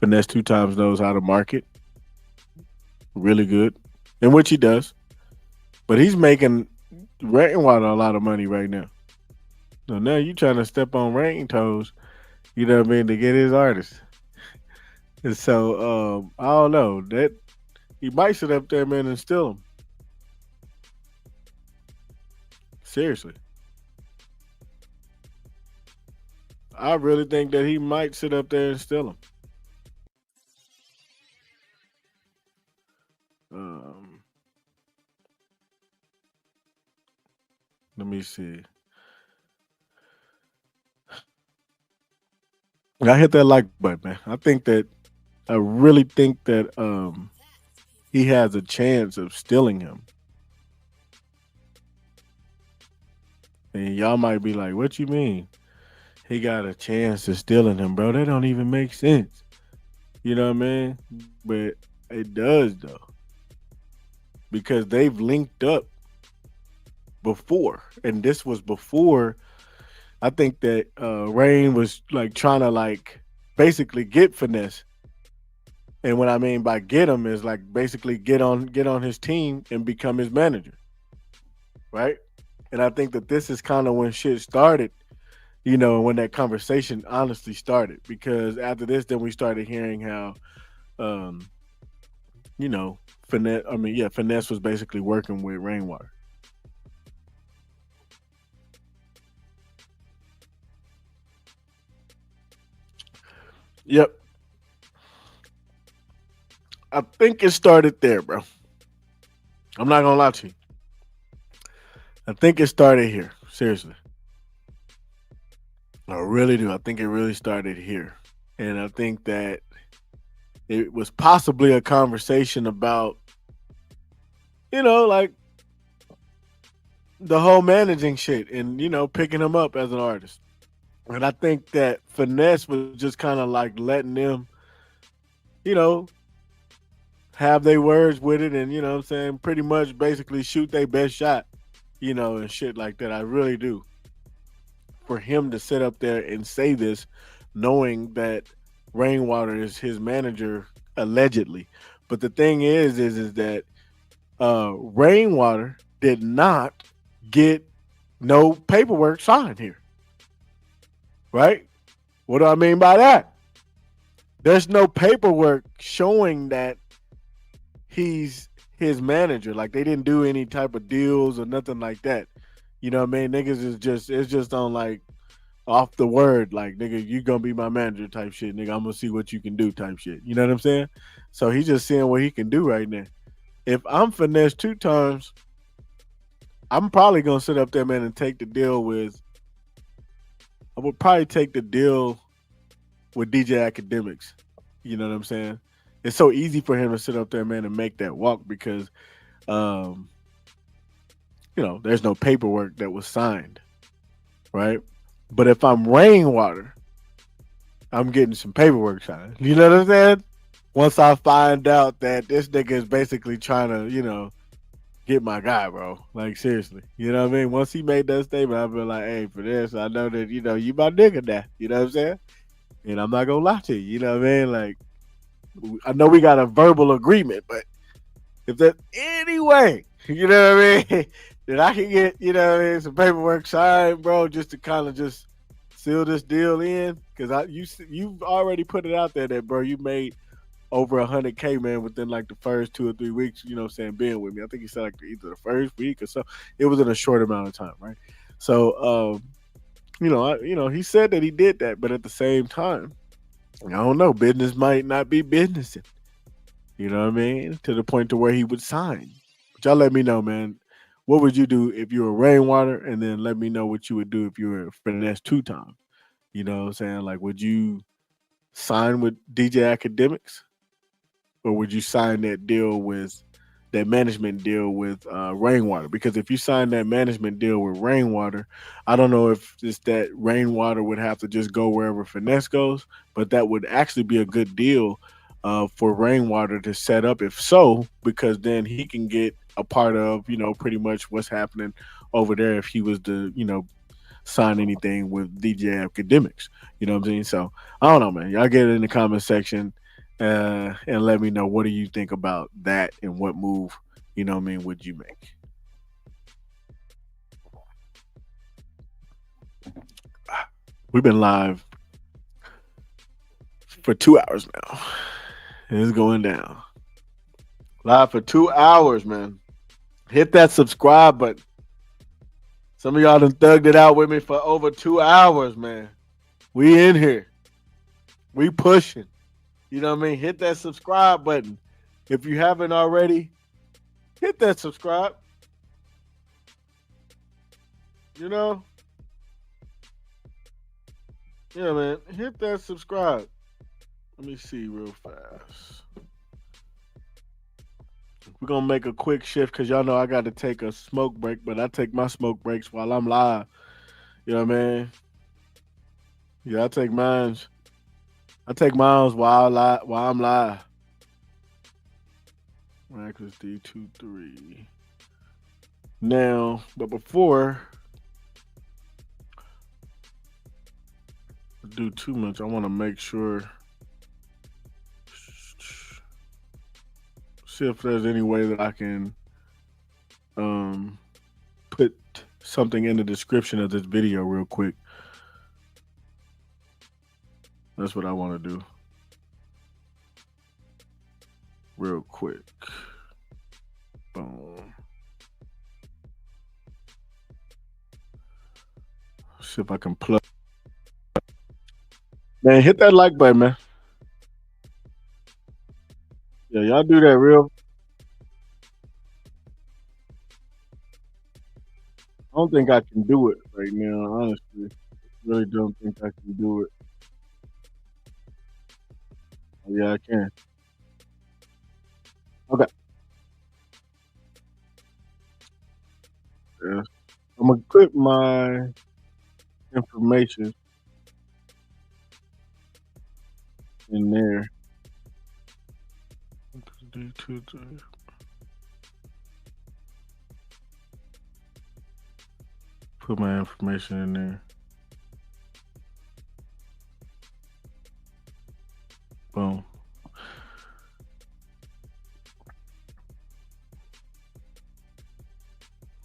Finesse2Tymes knows how to market really good, and which he does. But he's making Rainwater a lot of money right now. So now you trying to step on Rain toes, you know what I mean, to get his artist. And so I don't know that he might sit up there, man, and steal him. Seriously, I really think that he might sit up there and steal him. Um, let me see. I hit that like button, man. I really think that he has a chance of stealing him. And y'all might be like, "What you mean? He got a chance of stealing him, bro? That don't even make sense." You know what I mean? But it does though, because they've linked up before, and this was before. I think that Rain was like trying to like basically get Finesse. And what I mean by get him is like basically get on his team and become his manager, right? And I think that this is kind of when shit started, when that conversation honestly started. Because after this, then we started hearing how, um, you know, Finesse. I mean, yeah, Finesse was basically working with Rainwater. Yep, I think it started there, bro. I'm not gonna lie to you. I think it started here. Seriously, I really do. I think it really started here, and I think that it was possibly a conversation about, like the whole managing shit and picking him up as an artist. And I think that Finesse was just kind of like letting them, you know, have their words with it and what I'm saying, pretty much basically shoot their best shot, and shit like that. I really do. For him to sit up there and say this, knowing that Rainwater is his manager allegedly. But the thing is that Rainwater did not get no paperwork signed here. Right? What do I mean by that? There's no paperwork showing that he's his manager. Like they didn't do any type of deals or nothing like that. You know what I mean? Niggas is just it's just on like off the word, like nigga, you gonna be my manager type shit, nigga. I'm gonna see what you can do type shit. You know what I'm saying? So he's just seeing what he can do right now. If I'm Finesse2Tymes, I'm probably gonna sit up there, man, and take the deal with I would probably take the deal with DJ Academics. You know what I'm saying? It's so easy for him to sit up there, man, and make that walk because, um, there's no paperwork that was signed, right? But if I'm Rainwater, I'm getting some paperwork signed. You know what I'm saying? Once I find out that this nigga is basically trying to, get my guy, bro. Like seriously. You know what I mean? Once he made that statement, I've been like, hey, for this, I know that, you my nigga now. You know what I'm saying? And I'm not gonna lie to you, you know what I mean? Like I know we got a verbal agreement, but if there's any way, you know what I mean, that I can get, some paperwork signed, bro, just to kind of just seal this deal in, because you've already put it out there that, bro, you made over 100K, man, within like the first 2 or 3 weeks, being with me. I think he said like either the first week or so. It was in a short amount of time, right? So, he said that he did that, but at the same time, I don't know, business might not be businessing. You know what I mean? To the point to where he would sign. But y'all let me know, man. What would you do if you were Rainwater? And then let me know what you would do if you were Finesse2Tymes. You know what I'm saying? Like, would you sign with DJ Academics? Or would you sign that management deal with Rainwater? Because if you sign that management deal with Rainwater, I don't know if it's that Rainwater would have to just go wherever Finesse goes, but that would actually be a good deal for Rainwater to set up, if so, because then he can get a part of, pretty much what's happening over there if he was to, sign anything with DJ Academics. You know what I'm saying? So I don't know, man. Y'all get it in the comment section and let me know, what do you think about that and what move, would you make? We've been live for 2 hours now. It's going down. Live for 2 hours, man. Hit that subscribe button. Some of y'all done thugged it out with me for over 2 hours, man. We in here. We pushing. You know what I mean? Hit that subscribe button. If you haven't already, hit that subscribe. You know? Yeah, man. Hit that subscribe. Let me see real fast. We're going to make a quick shift because y'all know I got to take a smoke break, but I take my smoke breaks while I'm live. You know what I mean? Yeah, I take mine while I'm live. Miraculous D23. Now, but before I do too much, I want to make sure, see if there's any way that I can put something in the description of this video real quick. That's what I want to do. Real quick. Boom. See if I can plug. Man, hit that like button, man. Yeah, y'all do that real. I don't think I can do it right now, honestly. I really don't think I can do it. Oh, yeah, I can. Okay. Yeah. I'm gonna put my information in there. Put my information in there. Boom.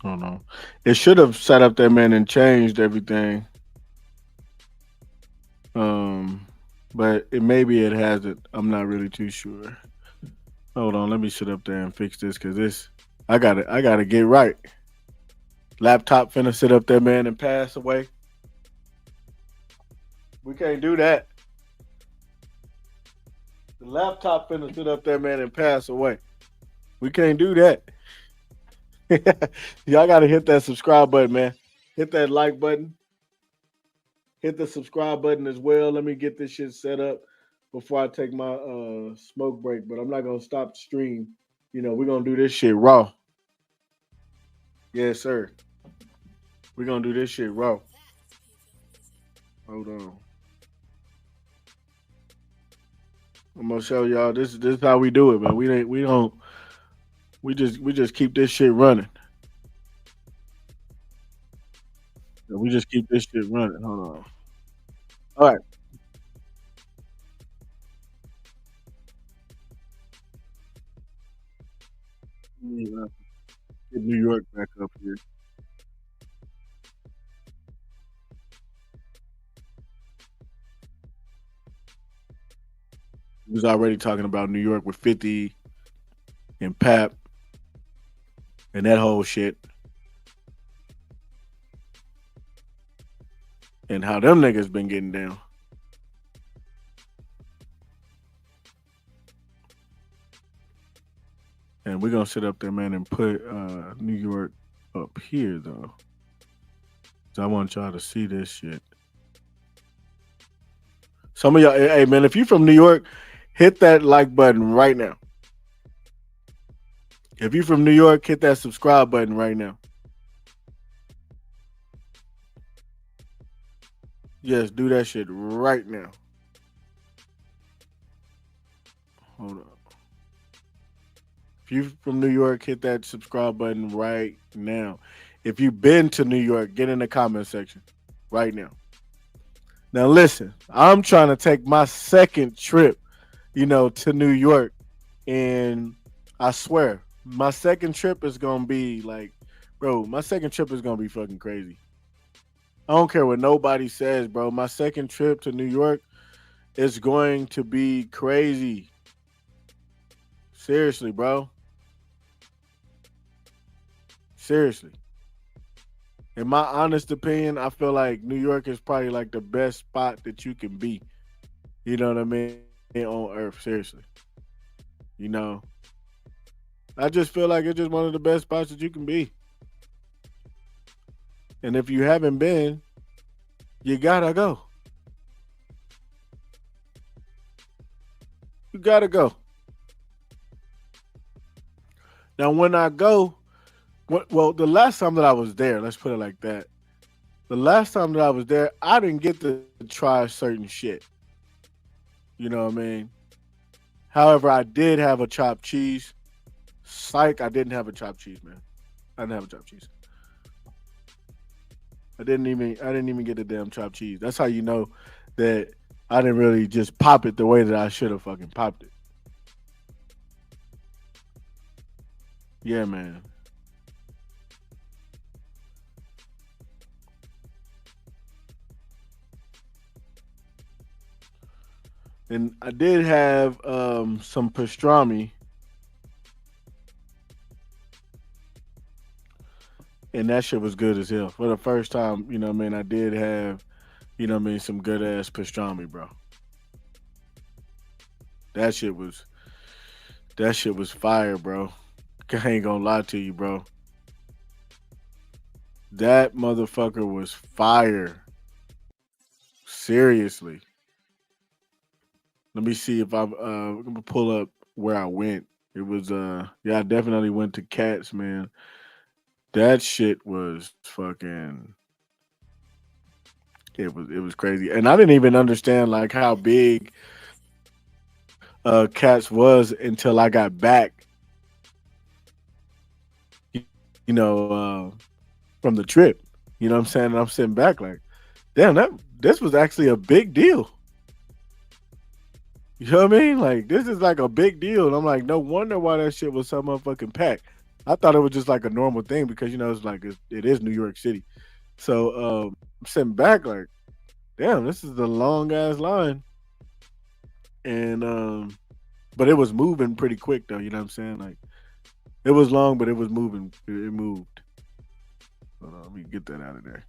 Hold on. It should have set up that, man, and changed everything. But maybe it hasn't. I'm not really too sure. Hold on, let me sit up there and fix this because I gotta get right. Laptop finna sit up there, man, and pass away. We can't do that. The laptop finna sit up there, man, and pass away. We can't do that. Y'all gotta hit that subscribe button, man. Hit that like button. hit the subscribe button as well. Let me get this shit set up before I take my smoke break. But I'm not gonna stop the stream. We're gonna do this shit raw. Yes, sir. We're gonna do this shit raw. Hold on. I'm gonna show y'all this is how we do it, man. We just keep this shit running. We just keep this shit running. Hold on. All right. Let me, get New York back up here. We was already talking about New York with 50 and Pap and that whole shit and how them niggas been getting down. And we're gonna sit up there, man, and put New York up here though. So I want y'all to see this shit. Some of y'all, hey man, if you from New York, hit that like button right now. If you from New York, hit that subscribe button right now. Yes, do that shit right now. Hold on. If you from New York, hit that subscribe button right now. If you've been to New York, get in the comment section right now. Now listen, I'm trying to take my second trip, to New York, and I swear, my second trip is gonna be like, bro, my second trip is gonna be fucking crazy. I don't care what nobody says, bro. My second trip to New York is going to be crazy. Seriously, bro. Seriously. In my honest opinion, I feel like New York is probably like the best spot that you can be. You know what I mean? On earth, seriously. You know, I just feel like it's just one of the best spots that you can be. And if you haven't been, you gotta go. You gotta go. Now, when I go, well, the last time that I was there, let's put it like that. The last time that I was there, I didn't get to try certain shit. You know what I mean? However, I did have a chopped cheese. Psych, I didn't have a chopped cheese, man. I didn't have a chopped cheese. I didn't even get the damn chopped cheese. That's how you know that I didn't really just pop it the way that I should have fucking popped it. Yeah, man. And I did have some pastrami. And that shit was good as hell. For the first time, I did have, some good ass pastrami, bro. That shit was fire, bro. I ain't gonna lie to you, bro. That motherfucker was fire. Seriously. Let me see if I'm gonna pull up where I went. It was yeah, I definitely went to Cats, man. That shit was fucking it was crazy. And I didn't even understand like how big Cats was until I got back, you know, from the trip. You know what I'm saying? And I'm sitting back like, damn, this was actually a big deal. You know what I mean? Like this is like a big deal. And I'm like, no wonder why that shit was so motherfucking packed. I thought it was just like a normal thing because it's like it is New York City. So I'm sitting back like, damn, this is a long ass line. And but it was moving pretty quick though, you know what I'm saying? Like it was long, but it was moving. It moved. Hold on, let me get that out of there.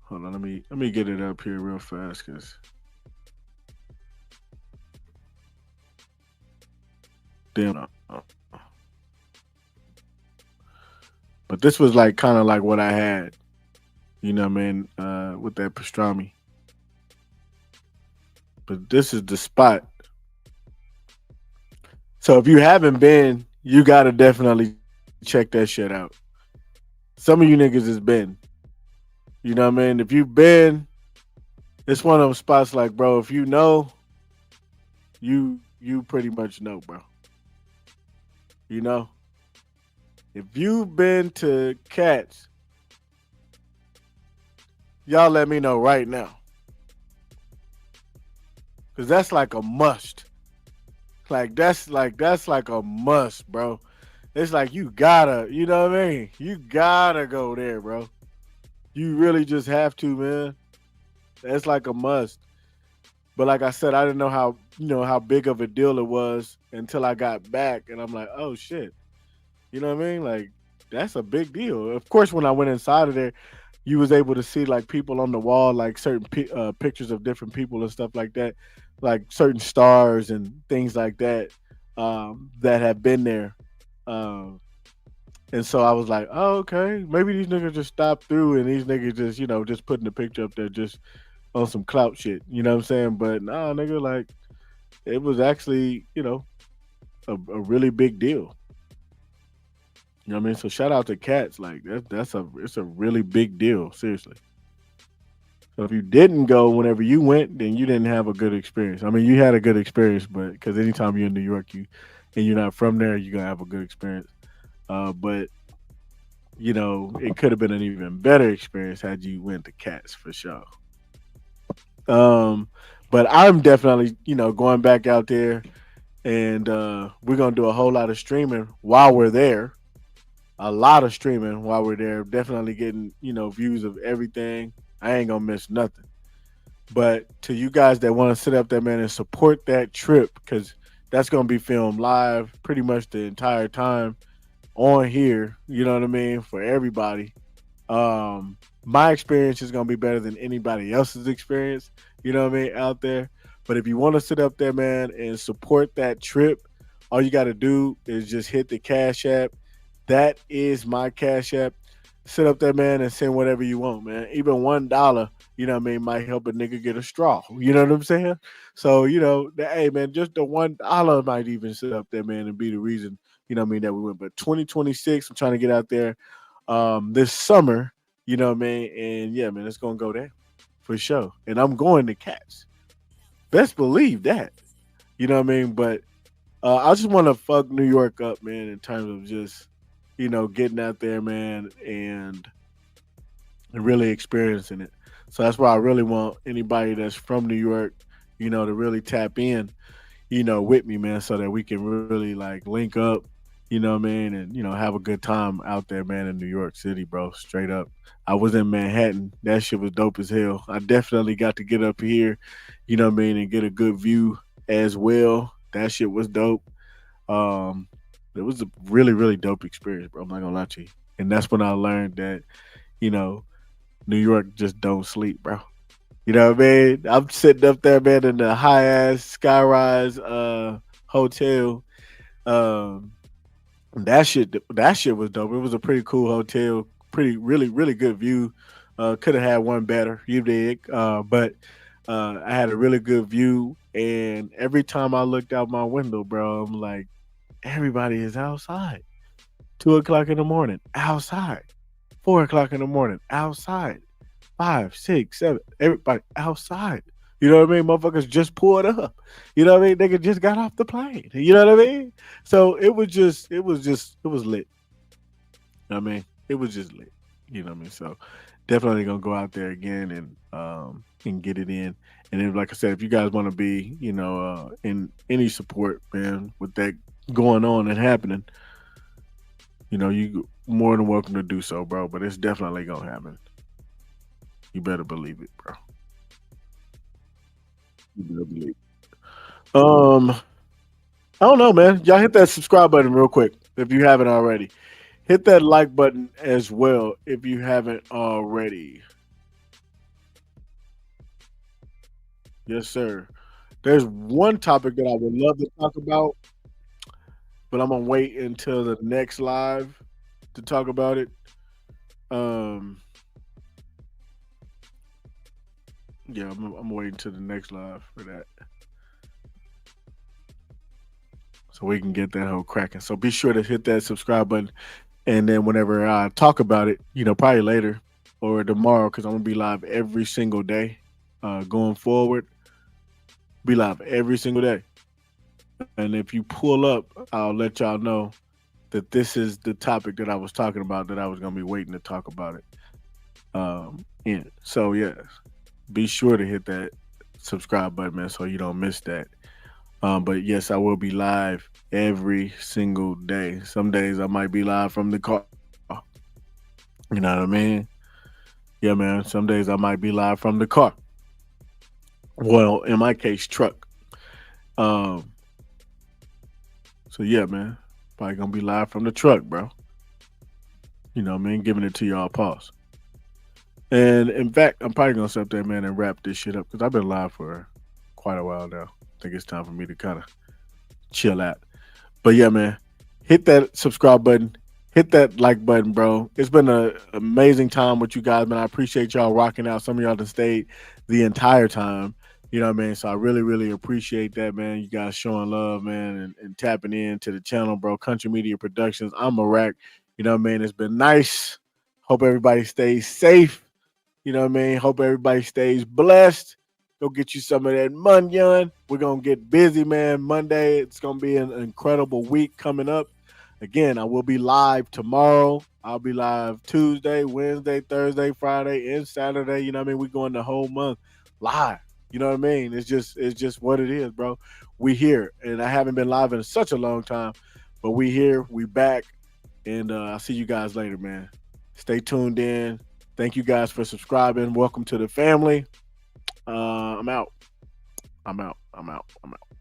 Hold on, let me get it up here real fast, cause damn. But this was like kind of like what I had. You know what I mean? With that pastrami. But this is the spot. So if you haven't been, you gotta definitely check that shit out. Some of you niggas has been. You know what I mean? If you've been, it's one of them spots like, bro, if you know, you pretty much know, bro. You know? If you've been to Cats, y'all let me know right now. Cause that's like a must. That's like a must, bro. It's like you gotta, you know what I mean? You gotta go there, bro. You really just have to, man. That's like a must. But like I said, I didn't know how big of a deal it was until I got back, and I'm like, oh shit, you know what I mean? Like that's a big deal. Of course, when I went inside of there, you was able to see like people on the wall, like certain pictures of different people and stuff like that, like certain stars and things like that that have been there. Um, and so I was like, oh okay, maybe these niggas just stopped through and these niggas just just putting the picture up there just on some clout shit. You know what I'm saying? But nah, nigga, like it was actually a really big deal. You know what I mean? So shout out to Cats. Like it's a really big deal. Seriously. So if you didn't go whenever you went, then you didn't have a good experience. I mean, you had a good experience, but because anytime you're in New York, and you're not from there, you're gonna have a good experience. But it could have been an even better experience had you went to Cats for sure. Um, but I'm definitely going back out there, and we're gonna do a whole lot of streaming while we're there. A lot of streaming while we're there. Definitely getting views of everything. I ain't gonna miss nothing. But to you guys that want to sit up there, man, and support that trip, because that's gonna be filmed live pretty much the entire time on here. You know what I mean? For everybody. Um, my experience is gonna be better than anybody else's experience. You know what I mean out there. But if you want to sit up there, man, and support that trip, all you got to do is just hit the Cash App. That is my Cash App. Sit up there, man, and send whatever you want, man. Even $1, might help a nigga get a straw. You know what I'm saying? So, hey, man, just the $1 might even sit up there, man, and be the reason, that we went. But 2026, I'm trying to get out there this summer, you know what I mean? And yeah, man, it's gonna go there for sure. And I'm going to Cats. Best believe that. You know what I mean? But I just want to fuck New York up, man, in terms of just, getting out there, man, and really experiencing it. So that's why I really want anybody that's from New York, to really tap in, with me, man, so that we can really like link up, you know what I mean, and have a good time out there, man, in New York City, bro. Straight up. I was in Manhattan. That shit was dope as hell. I definitely got to get up here, you know what I mean, and get a good view as well. That shit was dope. Um, it was a really, really dope experience, bro. I'm not gonna lie to you. And that's when I learned that, you know, New York just don't sleep, bro. You know what I mean? I'm sitting up there, man, in the high ass skyrise hotel. Um, that shit was dope. It was a pretty cool hotel, pretty really really good view. Could have had one better, you dig? But I had a really good view, and every time I looked out my window, bro, I'm like, everybody is outside. 2 o'clock in the morning, outside. 4 o'clock in the morning, outside. Five, six, seven, everybody outside. You know what I mean? Motherfuckers just pulled up. You know what I mean? Nigga just got off the plane. You know what I mean? So it was lit. I mean, it was just lit. You know what I mean? So definitely gonna go out there again and get it in. And then, like I said, if you guys want to be, in any support, man, with that going on and happening, you more than welcome to do so, bro. But it's definitely gonna happen. You better believe it, bro. You better believe it. I don't know, man. Y'all hit that subscribe button real quick if you haven't already. Hit that like button as well if you haven't already. Yes, sir. There's one topic that I would love to talk about, but I'm gonna wait until the next live to talk about it. Um, Yeah, I'm waiting to the next live for that, so we can get that whole cracking. So be sure to hit that subscribe button, and then whenever I talk about it, probably later or tomorrow, because I'm gonna be live every single day, going forward. Be live every single day, and if you pull up, I'll let y'all know that this is the topic that I was talking about. That I was gonna be waiting to talk about it. In so yeah, be sure to hit that subscribe button, man, so you don't miss that. But yes, I will be live every single day. Some days I might be live from the car. You know what I mean? Yeah, man. Some days I might be live from the car. Well, in my case, truck. Um, so yeah, man. Probably gonna be live from the truck, bro. You know what I mean? Giving it to y'all pause. And in fact, I'm probably gonna sit there, man, and wrap this shit up because I've been live for quite a while now. I think it's time for me to kind of chill out. But yeah, man, hit that subscribe button, hit that like button, bro. It's been an amazing time with you guys, man. I appreciate y'all rocking out. Some of y'all that stayed the entire time. You know what I mean? So I really, really appreciate that, man. You guys showing love, man, and tapping in to the channel, bro. Country Media Productions. I'm Iraq. You know what I mean? It's been nice. Hope everybody stays safe. You know what I mean? Hope everybody stays blessed. Go get you some of that munyon. We're going to get busy, man. Monday, it's going to be an incredible week coming up. Again, I will be live tomorrow. I'll be live Tuesday, Wednesday, Thursday, Friday, and Saturday. You know what I mean? We're going the whole month live. You know what I mean? It's just what it is, bro. We here. And I haven't been live in such a long time. But we here. We back. And I'll see you guys later, man. Stay tuned in. Thank you guys for subscribing. Welcome to the family. I'm out. I'm out. I'm out. I'm out.